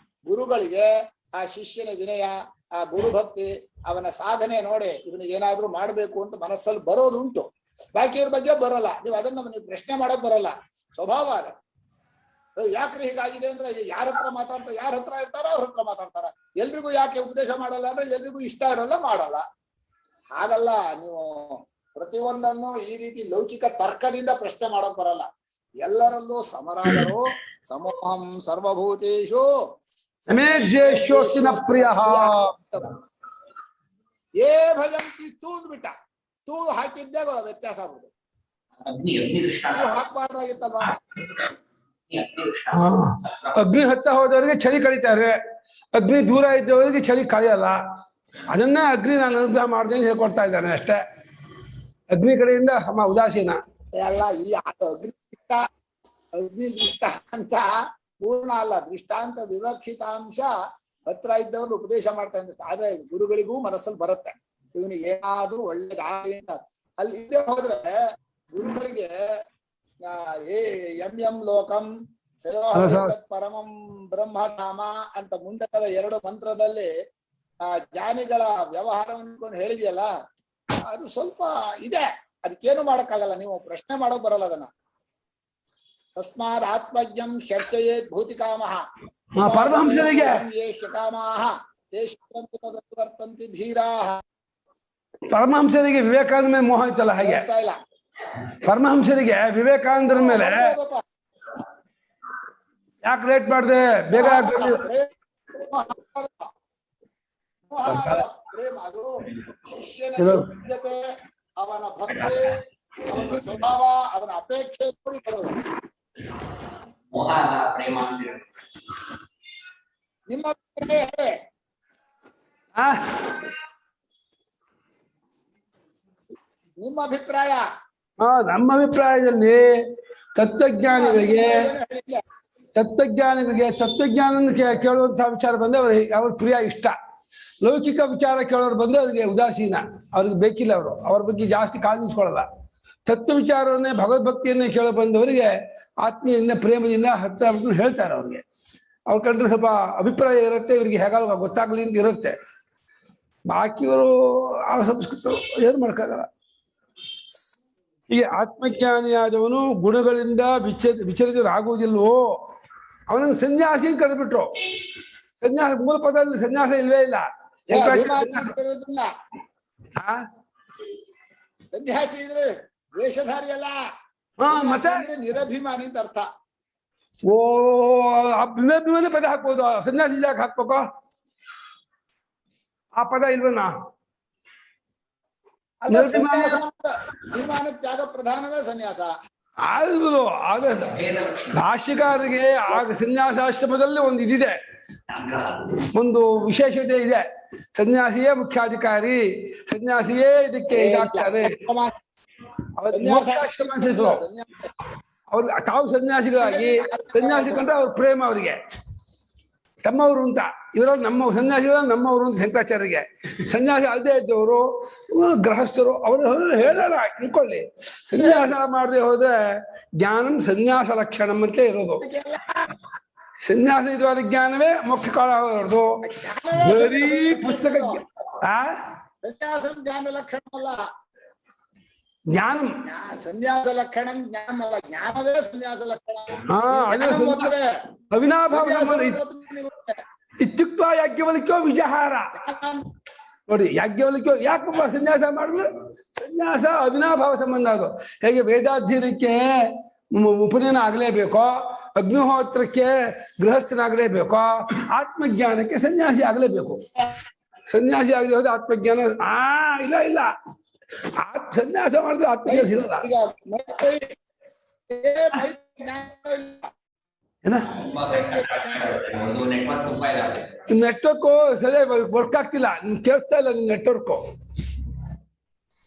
Speaker 3: ಗುರುಗಳಿಗೆ ಆ ಶಿಷ್ಯನ ವಿನಯ, ಆ ಗುರುಭಕ್ತಿ, ಅವನ ಸಾಧನೆ ನೋಡಿ ಇವನಿಗೆ ಏನಾದ್ರೂ ಮಾಡ್ಬೇಕು ಅಂತ ಮನಸ್ಸಲ್ಲಿ ಬರೋದು ಉಂಟು. ಬಾಕಿಯವ್ರ ಬಗ್ಗೆ ಬರೋಲ್ಲ. ನೀವು ಅದನ್ನ ನೀವು ಪ್ರಶ್ನೆ ಮಾಡಕ್ ಬರೋಲ್ಲ, ಸ್ವಭಾವ ಅದ. ಯಾಕ್ರಿ ಹೀಗಾಗಿದೆ ಅಂದ್ರೆ ಯಾರ ಹತ್ರ ಮಾತಾಡ್ತಾರೆ, ಯಾರ ಹತ್ರ ಇರ್ತಾರೋ ಅವ್ರ ಹತ್ರ ಮಾತಾಡ್ತಾರ. ಎಲ್ರಿಗೂ ಯಾಕೆ ಉಪದೇಶ ಮಾಡಲ್ಲ ಅಂದ್ರೆ ಎಲ್ರಿಗೂ ಇಷ್ಟ ಇರಲ್ಲ, ಮಾಡಲ್ಲ. ಹಾಗಲ್ಲ. ನೀವು ಪ್ರತಿಯೊಂದನ್ನು ಈ ರೀತಿ ಲೌಕಿಕ ತರ್ಕದಿಂದ ಪ್ರಶ್ನೆ ಮಾಡೋಕ್ ಬರಲ್ಲ. ಎಲ್ಲರಲ್ಲೂ ಸಮರಾದರು. ಸಮೋಹಂ ಸರ್ವಭೂತೇಷು
Speaker 2: ಮೇಧ್ಯೇಶ್ಯೋಸ್ತಿನ ಪ್ರಿಯಃ.
Speaker 3: ಏ ಭಜಂತಿ ತೂ ಬಿಟ್ಟ, ತೂ ಹಾಕಿದ್ದೇ ವ್ಯತ್ಯಾಸ ಆಗ್ಬೋದು.
Speaker 6: ಅಗ್ನಿ ದೃಷ್ಟ
Speaker 3: ತೂ ಹಾಕ್ಬಾರ್ದಾಗಿತ್ತಲ್ವಾ?
Speaker 2: ಅಗ್ನಿ ಹತ್ತ ಹೋದವರಿಗೆ ಚಳಿ ಕಳೀತಾರೆ, ಅಗ್ನಿ ದೂರ ಇದ್ದವರಿಗೆ ಚಳಿ ಕಳೆಯಲ್ಲ. ಅದನ್ನ ಅಗ್ನಿ ನಾನು ಅನುಗ್ರಹ ಮಾಡ್ದೆ ಅಂತ ಹೇಳ್ಕೊಡ್ತಾ ಇದ್ದಾನೆ ಅಷ್ಟೇ. ಅಗ್ನಿ ಕಡೆಯಿಂದ ಸಮ ಉದಾಸೀನ
Speaker 3: ಅಲ್ಲ. ಈ ಅಗ್ನಿ ದೃಷ್ಟ ಅಂತ ಪೂರ್ಣ ಅಲ್ಲ, ದೃಷ್ಟಾಂತ ವಿವಕ್ಷಿತಾಂಶ ಹತ್ರ ಇದ್ದವರು ಉಪದೇಶ ಮಾಡ್ತಾ ಇದ್ದಾರೆ. ಆದ್ರೆ ಗುರುಗಳಿಗೂ ಮನಸ್ಸಲ್ಲಿ ಬರುತ್ತೆ ಇವನಿಗೆ ಏನಾದ್ರೂ ಒಳ್ಳೇದಾಗಲಿ ಅಂತ. ಅಲ್ಲಿ ಇಲ್ಲೇ ಹೋದ್ರೆ ಗುರುಗಳಿಗೆ ಎಂ ಲೋಕಂ ಪರಮಂ ಬ್ರಹ್ಮಧಾಮ ಅಂತ ಮುಂಡಕದ 2 ಮಂತ್ರದಲ್ಲಿ ಜ್ಞಾನಿಗಳ ವ್ಯವಹಾರವನ್ನು ಹೇಳಿದೆಯಲ್ಲ, ಅದು ಸ್ವಲ್ಪ ಇದೆ. ಅದಕ್ಕೇನು ಮಾಡಕ್ಕಾಗಲ್ಲ, ನೀವು ಪ್ರಶ್ನೆ ಮಾಡೋಕ್ ಬರಲ್ಲ ಅದನ್ನ. ತಸ್ಮಾತ್ ಆತ್ಮಜ್ಞಂ ಚರ್ಚೆಯೇತ್ ಭೂತಿಕಾಮಃ
Speaker 2: ಪರಮಹಂಸರಿಗೆ
Speaker 3: ಕಾಮಾಹ ವರ್ತಂತಿ ಧೀರಾಹ.
Speaker 2: ಪರಮಹಂಸರಿಗೆ ವಿವೇಕಾನಂದ ಮೇಲೆ ಮೋಹ ಇತ್ತಲ್ಲ, ಹಾಗೆ
Speaker 3: ಇಲ್ಲ
Speaker 2: ಪರಮಹಂಸರಿಗೆ ವಿವೇಕಾನಂದರ ಮೇಲೆ ಯಾಕೆ ಲೇಟ್ ಮಾಡಿದೆ, ಬೇಗ
Speaker 3: ಪ್ರೇಮ ಅದು ಶಿಷ್ಯನ ಯೋಗ್ಯತೆ, ಅವನ ಭಕ್ತಿ, ಅವನ ಸ್ವಭಾವ, ಅವನ ಅಪೇಕ್ಷೆ ನೋಡಿ ಬರೋದು.
Speaker 6: ಮೋಹ ಅಲ್ಲ ಪ್ರೇಮ ಅಂತೀರ.
Speaker 3: ನಿಮ್ಮ ನಿಮ್ಮ ಅಭಿಪ್ರಾಯ?
Speaker 2: ನಮ್ಮ ಅಭಿಪ್ರಾಯದಲ್ಲಿ ತತ್ವಜ್ಞಾನಿಗಳಿಗೆ ತತ್ವಜ್ಞಾನ ಕೇಳುವಂತಹ ವಿಚಾರ ಬಂದ್ರೆ ಅವ್ರ ಪ್ರಿಯ ಇಷ್ಟ. ಲೌಕಿಕ ವಿಚಾರ ಕೇಳೋರು ಬಂದ್ರೆ ಅವ್ರಿಗೆ ಉದಾಸೀನ, ಅವ್ರಿಗೆ ಬೇಕಿಲ್ಲ, ಅವ್ರ ಬಗ್ಗೆ ಜಾಸ್ತಿ ಕಾಳಜಿಸ್ಕೊಳ್ಳಲ್ಲ. ತತ್ವ ವಿಚಾರವನ್ನೇ ಭಗವದ್ಭಕ್ತಿಯನ್ನೇ ಕೇಳೋ ಬಂದವರಿಗೆ ಆತ್ಮೀಯದಿಂದ ಪ್ರೇಮದಿಂದ ಹತ್ರ ಹೇಳ್ತಾರೆ. ಅವ್ರಿಗೆ ಅವ್ರ ಕಂಡ್ರೆ ಸ್ವಲ್ಪ ಅಭಿಪ್ರಾಯ ಇರುತ್ತೆ, ಇವ್ರಿಗೆ ಹೇಗಾಗ ಗೊತ್ತಾಗ್ಲಿ ಅಂತ ಇರುತ್ತೆ. ಬಾಕಿಯವರು ಆ ಸಂಸ್ಕೃತ ಏನು ಮಾಡ್ಕಾಗಲ್ಲ. ಹೀಗೆ ಆತ್ಮಜ್ಞಾನಿಯಾದವನು ಗುಣಗಳಿಂದ ವಿಚಲಿತರಾಗುವುದಿಲ್ವೋ ಅವನಿಗೆ ಸನ್ಯಾಸಿ ಕರೆದ್ಬಿಟ್ರು. ಸನ್ಯಾಸ ಮೂಲ ಪದದಲ್ಲಿ ಸನ್ಯಾಸ ಇಲ್ವೇ ಇಲ್ಲ.
Speaker 3: ಸನ್ಯಾಸಿ ಇದ್ರೆ ವೇಷಧಾರಿ ಅಲ್ಲ,
Speaker 2: ಮತ್ತೆ
Speaker 3: ನಿರಭಿಮಾನಿ ಅಂತ ಅರ್ಥ.
Speaker 2: ಓ ಅಭಿಮಾನಿ ಪದ ಹಾಕ್ಬೋದು, ಸನ್ಯಾಸಿ ಯಾಕೆ ಹಾಕ್ಬೇಕು? ಆ ಪದ ಇಲ್ವನಾ?
Speaker 3: ಅಭಿಮಾನ ತ್ಯಾಗ ಪ್ರಧಾನವೇ ಸನ್ಯಾಸ.
Speaker 2: ಆದ್ರೂ ಆಗ ಭಾಷ್ಯಕಾರರಿಗೆ ಆಗ ಸನ್ಯಾಸಾಶ್ರಮದಲ್ಲಿ ಒಂದು ಇದಿದೆ, ಒಂದು ವಿಶೇಷತೆ ಇದೆ. ಸನ್ಯಾಸಿಯೇ ಮುಖ್ಯಾಧಿಕಾರಿ, ಸನ್ಯಾಸಿಯೇ ಇದಕ್ಕೆ ಇದಾಗ್ತಾರೆ. ಅವ್ರು ತಾವು ಸನ್ಯಾಸಿಗಳಾಗಿ ಸನ್ಯಾಸಿ ಕಂಡ್ರೆ ಅವ್ರ ಪ್ರೇಮ ಅವರಿಗೆ ತಮ್ಮವರು ಅಂತ. ಇವರಲ್ಲಿ ನಮ್ಮ ಸನ್ಯಾಸಿಗಳು ನಮ್ಮವರು ಅಂತ ಶಂಕರಾಚಾರ್ಯರಿಗೆ. ಸನ್ಯಾಸಿ ಅಲ್ಲದೆ ಇದ್ದವರು ಗೃಹಸ್ಥರು ಅವರು ಹೇಳಲ್ಲ, ತಿಳ್ಕೊಳ್ಳಿ. ಸನ್ಯಾಸ ಮಾಡದೆ ಹೋದ್ರೆ ಜ್ಞಾನಂ ಸನ್ಯಾಸ ಲಕ್ಷಣಂ ಅಂತ ಇರೋದು. ಸನ್ಯಾಸ ಇದುವಾದ ಜ್ಞಾನವೇ ಮುಖ್ಯ ಕಾಲ ಆಗೋದು. ಬರೀ ಪುಸ್ತಕ
Speaker 3: ಜ್ಞಾನ ಲಕ್ಷಣ ಅಲ್ಲ,
Speaker 2: ಜ್ಞಾನಂ
Speaker 3: ಸನ್ಯಾಸ ಲಕ್ಷಣ ಜ್ಞಾನ ಅಲ್ಲ, ಜ್ಞಾನವೇ ಸನ್ಯಾಸ ಲಕ್ಷಣ.
Speaker 2: ಅವಿನಾಭಾವ ಇತ್ಯುಕ್ತ ಯಾಜ್ಞವಲ್ಕ್ಯೋ ವಿಜಹಾರ. ನೋಡಿ, ಯಾಜ್ಞವಲ್ಕ್ಯೋ ಯಾಕಪ್ಪ ಸನ್ಯಾಸ ಮಾಡಿದ್ರು? ಸನ್ಯಾಸ ಅವಿನಾಭಾವ ಸಂಬಂಧ. ಅದು ಹೇಗೆ ವೇದಾಧ್ಯಯನಕ್ಕೆ ಉಪನಯನ ಆಗಲೇಬೇಕೋ, ಅಗ್ನಿಹೋತ್ರಕ್ಕೆ ಗೃಹಸ್ಥನಾಗಲೇಬೇಕೋ, ಆತ್ಮಜ್ಞಾನಕ್ಕೆ ಸನ್ಯಾಸಿ ಆಗಲೇಬೇಕು. ಸನ್ಯಾಸಿ ಆಗದೆ ಹೋದ್ರೆ ಆತ್ಮಜ್ಞಾನ ಇಲ್ಲ. ಸನ್ಯಾಸ ಮಾಡಿದ್ರೆ ಆತ್ಮಜ್ಞಾನ ಸಿಗಲ್ಲ. ನೆಟ್ವರ್ಕು ಸರಿಯಾಗಿ ವರ್ಕ್ ಆಗ್ತಿಲ್ಲ, ಕೇಳಿಸ್ತಾ ಇಲ್ಲ ನಿನ್ ನೆಟ್ವರ್ಕು.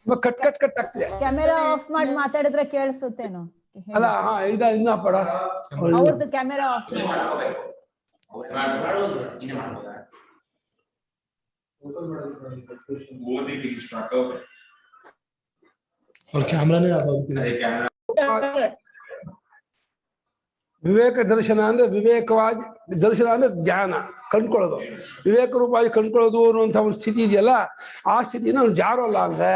Speaker 2: ಕಟ್ ಆಗ್ತಿದೆ.
Speaker 4: ಕ್ಯಾಮೆರಾ ಆಫ್ ಮಾಡಿ ಮಾತಾಡಿದ್ರೆ ಕೇಳಿಸುತ್ತೇನೋ?
Speaker 2: ಅಲ್ಲ ಇನ್ನ ಪಡ
Speaker 4: ಅವ್ರದ್ದು ಕ್ಯಾಮೆರಾ ಆಫ್
Speaker 2: ವಿವೇಕ ದರ್ಶನ ಅಂದ್ರೆ ವಿವೇಕವಾಗಿ ದರ್ಶನ ಅಂದ್ರೆ ಜ್ಞಾನ ಕಂಡ್ಕೊಳ್ಳೋದು. ವಿವೇಕ ರೂಪವಾಗಿ ಕಂಡ್ಕೊಳ್ಳೋದು ಅನ್ನುವಂಥ ಒಂದು ಸ್ಥಿತಿ ಇದೆಯಲ್ಲ, ಆ ಸ್ಥಿತಿನ ಅವ್ನು ಜಾರೋಲ್ಲ ಅಂದ್ರೆ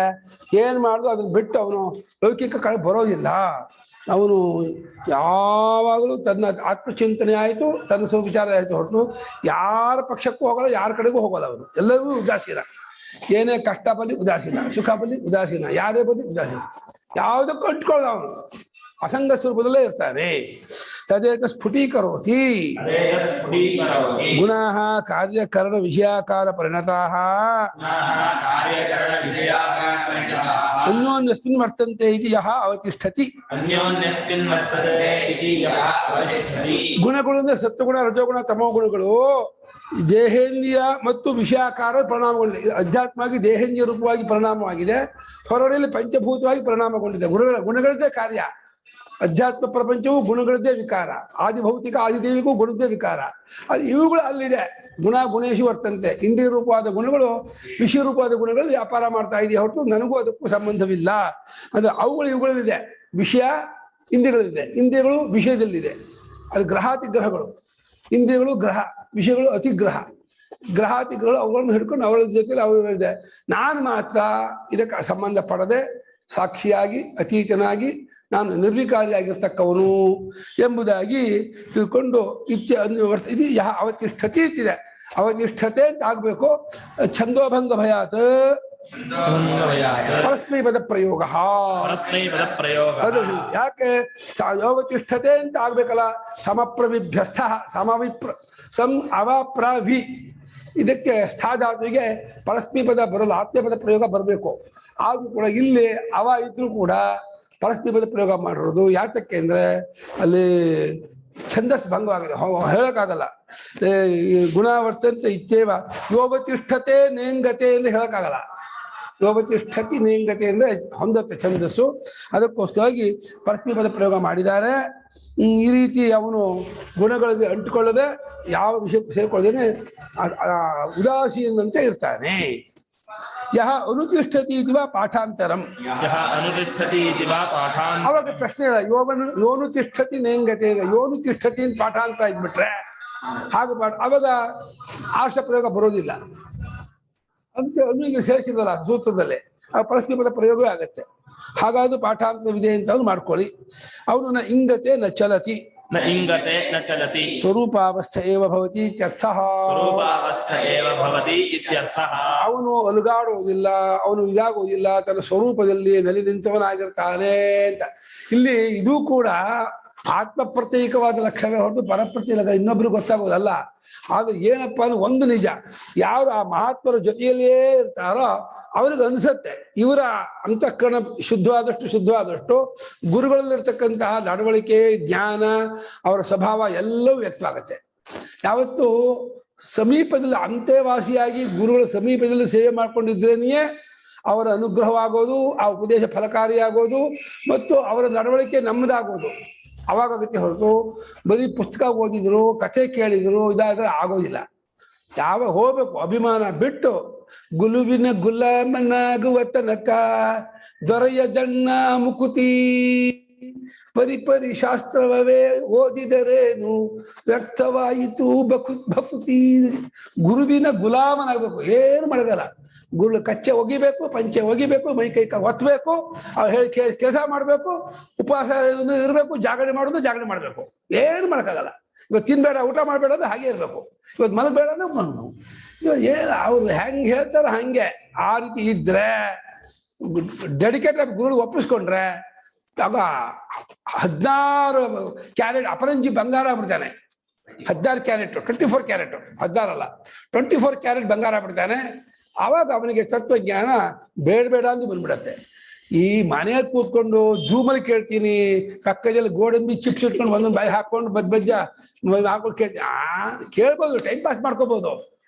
Speaker 2: ಏನ್ ಮಾಡುದು ಅದನ್ನ ಬಿಟ್ಟು ಅವನು ಲೌಕಿಕ ಕಡೆ ಬರೋದಿಲ್ಲ. ಅವನು ಯಾವಾಗಲೂ ತನ್ನ ಆತ್ಮಚಿಂತನೆ ಆಯಿತು, ತನ್ನ ಸ್ವವಿಚಾರ ಆಯಿತು ಹೊರತು ಯಾರ ಪಕ್ಷಕ್ಕೂ ಹೋಗಲ್ಲ, ಯಾರ ಕಡೆಗೂ ಹೋಗಲ್ಲ. ಅವನು ಎಲ್ಲರಿಗೂ ಉದಾಸೀನ. ಏನೇ ಕಷ್ಟ ಬರಲಿ ಉದಾಸೀನ, ಸುಖ ಬರಲಿ ಉದಾಸೀನ, ಯಾರೇ ಬರಲಿ ಉದಾಸೀನ, ಯಾವುದಕ್ಕೂ ಅಂಟ್ಕೊಳ್ಳ ಅವನು ಅಸಂಗ ಸ್ವರೂಪದಲ್ಲೇ ಇರ್ತಾನೆ. ತದೇತ ಸ್ಫುಟೀಕರೋತಿ ಗುಣಃ ಕಾರ್ಯಕರಣ ವಿಷಯಾಕಾರ ಪರಿಣತಾಃ ಅನ್ಯೋನ್ಯಸ್ಮಿನ್ ವರ್ತಂತೆ ಇತಿ ಯಃ ಅವತಿಷ್ಠತಿ. ಗುಣಗಳು ಅಂದ್ರೆ ಸತ್ವಗುಣ, ರಜೋಗುಣ, ತಮೋಗುಣಗಳು ದೇಹೇಂದ್ರಿಯ ಮತ್ತು ವಿಷಯಾಕಾರ ಪರಿಣಾಮಗೊಂಡಿದೆ. ಅಧ್ಯಾತ್ಮವಾಗಿ ದೇಹೇಂದ್ರಿಯ ರೂಪವಾಗಿ ಪರಿಣಾಮವಾಗಿದೆ, ಹೊರಗಡೆಯಲ್ಲಿ ಪಂಚಭೂತವಾಗಿ ಪರಿಣಾಮಗೊಂಡಿದೆ. ಗುಣಗಳದ್ದೇ ಕಾರ್ಯ. ಅಧ್ಯಾತ್ಮ ಪ್ರಪಂಚವು ಗುಣಗಳದ್ದೇ ವಿಕಾರ, ಆದಿಭೌತಿಕ ಆದಿದೇವಿಗೂ ಗುಣದ್ದೇ ವಿಕಾರ. ಅದು ಇವುಗಳು ಅಲ್ಲಿದೆ. ಗುಣ ಗುಣೇಶು ವರ್ತಂತೆ. ಇಂದ್ರಿಯ ರೂಪವಾದ ಗುಣಗಳು ವಿಷಯ ರೂಪವಾದ ಗುಣಗಳು ವ್ಯಾಪಾರ ಮಾಡ್ತಾ ಇದೆಯಾ ಹೊರತು ನನಗೂ ಅದಕ್ಕೂ ಸಂಬಂಧವಿಲ್ಲ. ಅಂದ್ರೆ ಅವುಗಳು ಇವುಗಳಲ್ಲಿದೆ. ವಿಷಯ ಇಂದ್ರಿಯಗಳಿದೆ, ಇಂದ್ರಿಯಗಳು ವಿಷಯದಲ್ಲಿದೆ. ಅದು ಗ್ರಹಾತಿಗ್ರಹಗಳು. ಇಂದ್ರಿಯಗಳು ಗ್ರಹ, ವಿಷಯಗಳು ಅತಿಗ್ರಹ. ಗ್ರಹಾತಿಗ್ರಹಗಳು ಅವುಗಳನ್ನು ಹಿಡ್ಕೊಂಡು ಅವಳ ಜೊತೆಲಿ ಅವರಿದೆ. ನಾನು ಮಾತ್ರ ಇದಕ್ಕೆ ಸಂಬಂಧ ಪಡದೆ ಸಾಕ್ಷಿಯಾಗಿ ಅತೀತನಾಗಿ ನಾನು ನಿರ್ವಿಕಾರಿಯಾಗಿರ್ತಕ್ಕವನು ಎಂಬುದಾಗಿ ತಿಳ್ಕೊಂಡು ಇಚ್ಛೆ ಇದು ಅವತಿಷ್ಠತೆ ಅಂತಿದೆ. ಅವತಿಷ್ಠತೆ ಅಂತ ಆಗ್ಬೇಕು. ಛಂದೋಭಂಗ ಭಯಾತ್ ಪರಸ್ಮೈ ಪದ ಪ್ರಯೋಗ. ಯಾಕೆ ಅವತಿಷ್ಠತೆ ಅಂತ ಆಗ್ಬೇಕಲ್ಲ? ಸಮಪ್ರವಿಭ್ಯಸ್ಥ ಅವಪ್ರವಿ ಇದಕ್ಕೆ ಸ್ಥಾಧಾತುವಿಗೆ ಪರಸ್ಮೈ ಪದ ಬರಲ್ಲ, ಆತ್ಮಪದ ಪ್ರಯೋಗ ಬರಬೇಕು. ಆದ್ರೂ ಕೂಡ ಇಲ್ಲಿ ಅವ ಇದ್ರೂ ಕೂಡ ಪರಸ್ಮೈ ಪದ ಪ್ರಯೋಗ ಮಾಡಿರೋದು. ಯಾತಕ್ಕೆ ಅಂದ್ರೆ ಅಲ್ಲಿ ಛಂದಸ್ ಭಂಗವಾಗಿದೆ, ಹೇಳಕ್ಕಾಗಲ್ಲ. ಗುಣವರ್ತಂತ ಇಚ್ಛೇವ ಯೋವತಿಷ್ಠತೆ ನೇಂಗತೆ ಎಂದು ಹೇಳಕ್ಕಾಗಲ್ಲ. ಯೋವತಿಷ್ಠತಿ ನೇಂಗತೆ ಅಂದ್ರೆ ಹೊಂದತ್ತೆ ಛಂದಸ್ಸು. ಅದಕ್ಕೋಸ್ಕರವಾಗಿ ಪರಸ್ಮೈ ಪದ ಪ್ರಯೋಗ ಮಾಡಿದ್ದಾರೆ. ಈ ರೀತಿ ಅವನು ಗುಣಗಳಿಗೆ ಅಂಟಿಕೊಳ್ಳದೆ ಯಾವ ವಿಷಯ ಸೇರ್ಕೊಳ್ಳದೇನೆ ಉದಾಸೀನಂತೆ ಇರ್ತಾನೆ. ಯಹ ಅನುತಿಷ್ಠತಿ ಇತಿವ ಪಾಠಾಂತರಂ. ಅವಾಗ ಪ್ರಶ್ನೆ ಇಲ್ಲ, ಯೋನು ತಿಷ್ಠತಿ ನೇಂಗತೆ, ಯೋನು ತಿಷ್ಠತಿ ಅಂತ ಪಾಠಾಂತರ ಇದ್ಬಿಟ್ರೆ ಹಾಗೆ ಅವಾಗ ಆಶ ಪ್ರಯೋಗ ಬರೋದಿಲ್ಲ ಅಂತ ಅನುಗೆ ಸೇರಿಸಿದಲ್ಲ ಸೂತ್ರದಲ್ಲೇ, ಆ ಪರಸ್ಮೈ ಪದ ಪ್ರಯೋಗ ಆಗತ್ತೆ. ಹಾಗಾದ್ರೂ ಪಾಠಾಂತರವಿದೆ ಅಂತ ಅವ್ನು ಮಾಡ್ಕೊಳ್ಳಿ. ಅವನು ನ ಇಂಗತೆ ನ ಚಲತಿ,
Speaker 1: ನ ಇಂಗತೆ ನ ಚಲತಿ,
Speaker 2: ಸ್ವರೂಪಾವಸ್ಥೆ ಏವ ಭವತಿ ಇತ್ಯರ್ಥಃ. ಅವನು ಅಲುಗಾಡುವುದಿಲ್ಲ, ಅವನು ಇದಾಗುವುದಿಲ್ಲ, ತನ್ನ ಸ್ವರೂಪದಲ್ಲಿ ನೆಲೆ ನಿಂತವನಾಗಿರ್ತಾನೆ ಅಂತ. ಇಲ್ಲಿ ಇದು ಕೂಡ ಆತ್ಮ ಪ್ರತ್ಯೇಕವಾದ ಲಕ್ಷಣ ಹೊರತು ಪರಪ್ರತ್ಯೇಕ ಇನ್ನೊಬ್ರಿಗೆ ಗೊತ್ತಾಗೋದಲ್ಲ. ಆದ್ರೆ ಏನಪ್ಪಾ ಅಂದ್ರೆ ಒಂದು ನಿಜ, ಯಾರು ಆ ಮಹಾತ್ಮರ ಜೊತೆಯಲ್ಲೇ ಇರ್ತಾರೋ ಅವ್ರಿಗೆ ಅನ್ಸತ್ತೆ ಇವರ ಅಂತಃಕರಣ ಶುದ್ಧವಾದಷ್ಟು ಗುರುಗಳಲ್ಲಿರ್ತಕ್ಕಂತಹ ನಡವಳಿಕೆ, ಜ್ಞಾನ, ಅವರ ಸ್ವಭಾವ ಎಲ್ಲವೂ ವ್ಯಕ್ತವಾಗತ್ತೆ. ಯಾವತ್ತು ಸಮೀಪದಲ್ಲಿ ಅಂತೆವಾಸಿಯಾಗಿ ಗುರುಗಳ ಸಮೀಪದಲ್ಲಿ ಸೇವೆ ಮಾಡ್ಕೊಂಡಿದ್ರೇನೆಯೇ ಅವರ ಅನುಗ್ರಹವಾಗೋದು, ಆ ಉಪದೇಶ ಫಲಕಾರಿಯಾಗೋದು ಮತ್ತು ಅವರ ನಡವಳಿಕೆ ನಮ್ಮದಾಗೋದು. ಅವಾಗತ್ತೆ ಹೊರತು ಬರೀ ಪುಸ್ತಕ ಓದಿದ್ರು, ಕಥೆ ಕೇಳಿದ್ರು ಇದಾದ್ರೆ ಆಗೋದಿಲ್ಲ. ಯಾವ ಹೋಗ್ಬೇಕು ಅಭಿಮಾನ ಬಿಟ್ಟು ಗುಲುವಿನ ಗುಲಾಮನಾಗುವ ತನಕ ದೊರೆಯ ದಣ್ಣ ಮುಕುತಿ ಪರಿಪರಿ ಶಾಸ್ತ್ರವೇ ಓದಿದರೇನು ವ್ಯರ್ಥವಾಯಿತು ಭಕುತಿ. ಗುರುವಿನ ಗುಲಾಮನಾಗಬೇಕು, ಏನು ಮಾಡಗಲ್ಲ. ಗುರು ಕಚ್ಚೆ ಒಗಿಬೇಕು, ಪಂಚೆ ಒಗಿಬೇಕು, ಮೈ ಕೈ ಒತ್ತಬೇಕು, ಅವ್ರು ಹೇಳಿ ಕೆಲಸ ಮಾಡಬೇಕು, ಉಪವಾಸ ಇರಬೇಕು, ಜಾಗರಣೆ ಮಾಡಬೇಕು, ಏನು ಮಾಡೋಕ್ಕಾಗಲ್ಲ. ಇವತ್ತು ತಿನ್ಬೇಡ, ಊಟ ಮಾಡಬೇಡ ಅಂದ್ರೆ ಹಾಗೆ ಇರಬೇಕು, ಇವತ್ತು ಮಲಗಬೇಡ ಅಂದ್ರೆ ಇವಾಗ ಏನು ಅವ್ರು ಹೆಂಗೆ ಹೇಳ್ತಾರೆ ಹಂಗೆ. ಆ ರೀತಿ ಇದ್ರೆ ಡೆಡಿಕೇಟ್ ಆಗಿ ಗುರುಗಳು ಒಪ್ಪಿಸ್ಕೊಂಡ್ರೆ ಆಗ 16 ಕ್ಯಾರೆಟ್ ಅಪರಂಜಿ ಬಂಗಾರ ಆಗ್ಬಿಡ್ತಾನೆ. 16 ಕ್ಯಾರೆಟ್, 24 ಕ್ಯಾರೆಟ್, 16 ಅಲ್ಲ 24 ಕ್ಯಾರೆಟ್ ಬಂಗಾರ ಆಗ್ಬಿಡ್ತಾನೆ. ಆವಾಗ ಅವನಿಗೆ ತತ್ವಜ್ಞಾನ ಬೇಡ ಅಂದು ಬಂದ್ಬಿಡತ್ತೆ. ಈ ಮನೆಯಲ್ಲಿ ಕೂತ್ಕೊಂಡು ಜೂಮಲ್ಲಿ ಕೇಳ್ತೀನಿ, ಪಕ್ಕದಲ್ಲಿ ಗೋಡಂಬಿ ಚಿಪ್ಸ್ ಇಟ್ಕೊಂಡು ಒಂದೊಂದು ಬಾಯಿ ಹಾಕೊಂಡು ಬಜ್ಜ ಹಾಕೊಂಡು ಕೇಳ್ಬೋದು, ಟೈಮ್ ಪಾಸ್ ಮಾಡ್ಕೋಬಹುದು.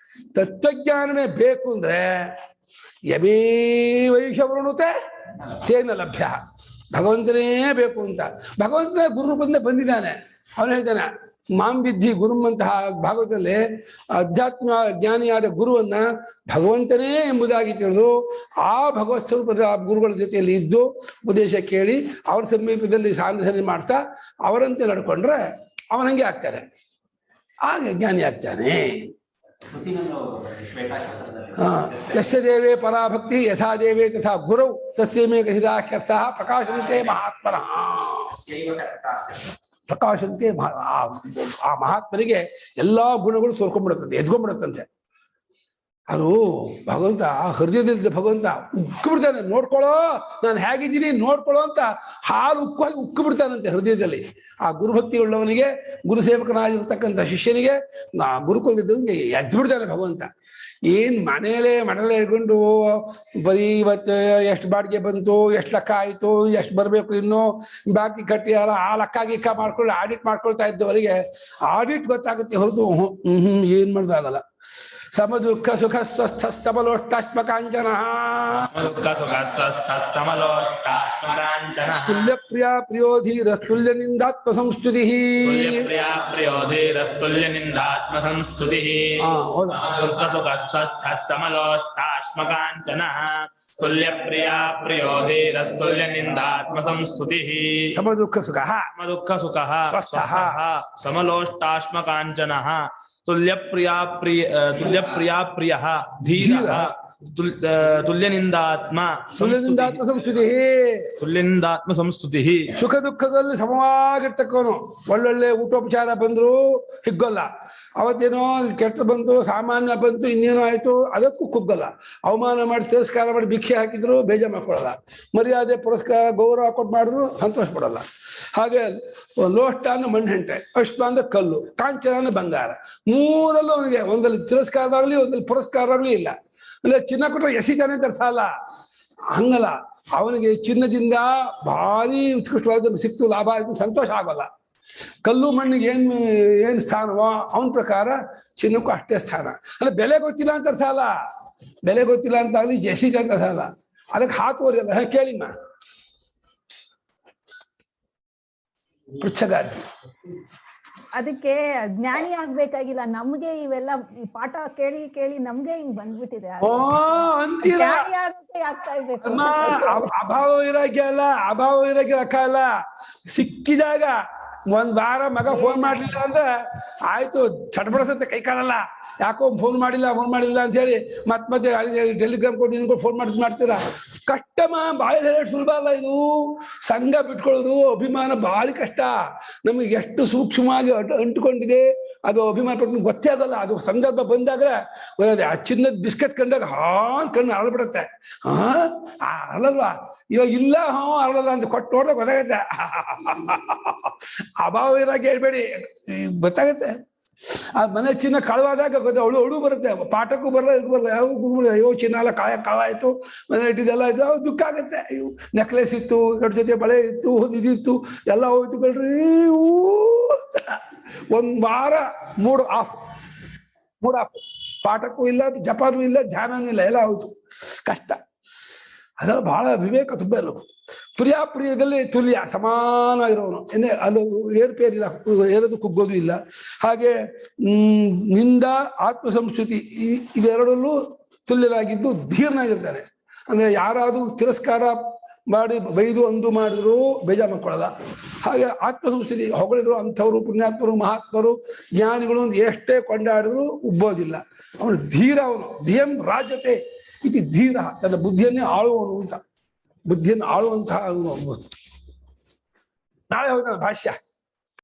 Speaker 2: ತತ್ವಜ್ಞಾನವೇ ಬೇಕು ಅಂದ್ರೆ ಯಮೇ ವೈಷವೃಣುತೆ ತೇನ ಲಭ್ಯ. ಭಗವಂತನೇ ಬೇಕು ಅಂತ ಭಗವಂತನೇ ಗುರು ರೂಪದಿಂದ ಬಂದಿದ್ದಾನೆ. ಅವನು ಹೇಳ್ತಾನೆ ಮಾಂಬಿದ್ಧಿ ಗುರುವಂತಹ ಭಾಗವತದಲ್ಲಿ ಅಧ್ಯಾತ್ಮ ಜ್ಞಾನಿಯಾದ ಗುರುವನ್ನ ಭಗವಂತನೇ ಎಂಬುದಾಗಿ ತಿಳಿದು ಆ ಭಗವತ್ ಸ್ವರೂಪದ ಗುರುಗಳ ಜೊತೆಯಲ್ಲಿ ಇದ್ದು ಉಪದೇಶ ಕೇಳಿ ಅವರ ಸಮೀಪದಲ್ಲಿ ಸಾಧನೆ ಮಾಡ್ತಾ ಅವರಂತೆ ನಡ್ಕೊಂಡ್ರೆ ಅವನಂಗೆ ಆಗ್ತಾನೆ, ಹಾಗೆ ಜ್ಞಾನಿ ಆಗ್ತಾನೆ. ಯಸ್ಯ ದೇವೇ ಪರಾಭಕ್ತಿ ಯಥಾ ದೇವೇ ತಥಾ ಗುರೌ ತಸ್ಯೈಮೇ ಕಥಿತಾಖ್ಯರ್ಥ ಪ್ರಕಾಶಂತೆ ಮಹಾತ್ಮನಃ. ಪ್ರಕಾಶಂತೆ ಆ ಮಹಾತ್ಮನಿಗೆ ಎಲ್ಲಾ ಗುಣಗಳು ತೋರ್ಕೊಂಡ್ಬಿಡುತ್ತಂತೆ, ಎದ್ಕೊಂಡ್ಬಿಡುತ್ತಂತೆ. ಅದು ಭಗವಂತ ಹೃದಯದಲ್ಲಿ ಭಗವಂತ ಉಕ್ಕು ಬಿಡ್ತಾನೆ. ನೋಡ್ಕೊಳ್ಳೋ ನಾನು ಹೇಗಿದ್ದೀನಿ ನೋಡ್ಕೊಳ್ಳೋ ಅಂತ ಹಾಲು ಉಕ್ಕಾಗಿ ಉಕ್ಕು ಬಿಡ್ತಾನಂತೆ ಹೃದಯದಲ್ಲಿ. ಆ ಗುರುಭಕ್ತಿ ಉಳ್ಳವನಿಗೆ, ಗುರು ಸೇವಕನಾಗಿರ್ತಕ್ಕಂಥ ಶಿಷ್ಯನಿಗೆ, ಗುರುಕುಲದವನಿಗೆ ಎದ್ದು ಬಿಡ್ತಾನೆ ಭಗವಂತ. ಏನ್ ಮನೇಲೆ ಮನೇಲೆ ಹಿಡ್ಕೊಂಡು ಬರೀ ಇವತ್ತು ಎಷ್ಟು ಬಾಡಿಗೆ ಬಂತು, ಎಷ್ಟು ಲೆಕ್ಕ ಆಯ್ತು, ಎಷ್ಟು ಬರ್ಬೇಕು, ಇನ್ನು ಬಾಕಿ ಕಟ್ಟಿಯಾರ ಆ ಲೆಕ್ಕ ಗಿಕ್ಕ ಮಾಡ್ಕೊಂಡು ಆಡಿಟ್ ಮಾಡ್ಕೊಳ್ತಾ ಇದ್ದವರಿಗೆ ಆಡಿಟ್ ಗೊತ್ತಾಗುತ್ತೆ ಹೊರತು ಏನ್ ಮಾಡೋದಾಗಲ್ಲ. ಸಮ ದುಃಖ ಸುಖ ಸ್ವಸ್ಥ ಸಮಲೋಷ್ಟಾತ್ಮಕಾಂಚನ ತುಲ್ಯ ಪ್ರಿಯ ಪ್ರಿಯೋಧೀರಸ್ತುಲ್ಯ ನಿಂದಾತ್ಮ ಸಂಸ್ತುತಿ. ಸಮ ದುಃಖ ಸುಖ
Speaker 1: ಸಮಲೋಷ್ಟಾಶ್ಮಕಾಂಚನ ತುಲ್ಯ ಪ್ರಿಯ ಪ್ರಿಯ ಧೀರ ತುಲ್ಯನಿಂದಾತ್ಮ
Speaker 2: ಸಂಸ್ತುತಿ.
Speaker 1: ತುಲ್ಯನಿಂದಾತ್ಮ ಸಂಸ್ತುತಿ.
Speaker 2: ಸುಖ ದುಃಖದಲ್ಲಿ ಸಮವಾಗಿರ್ತಕ್ಕವನು. ಒಳ್ಳೊಳ್ಳೆ ಊಟೋಪಚಾರ ಬಂದ್ರು ಹಿಗ್ಗಲ್ಲ. ಅವತ್ತೇನೋ ಕೆಟ್ಟ ಬಂತು, ಸಾಮಾನ್ಯ ಬಂತು, ಇನ್ನೇನೋ ಆಯ್ತು, ಅದಕ್ಕೂ ಕುಗ್ಗಲ್ಲ. ಅವಮಾನ ಮಾಡಿ ತಿರಸ್ಕಾರ ಮಾಡಿ ಭಿಕ್ಷೆ ಹಾಕಿದ್ರು ಬೇಜಾರು ಮಾಡ್ಕೊಳ್ಳಲ್ಲ. ಮರ್ಯಾದೆ ಪುರಸ್ಕಾರ ಗೌರವ ಕೊಟ್ಟು ಮಾಡಿದ್ರು ಸಂತೋಷ ಪಡಲ್ಲ. ಹಾಗೆ ಲೋಷ್ಟ ಅಂದ್ರೆ ಮಣ್ಣು ಹೆಂಟೆ, ಅಶ್ವ ಅಂದ್ರೆ ಕಲ್ಲು, ಕಾಂಚನ ಅಂದ್ರೆ ಬಂಗಾರ. ಮೂರಲ್ಲೂ ಅವನಿಗೆ ಒಂದಲ್ಲಿ ತಿರಸ್ಕಾರವಾಗ್ಲಿ ಒಂದಲ್ಲಿ ಪುರಸ್ಕಾರವಾಗ್ಲಿ ಇಲ್ಲ. ಅಂದ್ರೆ ಚಿನ್ನ ಕೊಟ್ಟರೆ ಎಸಿತಾನೆ ಅಂತ ಸಾಲ, ಹಂಗಲ್ಲ. ಅವನಿಗೆ ಚಿನ್ನದಿಂದ ಭಾರಿ ಉತ್ಕೃಷ್ಟವಾದ ಸಿಕ್ತು, ಲಾಭ ಆಯ್ತು, ಸಂತೋಷ ಆಗೋಲ್ಲ. ಕಲ್ಲು ಮಣ್ಣಿಗೆ ಏನ್ ಸ್ಥಾನವೋ ಅವನ ಪ್ರಕಾರ ಚಿನ್ನಕ್ಕೂ ಅಷ್ಟೇ ಸ್ಥಾನ. ಅಂದ್ರೆ ಬೆಲೆ ಗೊತ್ತಿಲ್ಲ ಅಂತ ಸಾಲ, ಬೆಲೆ ಗೊತ್ತಿಲ್ಲ ಅಂತ ಆಗ್ಲಿ ಎಸಿತ ಅಂತ ಸಾಲ. ಅದಕ್ಕೆ ಹಾತುವರಿಯಲ್ಲ. ಕೇಳಿಮ್ಮ ಪೃಚ್ಛಗಾರ್ತಿ.
Speaker 4: ಅದಕ್ಕೆ ಜ್ಞಾನಿ ಆಗ್ಬೇಕಾಗಿಲ್ಲ, ನಮ್ಗೆ ಇವೆಲ್ಲ ಈ ಪಾಠ ಕೇಳಿ ಕೇಳಿ ನಮ್ಗೆ ಹಿಂಗ್ ಬಂದ್ಬಿಟ್ಟಿದೆ.
Speaker 2: ಅಂತೀರ
Speaker 4: ಜ್ಞಾನಿ ಆಗಕ್ಕೆ ಆಗ್ತಾ ಇರ್ಬೇಕು.
Speaker 2: ಅಭಾವ ವೈರಾಗ್ಯ ಅಲ್ಲ, ಅಭಾವ ವೈರಾಗ್ಯ ಅಕ್ಕ ಅಲ್ಲ. ಸಿಕ್ಕಿದಾಗ ಒಂದ್ ವಾರ ಮಗ ಫೋನ್ ಮಾಡ್ಲಿಲ್ಲ ಅಂದ್ರೆ ಆಯ್ತು, ಚಟಪಡಿಸತ್ತೆ ಕೈ ಕಾಲಲ್ಲ. ಯಾಕೋ ಫೋನ್ ಮಾಡಿಲ್ಲ ಅಂತ ಹೇಳಿ ಮತ್ತೆ ಟೆಲಿಗ್ರಾಮ್ ಕೊಟ್ಟು ನಿನ್ಗೂ ಫೋನ್ ಮಾಡ್ತೀರಾ. ಕಷ್ಟಮ, ಬಾಯಲ್ಲಿ ಹೇಳೋದು ಸುಲಭ ಅಲ್ಲ ಇದು. ಸಂಘ ಬಿಟ್ಕೊಳ್ಳೋದು, ಅಭಿಮಾನ ಭಾರಿ ಕಷ್ಟ. ನಮಗೆ ಎಷ್ಟು ಸೂಕ್ಷ್ಮವಾಗಿ ಅಂಟುಕೊಂಡಿದೆ ಅದು ಅಭಿಮಾನ ಪಟ್ಟು ಗೊತ್ತೇ ಆಗಲ್ಲ. ಅದು ಸಂದರ್ಭ ಬಂದಾಗ ಆ ಚಿನ್ನದ ಬಿಸ್ಕೆಟ್ ಕಂಡಾಗ ಕಣ್ಣು ಅರಳ್ಬಿಡತ್ತೆ. ಅರಳಲ್ವಾ? ಇವಾಗ ಇಲ್ಲ ಅರಳಲ್ಲ ಅಂತ ಕೊಟ್ಟು ನೋಡ್ದಾಗ ಗೊತ್ತಾಗತ್ತೆ. ಅಭಾವ ಇರಾಗ ಹೇಳ್ಬೇಡಿ, ಗೊತ್ತಾಗತ್ತೆ. ಆ ಮನೆ ಚಿನ್ನ ಕಳವಾದಾಗ ಅವಳು ಬರುತ್ತೆ. ಪಾಠಕ್ಕೂ ಬರಲ್ಲ, ಇದು ಬರಲ್ಲ. ಯಾವ ಅಯ್ಯೋ ಚಿನ್ನ ಎಲ್ಲ ಕಳಾಯ್ತು, ಮನೆ ಇಟ್ಟಿದ್ದೆಲ್ಲ ಇದು, ದುಃಖ ಆಗತ್ತೆ. ನೆಕ್ಲೆಸ್ ಇತ್ತು, 2 ಜೊತೆ ಬಳೆ ಇತ್ತು, ಇದಿತ್ತು, ಎಲ್ಲ ಹೋಯ್ತು ಕಳ್ರಿ. ಒಂದ್ ವಾರ ಮೂಡ್ ಆಫ್. ಪಾಠಕ್ಕೂ ಇಲ್ಲ, ಜಪಾನೂ ಇಲ್ಲ, ಧ್ಯಾನನೂ ಇಲ್ಲ, ಎಲ್ಲ ಹೋಯ್ತು. ಕಷ್ಟ. ಅದೆಲ್ಲ ಬಹಳ ವಿವೇಕ ತುಂಬ ಇರೋದು. ಪ್ರಿಯದಲ್ಲಿ ತುಲ್ಯ ಸಮಾನ ಇರೋನು. ಅಲ್ಲೊಂದು ಏರ್ಪೇರಿಲ್ಲ, ಏರೋದು ಕುಗ್ಗೋದು ಇಲ್ಲ. ಹಾಗೆ ನಿಂದ ಆತ್ಮ ಸಂಸ್ಕೃತಿ ಇವೆರಡಲ್ಲೂ ತುಲ್ಯರಾಗಿದ್ದು ಧೀರ್ನಾಗಿರ್ತಾರೆ. ಅಂದ್ರೆ ಯಾರಾದ್ರೂ ತಿರಸ್ಕಾರ ಮಾಡಿ ಬೈದು ಅಂದು ಮಾಡಿದ್ರು ಬೇಜಾರು ಮಾಡ್ಕೊಳ್ಳಲ್ಲ. ಹಾಗೆ ಆತ್ಮ ಸಂಸ್ಕೃತಿ ಹೊಗಳಿದ್ರು ಅಂಥವ್ರು ಪುಣ್ಯಾತ್ಮರು, ಮಹಾತ್ಮರು, ಜ್ಞಾನಿಗಳು ಎಷ್ಟೇ ಕೊಂಡಾಡಿದ್ರು ಉಬ್ಬೋದಿಲ್ಲ. ಅವನು ಧೀರ. ಅವನು ಧಿಯಂ ರಾಜ್ಯತೆ ಇತಿ ಧೀರ. ತನ್ನ ಬುದ್ಧಿಯನ್ನೇ ಆಳುವವನು ಅಂತ, ಬುದ್ಧಿಯನ್ನು ಆಳುವಂತಹ ನಾಳೆ ಹೋದ ಭಾಷ್ಯ.